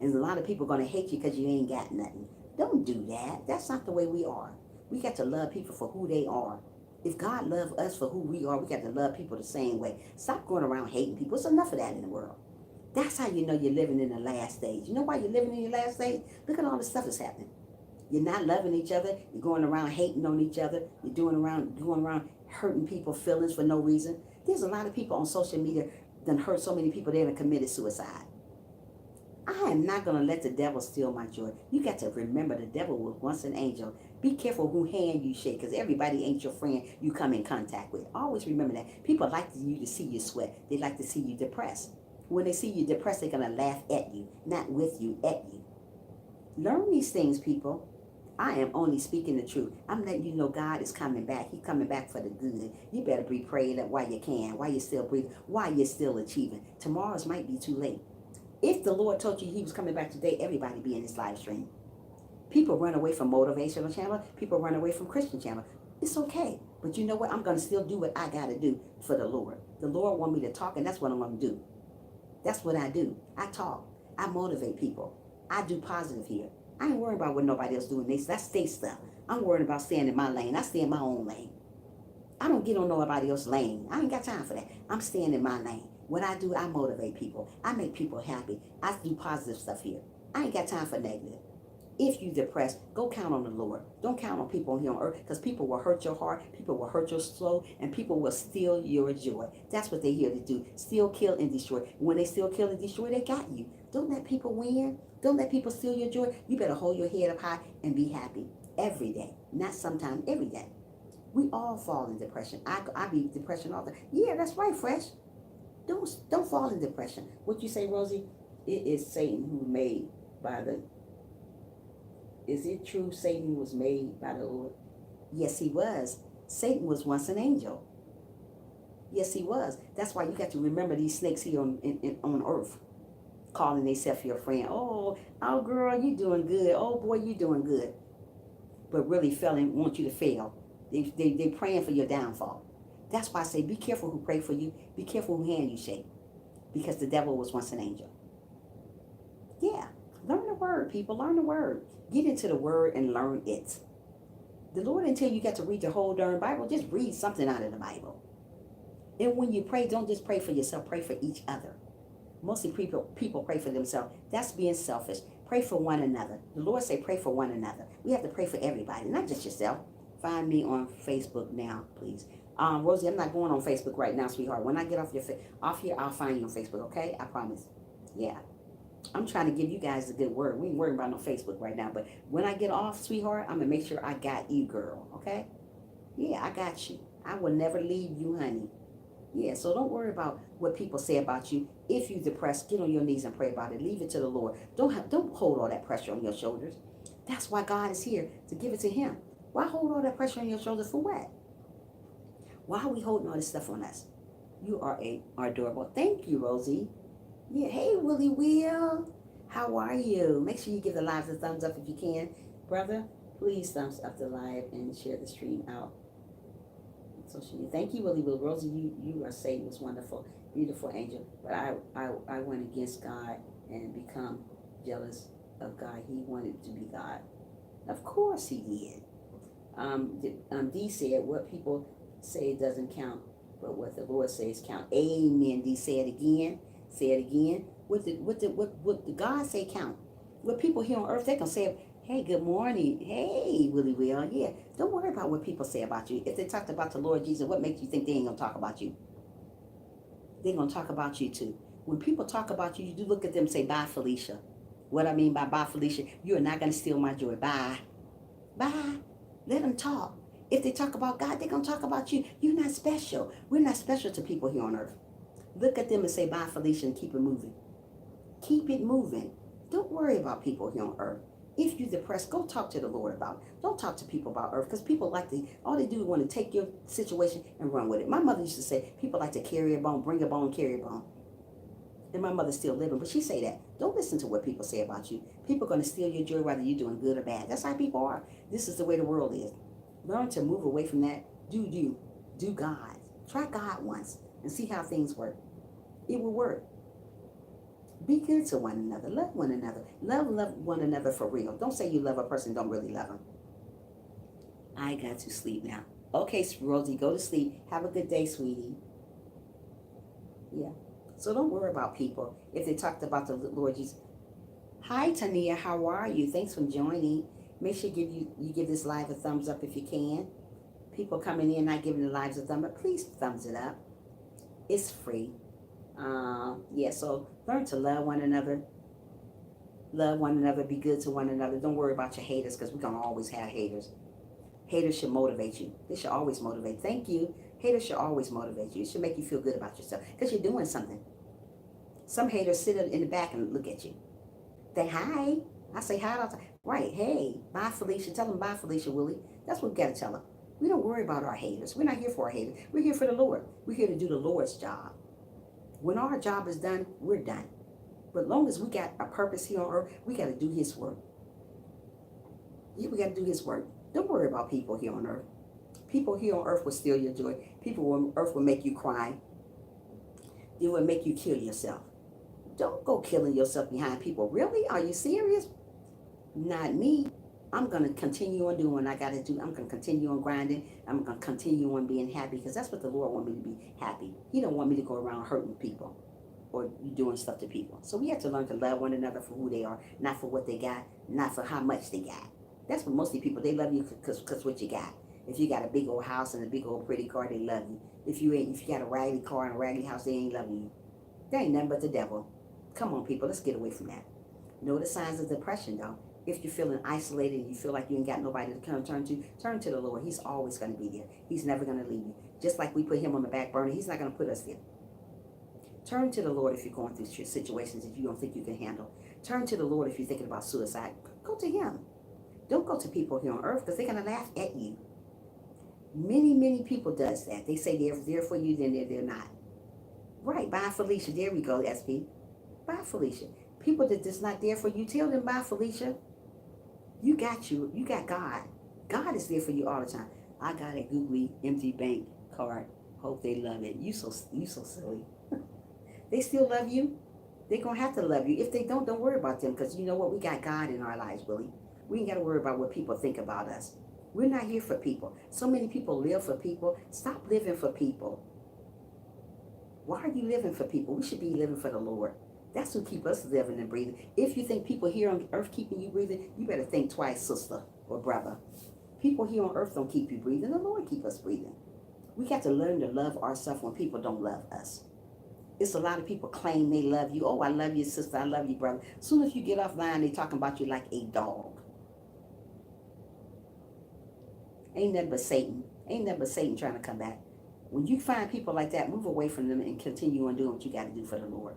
And a lot of people are going to hate you because you ain't got nothing. Don't do that. That's not the way we are. We got to love people for who they are. If God loves us for who we are, we got to love people the same way. Stop going around hating people. There's enough of that in the world. That's how you know you're living in the last stage. You know why you're living in your last stage? Look at all the stuff that's happening. You're not loving each other. You're going around hating on each other. You're going around hurting people's feelings for no reason. There's a lot of people on social media that hurt so many people they have committed suicide. I am not going to let the devil steal my joy. You got to remember the devil was once an angel. Be careful who hand you shake because everybody ain't your friend you come in contact with. Always remember that. People like you to see you sweat. They like to see you depressed. When they see you depressed, they're going to laugh at you, not with you, at you. Learn these things, people. I am only speaking the truth. I'm letting you know God is coming back. He's coming back for the good. You better be praying while you can, while you're still breathing, while you're still achieving. Tomorrow's might be too late. If the Lord told you he was coming back today, everybody be in this live stream. People run away from motivational channel. People run away from Christian channel. It's okay. But you know what? I'm going to still do what I got to do for the Lord. The Lord want me to talk, and that's what I'm going to do. That's what I do. I talk. I motivate people. I do positive here. I ain't worried about what nobody else doing. That's their stuff. I'm worried about staying in my lane. I stay in my own lane. I don't get on nobody else's lane. I ain't got time for that. I'm staying in my lane. What I do, I motivate people. I make people happy. I do positive stuff here. I ain't got time for negative. If you depressed, go count on the Lord. Don't count on people here on earth because people will hurt your heart, people will hurt your soul, and people will steal your joy. That's what they're here to do. Steal, kill, and destroy. When they steal, kill, and destroy, they got you. Don't let people win. Don't let people steal your joy. You better hold your head up high and be happy every day. Not sometimes, every day. We all fall in depression. I be depression all the time. Yeah, that's right, Fresh. Don't fall in depression. What you say, Rosie? It is Satan who made by the... Is it true Satan was made by the Lord? Yes, he was. Satan was once an angel. Yes, he was. That's why you got to remember these snakes here on earth, calling themselves your friend. Oh, girl, you doing good. Oh, boy, you doing good. But really failing, want you to fail. They praying for your downfall. That's why I say be careful who pray for you. Be careful who hand you shake. Because the devil was once an angel. Yeah. Learn the word, people. Learn the word. Get into the word and learn it. The Lord didn't tell you got to read the whole darn Bible. Just read something out of the Bible. And when you pray, don't just pray for yourself. Pray for each other. Mostly people pray for themselves. That's being selfish. Pray for one another. The Lord say pray for one another. We have to pray for everybody, not just yourself. Find me on Facebook now, please. Rosie, I'm not going on Facebook right now, sweetheart. When I get off here, I'll find you on Facebook, okay? I promise. Yeah. I'm trying to give you guys a good word. We ain't worrying about no Facebook right now. But when I get off, sweetheart, I'm going to make sure I got you, girl. Okay? Yeah, I got you. I will never leave you, honey. Yeah, so don't worry about what people say about you. If you're depressed, get on your knees and pray about it. Leave it to the Lord. Don't hold all that pressure on your shoulders. That's why God is here, to give it to him. Why hold all that pressure on your shoulders for what? Why are we holding all this stuff on us? You are adorable. Thank you, Rosie. Yeah, hey, Willie Will. How are you? Make sure you give the live a thumbs up if you can. Brother, please thumbs up the live and share the stream out. Social media. Thank you, Willie Will. Rosie, you are saying was wonderful, beautiful angel. But I went against God and become jealous of God. He wanted to be God. Of course he did. D said, what people say doesn't count. but what the Lord says count. Amen. D, say it again. Say it again. What the God say count. What people here on earth, they can say, hey, good morning. Hey, Willie Will. Yeah. Don't worry about what people say about you. If they talked about the Lord Jesus, what makes you think they ain't going to talk about you? They're going to talk about you too. When people talk about you, you do look at them and say, bye, Felicia. What I mean by bye, Felicia, you are not going to steal my joy. Bye. Bye. Let them talk. If they talk about God, they're going to talk about you. You're not special. We're not special to people here on earth. Look at them and say, bye, Felicia, and keep it moving. Keep it moving. Don't worry about people here on earth. If you're depressed, go talk to the Lord about it. Don't talk to people about earth, because people like to, all they do is want to take your situation and run with it. My mother used to say, people like to carry a bone, bring a bone, carry a bone. And my mother's still living, but she say that. Don't listen to what people say about you. People are going to steal your joy whether you're doing good or bad. That's how people are. This is the way the world is. Learn to move away from that. Do you. Do God. Try God once and see how things work. It will work. Be good to one another. Love one another. Love one another for real. Don't say you love a person, don't really love them. I got to sleep now. Okay, Rosie, go to sleep. Have a good day, sweetie. Yeah. So don't worry about people if they talked about the Lord Jesus. Hi, Tania. How are you? Thanks for joining. Make sure you give this live a thumbs up if you can. People coming in not giving the lives a thumb up, please thumbs it up. It's free. Yeah, so learn to love one another. Love one another. Be good to one another. Don't worry about your haters, because we're going to always have haters. Haters should motivate you. They should always motivate. Thank you. Haters should always motivate you. It should make you feel good about yourself because you're doing something. Some haters sit in the back and look at you. Say hi. I say hi all the time. Right. Hey, bye, Felicia. Tell them bye, Felicia, Willie. That's what we got to tell them. We don't worry about our haters. We're not here for our haters. We're here for the Lord. We're here to do the Lord's job. When our job is done, we're done. But as long as we got a purpose here on earth, we got to do his work. Yeah, we got to do his work. Don't worry about people here on earth. People here on earth will steal your joy. People on earth will make you cry. They will make you kill yourself. Don't go killing yourself behind people. Really? Are you serious? Not me. I'm going to continue on doing what I got to do. I'm going to continue on grinding. I'm going to continue on being happy, because that's what the Lord wants me to be, happy. He don't want me to go around hurting people or doing stuff to people. So we have to learn to love one another for who they are, not for what they got, not for how much they got. That's what mostly people, they love you because what you got. If you got a big old house and a big old pretty car, they love you. If you got a raggedy car and a raggedy house, they ain't loving you. They ain't nothing but the devil. Come on, people, let's get away from that. Know the signs of depression, though. If you're feeling isolated and you feel like you ain't got nobody to turn to the Lord. He's always going to be there. He's never going to leave you. Just like we put him on the back burner, he's not going to put us there. Turn to the Lord if you're going through situations that you don't think you can handle. Turn to the Lord if you're thinking about suicide. Go to him. Don't go to people here on earth, because they're going to laugh at you. Many people does that. They say they're there for you, then they're not. Right, bye, Felicia. There we go, SP. Bye, Felicia. People that just not there for you, tell them bye, Felicia. You got you. You got God. God is there for you all the time. I got a googly empty bank card. Hope they love it. You so silly. They still love you. They're going to have to love you. If they don't worry about them, because you know what? We got God in our lives, Willie. We ain't got to worry about what people think about us. We're not here for people. So many people live for people. Stop living for people. Why are you living for people? We should be living for the Lord. That's who keep us living and breathing. If you think people here on earth keeping you breathing, you better think twice, sister or brother. People here on earth don't keep you breathing. The Lord keep us breathing. We got to learn to love ourselves when people don't love us. It's a lot of people claim they love you. Oh, I love you, sister. I love you, brother. As soon as you get offline, they talking about you like a dog. Ain't nothing but Satan. Ain't nothing but Satan trying to come back. When you find people like that, move away from them and continue on doing what you got to do for the Lord.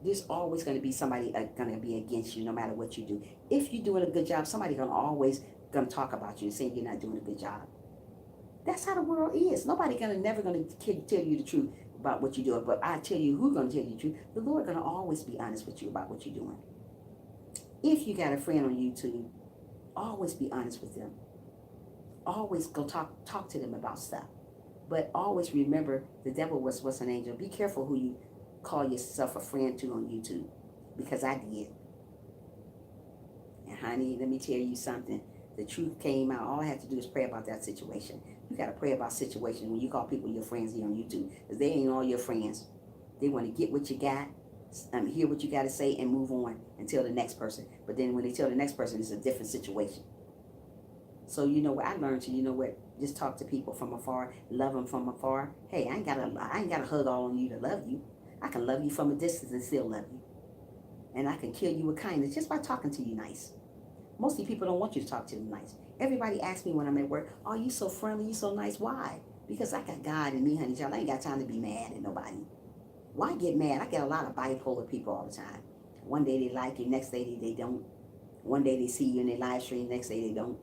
There's always going to be somebody going to be against you no matter what you do. If you're doing a good job, somebody's always going to talk about you and say you're not doing a good job. That's how the world is. Nobody never going to tell you the truth about what you're doing. But I tell you who's going to tell you the truth. The Lord going to always be honest with you about what you're doing. If you got a friend on YouTube, always be honest with them. Always go talk to them about stuff. But always remember, the devil was an angel. Be careful who you call yourself a friend to on YouTube, because I did. And honey, let me tell you something. The truth came out. All I had to do is pray about that situation. You got to pray about situations when you call people your friends here on YouTube, because they ain't all your friends. They want to get what you got, hear what you got to say, and move on and tell the next person. But then when they tell the next person, it's a different situation. So you know what I learned to, you know what, just talk to people from afar, love them from afar. Hey, I ain't gotta hug all on you to love you. I can love you from a distance and still love you. And I can kill you with kindness just by talking to you nice. Mostly people don't want you to talk to them nice. Everybody asks me when I'm at work, oh, you so friendly, you so nice. Why? Because I got God in me, honey child. I ain't got time to be mad at nobody. Why get mad? I get a lot of bipolar people all the time. One day they like you, next day they don't. One day they see you in their live stream, next day they don't.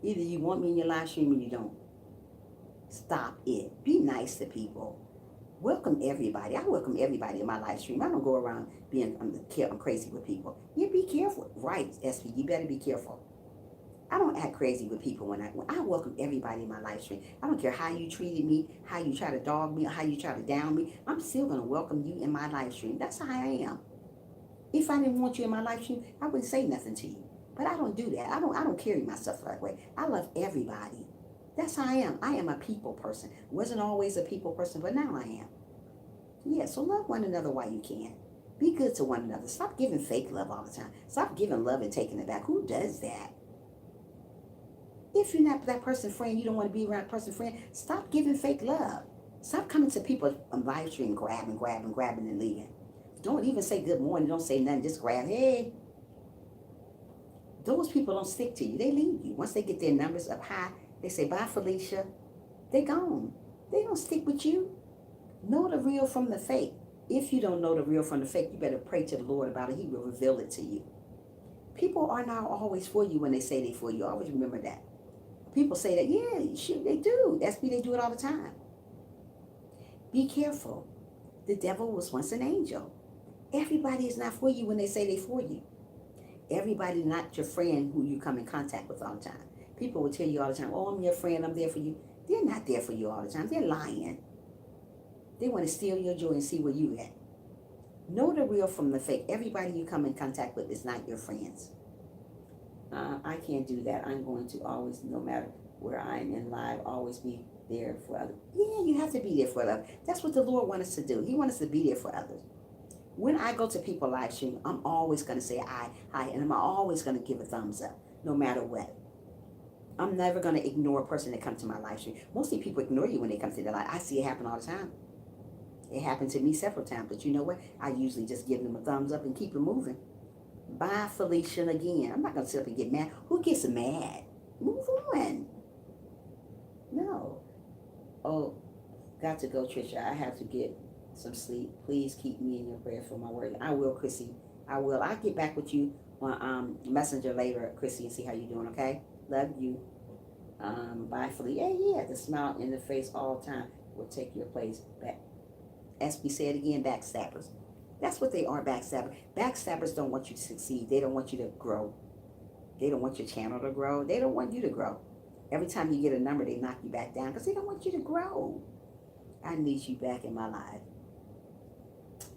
Either you want me in your live stream or you don't. Stop it. Be nice to people. Welcome everybody. I welcome everybody in my live stream. I don't go around being I'm crazy with people. You be careful. Right, SP, you better be careful. I don't act crazy with people when I welcome everybody in my live stream. I don't care how you treated me, how you try to dog me, or how you try to down me. I'm still going to welcome you in my live stream. That's how I am. If I didn't want you in my live stream, I wouldn't say nothing to you. But I don't do that. I don't carry myself that way. I love everybody. That's how I am. I am a people person. Wasn't always a people person, but now I am. Yeah, so love one another while you can. Be good to one another. Stop giving fake love all the time. Stop giving love and taking it back. Who does that? If you're not that person's friend, you don't want to be around that person's friend, stop giving fake love. Stop coming to people on live stream, grabbing and leaving. Don't even say good morning. Don't say nothing. Just grab. Hey. Those people don't stick to you. They leave you. Once they get their numbers up high, they say, bye, Felicia. They're gone. They don't stick with you. Know the real from the fake. If you don't know the real from the fake, you better pray to the Lord about it. He will reveal it to you. People are not always for you when they say they're for you. Always remember that. People say that, yeah, shoot, they do. They do it all the time. Be careful. The devil was once an angel. Everybody is not for you when they say they're for you. Everybody not your friend who you come in contact with all the time. People will tell you all the time, oh, I'm your friend, I'm there for you. They're not there for you all the time. They're lying. They want to steal your joy and see where you at. Know the real from the fake. Everybody you come in contact with is not your friends. I can't do that. I'm going to always, no matter where I'm in live, always be there for others. Yeah, you have to be there for others. That's what the Lord wants us to do. He wants us to be there for others. When I go to people live stream, I'm always going to say hi, and I'm always going to give a thumbs up, no matter what. I'm never going to ignore a person that comes to my live stream. Mostly people ignore you when they come to the live. I see it happen all the time. It happened to me several times, but you know what? I usually just give them a thumbs up and keep it moving. Bye, Felicia, again. I'm not going to sit up and get mad. Who gets mad? Move on. No. Oh, got to go, Trisha. I have to get some sleep. Please keep me in your prayers for my word. I will, Chrissy. I will. I'll get back with you on Messenger later, Chrissy, and see how you're doing, okay? Love you. Bye, Felicia. Yeah, the smile in the face all the time will take your place back. SB said again, backstabbers. That's what they are, backstabbers. Backstabbers don't want you to succeed. They don't want you to grow. They don't want your channel to grow. They don't want you to grow. Every time you get a number, they knock you back down because they don't want you to grow. I need you back in my life.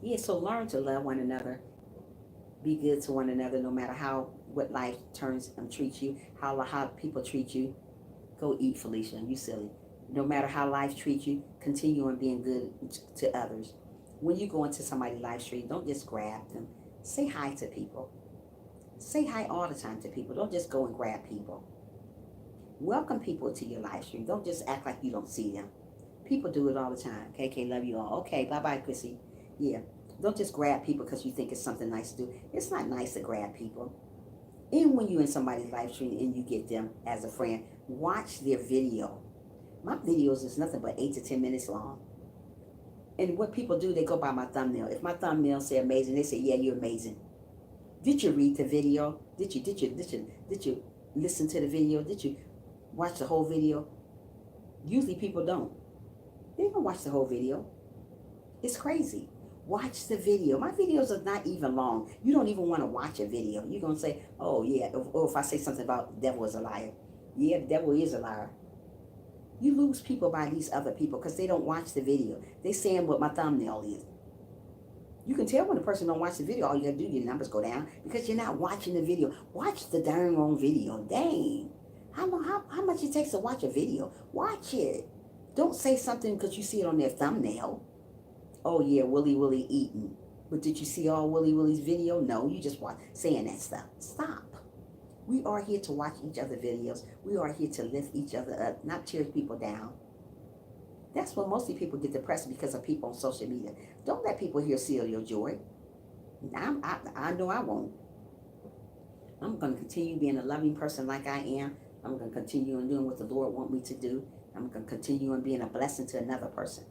Yeah, so learn to love one another. Be good to one another no matter what life turns and treats you, how people treat you. Go eat, Felicia. You silly. No matter how life treats you, continue on being good to others. When you go into somebody's live stream, don't just grab them. Say hi to people. Say hi all the time to people. Don't just go and grab people. Welcome people to your live stream. Don't just act like you don't see them. People do it all the time. KK, love you all. Okay, bye-bye, Chrissy. Yeah, don't just grab people because you think it's something nice to do. It's not nice to grab people. Even when you're in somebody's live stream and you get them as a friend, watch their video. My videos is nothing but 8 to 10 minutes long. And what people do, they go by my thumbnail. If my thumbnail say amazing, they say, yeah, you're amazing. Did you read the video? Did you listen to the video? Did you watch the whole video? Usually people don't. They don't watch the whole video. It's crazy. Watch the video. My videos are not even long. You don't even want to watch a video. You're going to say, oh yeah, or if I say something about the devil is a liar. Yeah, the devil is a liar. You lose people by these other people because they don't watch the video. They saying what my thumbnail is. You can tell when a person don't watch the video. All you gotta do, your numbers go down because you're not watching the video. Watch the darn wrong video. Dang. How much it takes to watch a video? Watch it. Don't say something because you see it on their thumbnail. Oh yeah, Willy Willy eating. But did you see all Willy Willy's video? No, you just watch saying that stuff. Stop. We are here to watch each other videos. We are here to lift each other up, not tear people down. That's when mostly people get depressed because of people on social media. Don't let people here steal your joy. I know I won't. I'm going to continue being a loving person like I am. I'm going to continue on doing what the Lord wants me to do. I'm going to continue on being a blessing to another person.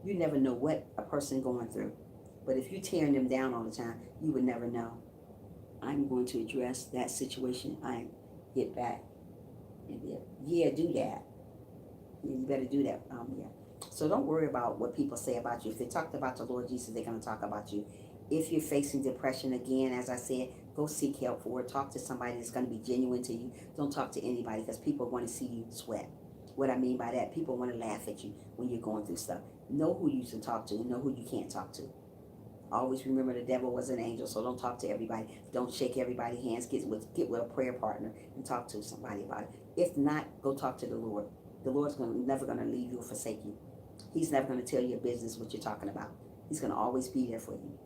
You never know what a person going through. But if you're tearing them down all the time, you would never know. I'm going to address that situation. I get back. Yeah, do that. You better do that. Yeah. So don't worry about what people say about you. If they talked about the Lord Jesus, they're going to talk about you. If you're facing depression again, as I said, go seek help for it. Talk to somebody that's going to be genuine to you. Don't talk to anybody because people want to see you sweat. What I mean by that, people want to laugh at you when you're going through stuff. Know who you can talk to and know who you can't talk to. Always remember the devil was an angel, so don't talk to everybody. Don't shake everybody's hands. Get with a prayer partner and talk to somebody about it. If not, go talk to the Lord. The Lord's never going to leave you or forsake you. He's never going to tell your business what you're talking about. He's going to always be there for you.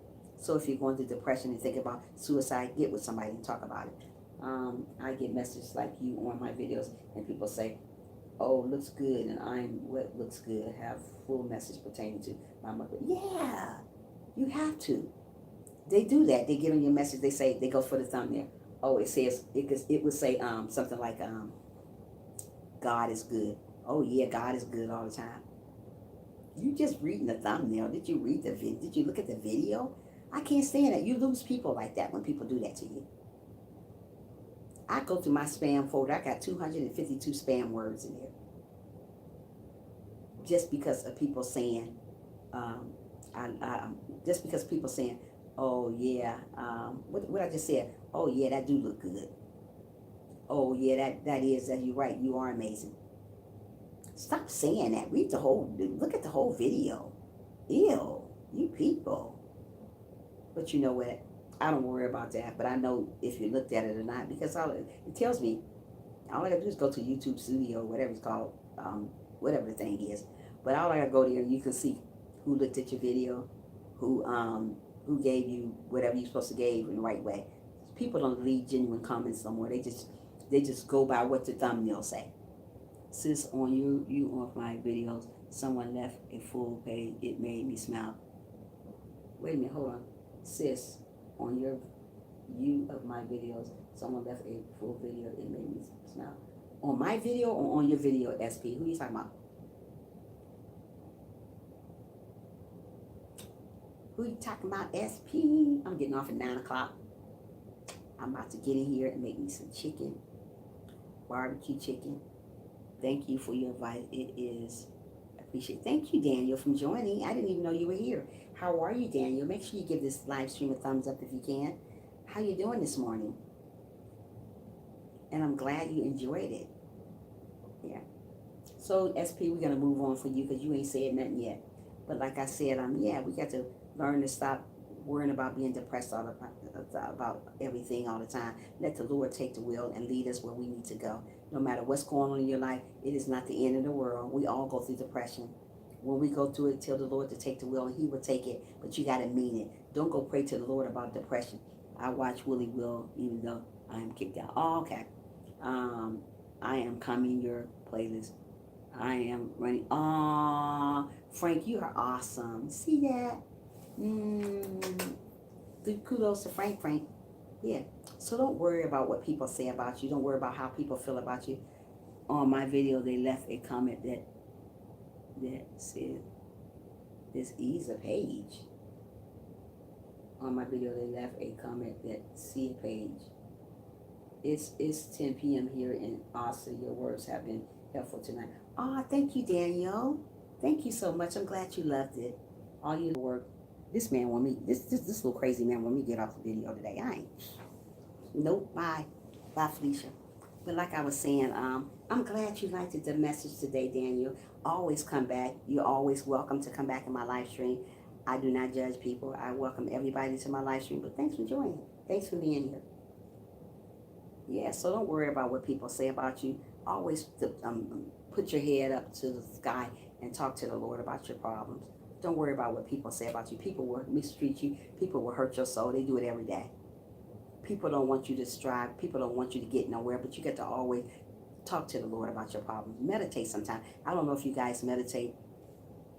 So if you're going through depression and thinking about suicide, get with somebody and talk about it. I get messages like you on my videos, and people say, oh, looks good, and I'm what looks good. Have full message pertaining to my mother. Yeah, you have to. They do that. They give them your message. They say, they go for the thumbnail. Oh, it says, it would say something like, God is good. Oh yeah, God is good all the time. You just reading the thumbnail. Did you read the video? Did you look at the video? I can't stand that. You lose people like that when people do that to you. I go through my spam folder. I got 252 spam words in there. Just because of people saying, just because people saying, oh yeah, what I just said, oh yeah, that do look good. Oh yeah, that you're right. You are amazing. Stop saying that. Look at the whole video. Ew, you people. But you know what? I don't worry about that. But I know if you looked at it or not, because it tells me, all I gotta do is go to YouTube Studio, whatever it's called, whatever the thing is. But all I gotta go there, you can see who looked at your video, who gave you whatever you're supposed to give in the right way. People don't leave genuine comments no more. They just go by what the thumbnail say. Sis, on you on my videos, someone left a full page. It made me smile. Wait a minute, hold on. Sis, on you of my videos, someone left a full video. It made me smile. On my video or on your video, SP? Who are you talking about? Who you talking about, SP? I'm getting off at 9 o'clock. I'm about to get in here and make me some chicken, barbecue chicken. Thank you for your advice. It is appreciated. Thank you, Daniel, from joining. I didn't even know you were here. How are you, Daniel? Make sure you give this live stream a thumbs up if you can. How you doing this morning? And I'm glad you enjoyed it. Yeah. So, SP, we're going to move on for you because you ain't said nothing yet. But like I said, yeah, we got to learn to stop worrying about being depressed about everything all the time. Let the Lord take the wheel and lead us where we need to go. No matter what's going on in your life, it is not the end of the world. We all go through depression. When we go through it, tell the Lord to take the wheel and he will take it. But you got to mean it. Don't go pray to the Lord about depression. I watch Willie Will even though I am kicked out. Oh, okay. I am coming your playlist. I am running. Frank, you are awesome. See that? Kudos to Frank. Yeah. So don't worry about what people say about you. Don't worry about how people feel about you. On my video, they left a comment that said, "This is a page." On my video, they left a comment that see a page. It's 10 p.m. here in Austin. Your words have been helpful tonight. Thank you, Daniel. Thank you so much. I'm glad you loved it. All your work. This man want me. This little crazy man want me to get off the video today. I ain't. Nope. Bye, Felicia. But like I was saying, I'm glad you liked the message today, Daniel. Always come back. You're always welcome to come back in my live stream. I do not judge people. I welcome everybody to my live stream. But thanks for joining. Thanks for being here. Yeah, so don't worry about what people say about you. always put your head up to the sky and talk to the Lord about your problems. Don't worry about what people say about you. People will mistreat you. People will hurt your soul. They do it every day. People don't want you to strive. People don't want you to get nowhere, but you get to always talk to the Lord about your problems. Meditate sometime. I don't know if you guys meditate.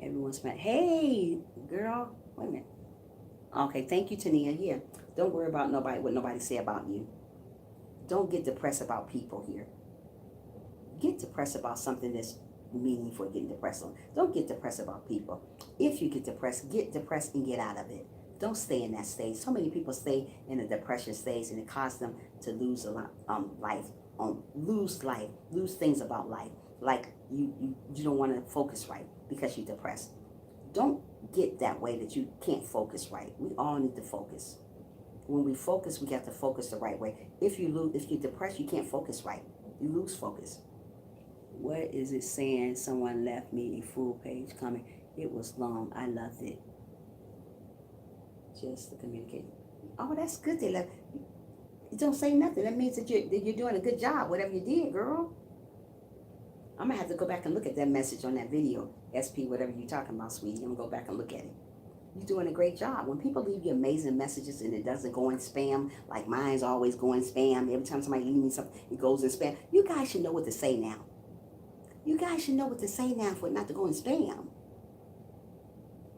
Everyone's met. Hey, girl. Wait a minute. Okay, thank you, Tania. Yeah. Don't worry about what nobody say about you. Don't get depressed about people here. Get depressed about something that's meaningful. Getting depressed on. Don't get depressed about people. If you get depressed and get out of it. Don't stay in that stage. So many people stay in a depression stage, and it causes them to lose a lot, lose things about life. Like you don't want to focus right because you're depressed. Don't get that way that you can't focus right. We all need to focus. When we focus, we have to focus the right way. If you're depressed, you can't focus right. You lose focus. What is it saying? Someone left me a full page comment. It was long. I loved it. Just to communicate. Oh, that's good. They left. Don't say nothing. That means that you're doing a good job. Whatever you did, girl. I'm gonna have to go back and look at that message on that video. SP, whatever you're talking about, sweetie. I'm gonna go back and look at it. You're doing a great job. When people leave you amazing messages and it doesn't go in spam, like mine's always going spam. Every time somebody leaves me something, it goes in spam. You guys should know what to say now. You guys should know what to say now for it not to go in spam.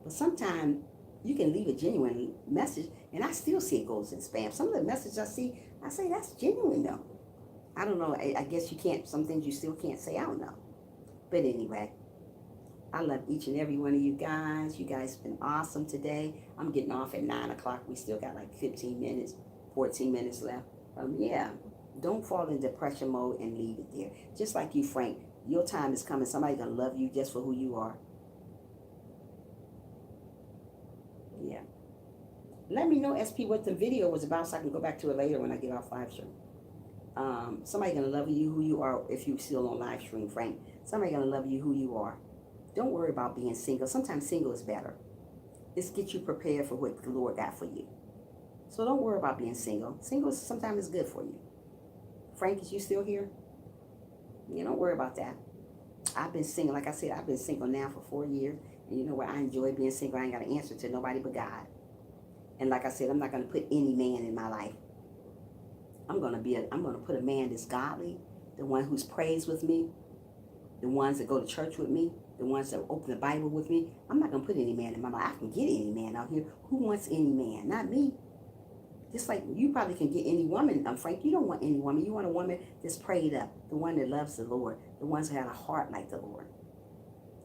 But sometimes you can leave a genuine message and I still see it goes in spam. Some of the messages I see, I say that's genuine though. I don't know. I guess you can't, some things you still can't say. I don't know. But anyway, I love each and every one of you guys. You guys have been awesome today. I'm getting off at 9 o'clock. We still got like 15 minutes, 14 minutes left. Yeah, don't fall in depression mode and leave it there. Just like you, Frank, your time is coming. Somebody's going to love you just for who you are. Yeah. Let me know, SP, what the video was about so I can go back to it later when I get off live stream. Somebody's going to love you who you are if you're still on live stream, Frank. Somebody's going to love you who you are. Don't worry about being single. Sometimes single is better. It's get you prepared for what the Lord got for you. So don't worry about being single. Single sometimes is good for you. Frank, is you still here? Yeah, don't worry about that. I've been single. Like I said, I've been single now for 4 years. And you know what? I enjoy being single. I ain't got to answer to nobody but God. And like I said, I'm not going to put any man in my life. I'm going to put a man that's godly, the one who's prays with me, the ones that go to church with me, the ones that open the Bible with me. I'm not going to put any man in my life. I can get any man out here. Who wants any man? Not me. Just like you probably can get any woman. Frank, you don't want any woman. You want a woman that's prayed up, the one that loves the Lord, the ones that have a heart like the Lord.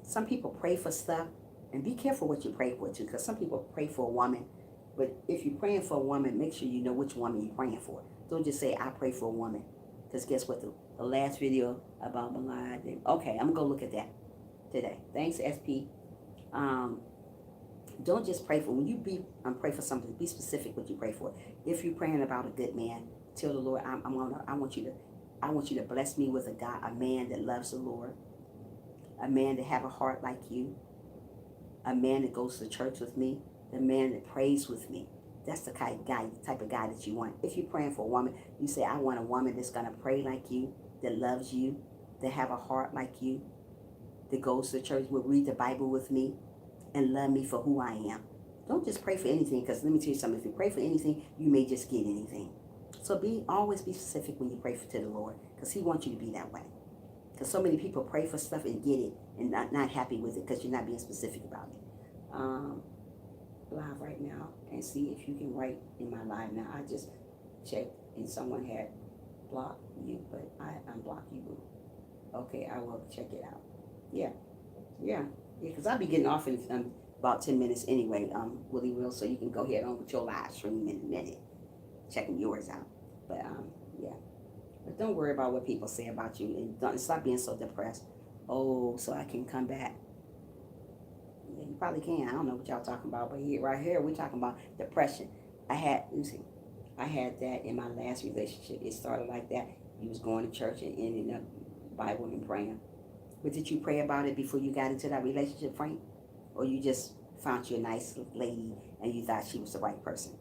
Some people pray for stuff, and be careful what you pray for too, because some people pray for a woman. But if you're praying for a woman, make sure you know which woman you're praying for. Don't just say, I pray for a woman. Because guess what? The last video about Malad. Okay, I'm going to go look at that today. Thanks, SP. Don't just pray for, when you pray for something, be specific what you pray for. If you're praying about a good man, tell the Lord, I want you to bless me with a man that loves the Lord, a man that have a heart like you, a man that goes to church with me, the man that prays with me. That's the type of guy that you want. If you're praying for a woman, you say, I want a woman that's going to pray like you, that loves you, that have a heart like you, that goes to church, will read the Bible with me, and love me for who I am. Don't just pray for anything, because let me tell you something. If you pray for anything, you may just get anything. So always be specific when you pray to the Lord, because he wants you to be that way. Because so many people pray for stuff and get it, and not happy with it, because you're not being specific about it. Live right now and see if you can write in my live now. I just checked and someone had blocked you, but I unblocked you. Okay, I will check it out. Yeah, because I'll be getting off in about 10 minutes anyway, Willie Will, so you can go ahead on with your live stream in a minute, checking yours out. But yeah, but don't worry about what people say about you, and don't stop being so depressed. Oh, so I can come back. Yeah, you probably can. I don't know what y'all talking about, but right here we're talking about depression. I had that in my last relationship. It started like that. You was going to church and ended up Bible and praying. But did you pray about it before you got into that relationship, Frank? Or you just found you a nice lady and you thought she was the right person?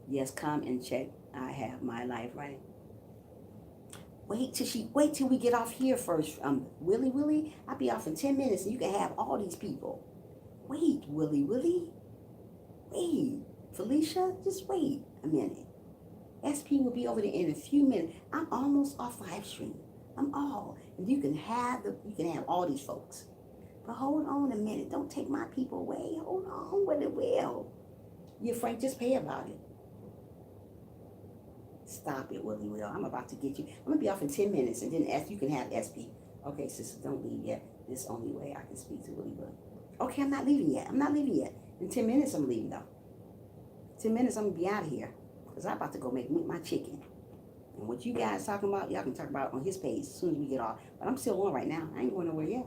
Yes, come and check. I have my life right. Wait till we get off here first. Willie, I'll be off in 10 minutes and you can have all these people. Wait, Willie. Wait. Felicia, just wait a minute. SP will be over there in a few minutes. I'm almost off live stream. I'm all. And you can have all these folks. But hold on a minute. Don't take my people away. Hold on with it will. Yeah, Frank, just pay about it. Stop it, Willie Will. I'm about to get you. I'm going to be off in 10 minutes and then you can have SP. Okay, sister, don't leave yet. This is the only way I can speak to Willie Will. Okay, I'm not leaving yet. In 10 minutes, I'm leaving, though. 10 minutes, I'm going to be out of here. Because I'm about to go make my chicken. And what you guys talking about, y'all can talk about on his page as soon as we get off. But I'm still on right now. I ain't going nowhere yet.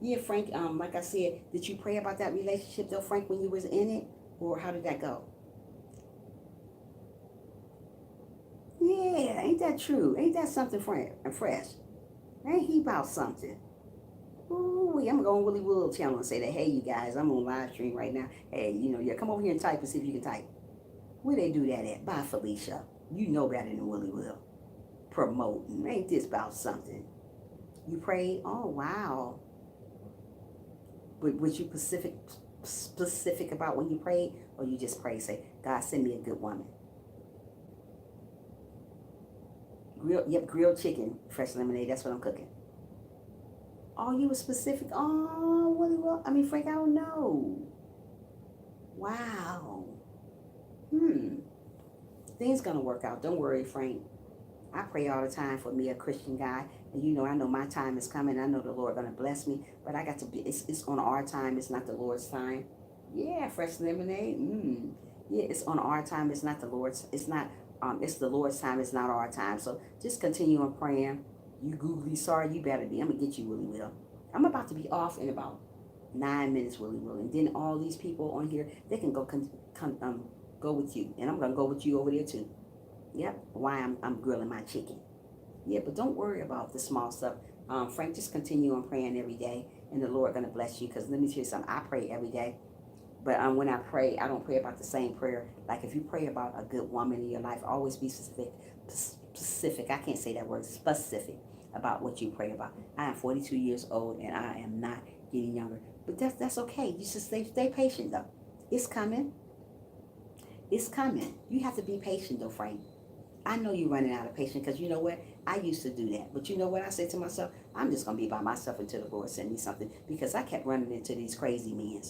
Yeah, Frank, like I said, did you pray about that relationship, though, Frank, when you was in it? Or how did that go? Yeah, ain't that true? Ain't that something fresh? Ain't he about something? Ooh, I'm gonna go on Willie Will channel and say that, hey, you guys, I'm on live stream right now. Hey, yeah, come over here and type and see if you can type. Where they do that at? Bye, Felicia. You know better than Willie Will. Promoting. Ain't this about something? You prayed? Oh, wow. But was you specific about when you prayed? Or you just prayed, say, God, send me a good woman? Grilled chicken, fresh lemonade. That's what I'm cooking. Oh, you were specific. Oh, Willie Will. Frank, I don't know. Wow. Things gonna work out. Don't worry, Frank. I pray all the time for me, a Christian guy. And I know my time is coming. I know the Lord gonna bless me. But I got to be, it's on our time. It's not the Lord's time. Yeah, fresh lemonade. Yeah, it's on our time. It's not the Lord's. It's not, it's the Lord's time. It's not our time. So just continue on praying. You googly sorry, you better be. I'm gonna get you, Willie Will. I'm about to be off in about 9 minutes, Willie Will. And then all these people on here, they can go go with you. And I'm gonna go with you over there too. Yep, why I'm grilling my chicken. Yeah, but don't worry about the small stuff. Frank, just continue on praying every day, and the Lord gonna bless you. Because let me tell you something, I pray every day, but when I pray, I don't pray about the same prayer. Like if you pray about a good woman in your life, always be specific. I can't say that word, specific about what you pray about. I am 42 years old, and I am not getting younger. But that's okay. You just stay patient though. It's coming. It's coming. You have to be patient though, Frank. I know you're running out of patience because you know what? I used to do that. But you know what I said to myself? I'm just going to be by myself until the Lord send me something because I kept running into these crazy men.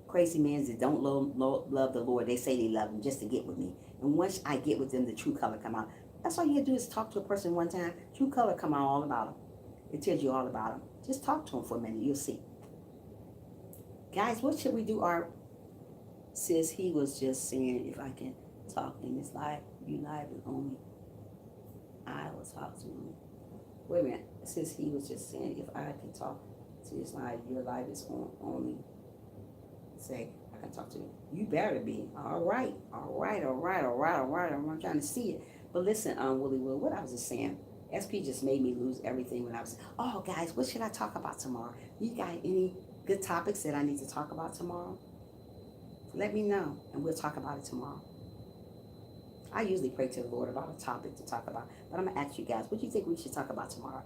Crazy men that don't love the Lord. They say they love him just to get with me. And once I get with them, the true color come out. That's all you have to do is talk to a person one time. True color come out all about them. It tells you all about them. Just talk to them for a minute. You'll see. Guys, what should we do? Our sis, he was just saying if I can talk in this live. You live and only I will talk to him. Wait a minute. Since he was just saying if I can talk to his live, your live is on only. Say I can talk to you. You better be. All right. I'm trying to see it. But listen, Willie Will, what I was just saying, SP just made me lose everything when I was. Oh, guys, what should I talk about tomorrow? You got any good topics that I need to talk about tomorrow? Let me know, and we'll talk about it tomorrow. I usually pray to the Lord about a topic to talk about, but I'm going to ask you guys, what do you think we should talk about tomorrow?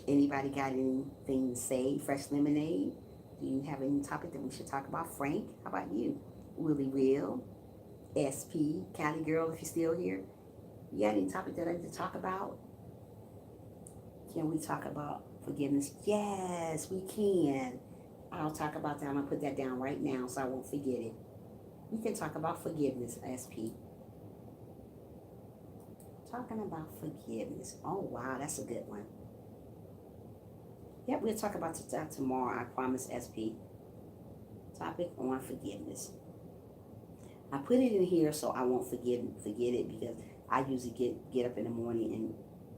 Anybody got anything to say? Fresh lemonade? Do you have any topic that we should talk about? Frank, how about you? Willie Real, SP, Cali Girl, if you're still here. You got any topic that I need to talk about? Can we talk about forgiveness? Yes, we can. I'll talk about that. I'm going to put that down right now so I won't forget it. We can talk about forgiveness, SP. Talking about forgiveness. Oh, wow, that's a good one. Yep, we'll talk about that tomorrow. I promise, SP. Topic on forgiveness. I put it in here so I won't forget it because I usually get up in the morning and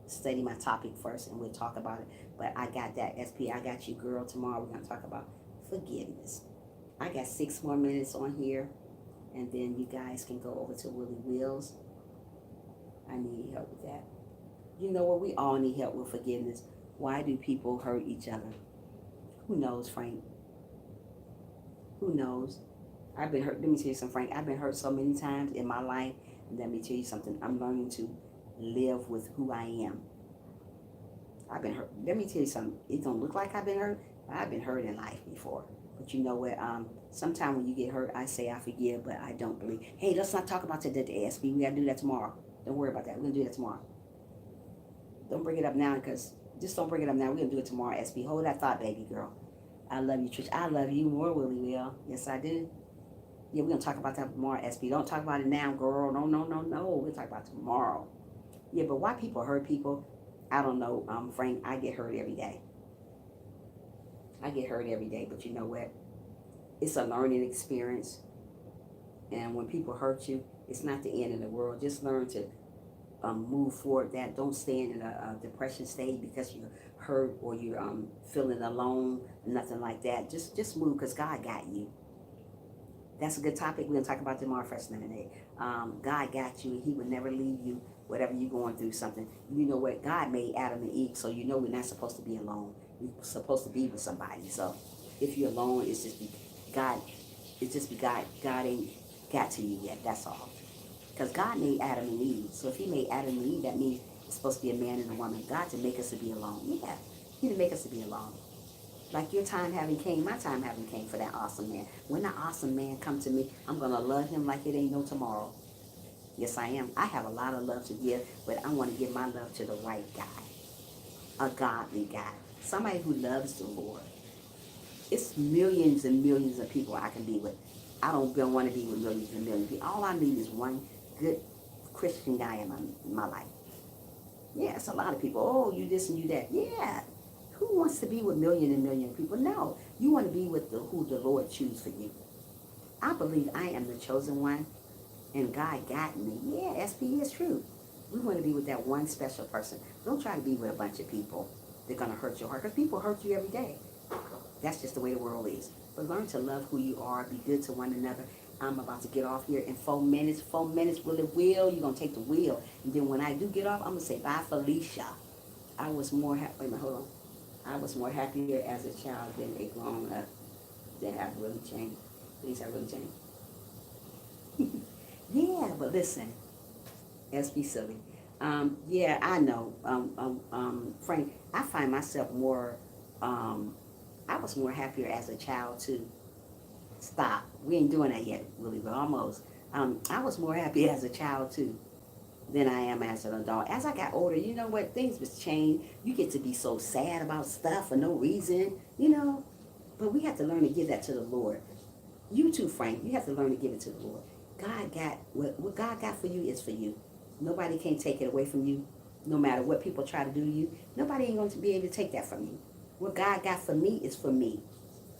study my topic first and we'll talk about it. But I got that, SP. I got you, girl. Tomorrow we're going to talk about forgiveness. I got 6 more minutes on here. And then you guys can go over to Willie Wills. I need help with that. You know what? We all need help with forgiveness. Why do people hurt each other? Who knows, Frank? Who knows? I've been hurt. Let me tell you something, Frank. I've been hurt so many times in my life. And let me tell you something. I'm learning to live with who I am. I've been hurt. Let me tell you something. It don't look like I've been hurt. I've been hurt in life before. But you know what? Sometimes when you get hurt, I say I forgive, but I don't believe. Hey, let's not talk about that today, SB. We gotta do that tomorrow. Don't worry about that. We're gonna do that tomorrow. Don't bring it up now, because just don't bring it up now. We're gonna do it tomorrow, SB. Hold that thought, baby girl. I love you, Trish. I love you more, Willie Will. Yes, I do. Yeah, we're gonna talk about that tomorrow, SB. Don't talk about it now, girl. No, no, no, no. We'll talk about it tomorrow. Yeah, but why people hurt people, I don't know, Frank. I get hurt every day. I get hurt every day, but you know what? It's a learning experience. And when people hurt you, it's not the end of the world. Just learn to move forward. That don't stand in a depression state because you're hurt or you're feeling alone, nothing like that. Just move, because God got you. That's a good topic. We're gonna talk about tomorrow, Fresh Lemonade. God got you, and He would never leave you. Whatever you're going through, something. You know what? God made Adam and Eve, so you know we're not supposed to be alone. We're supposed to be with somebody. So if you're alone, it's just be God. It's just be God. God ain't got to you yet. That's all. Because God made Adam and Eve. So if He made Adam and Eve, that means it's supposed to be a man and a woman. God didn't make us to be alone. Yeah, He didn't make us to be alone. Like your time having came, my time having came for that awesome man. When that awesome man come to me, I'm going to love him like it ain't no tomorrow. Yes, I am. I have a lot of love to give, but I want to give my love to the right guy, a godly guy, somebody who loves the Lord. It's millions and millions of people I can be with. I don't want to be with millions and millions of people. All I need is one good Christian guy in my life. Yeah, it's a lot of people. Oh, you this and you that. Yeah. Who wants to be with million and million of people? No. You want to be with who the Lord chooses for you. I believe I am the chosen one, and God got me. Yeah, SP is true. We want to be with that one special person. Don't try to be with a bunch of people. They're going to hurt your heart, because people hurt you every day. That's just the way the world is. But learn to love who you are. Be good to one another. I'm about to get off here in 4 minutes. 4 minutes, Willie Will. You're going to take the wheel. And then when I do get off, I'm going to say, bye, Felicia. I was more happy. Wait a minute, hold on. I was more happier as a child than a grown up. That have really changed. Things have really changed. Yeah, but listen. Let's be silly. Yeah, I know. Frank, I find myself more, I was more happier as a child too. Stop. We ain't doing that yet, Willie, but almost. I was more happy as a child too than I am as an adult. As I got older, you know what? Things was changed. You get to be so sad about stuff for no reason, you know. But we have to learn to give that to the Lord. You too, Frank. You have to learn to give it to the Lord. God got what God got for you is for you. Nobody can take it away from you. No matter what people try to do to you, nobody ain't going to be able to take that from you. What God got for me is for me.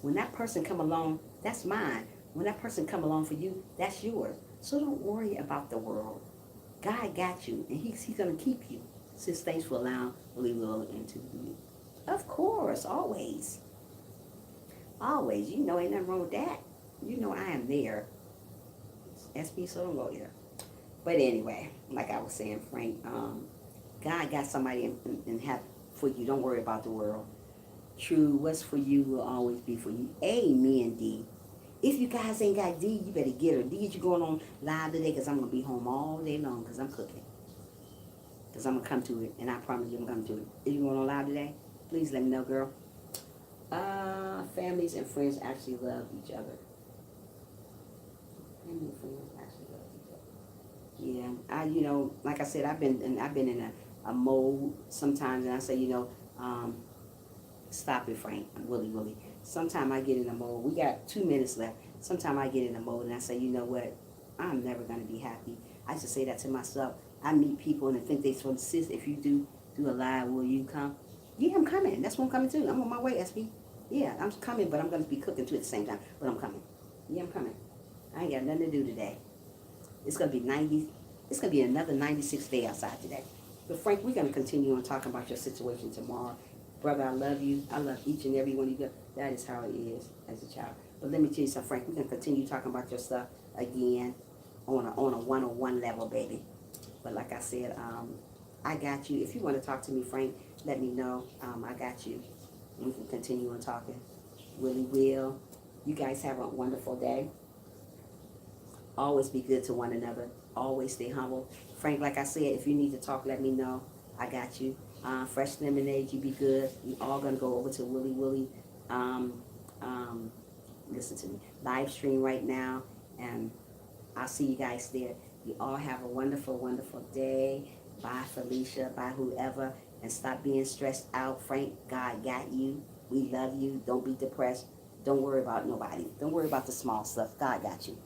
When that person come along, that's mine. When that person come along for you, that's yours. So don't worry about the world. God got you, and He's going to keep you. Since thanks for allowing Willie Will into you. Of course, always. Always. You know, ain't nothing wrong with that. You know I am there. SB, so don't go there. But anyway, like I was saying, Frank, God got somebody in have for you. Don't worry about the world. True, what's for you will always be for you. Amen, D. If you guys ain't got D, you better get her. D, you going on live today? Because I'm going to be home all day long because I'm cooking. Because I'm going to come to it, and I promise you I'm going to do it. If you going on live today, please let me know, girl. Families and friends actually love each other. Family and friends actually love each other. Yeah, you know, like I said, I've been in a mode sometimes, and I say, you know, stop it, Frank, Willie. Sometimes I get in a mode. We got 2 minutes left. Sometimes I get in a mode, and I say, you know what, I'm never gonna be happy. I used to say that to myself. I meet people and I think they sort of sis, if you do a live, will you come? Yeah, I'm coming. That's what I'm coming to. I'm on my way, SB. Yeah, I'm coming, but I'm gonna be cooking too at the same time. But I'm coming. Yeah, I'm coming. I ain't got nothing to do today. It's gonna be 90. It's gonna be another 96 day outside today. But Frank, we're gonna continue on talking about your situation tomorrow. Brother, I love you. I love each and every one of you. That is how it is as a child. But let me tell you something, Frank. We're gonna continue talking about your stuff again on a one-on-one level, baby. But like I said, I got you. If you want to talk to me, Frank, let me know. I got you. We can continue on talking. Willie will. You guys have a wonderful day. Always be good to one another. Always stay humble. Frank, like I said, if you need to talk, let me know. I got you. Fresh lemonade, you be good. We all gonna go over to Willy Willy. Um, um, Listen to me. Live stream right now, and I'll see you guys there. You all have a wonderful, wonderful day. Bye, Felicia. Bye, whoever. And stop being stressed out. Frank, God got you. We love you. Don't be depressed. Don't worry about nobody. Don't worry about the small stuff. God got you.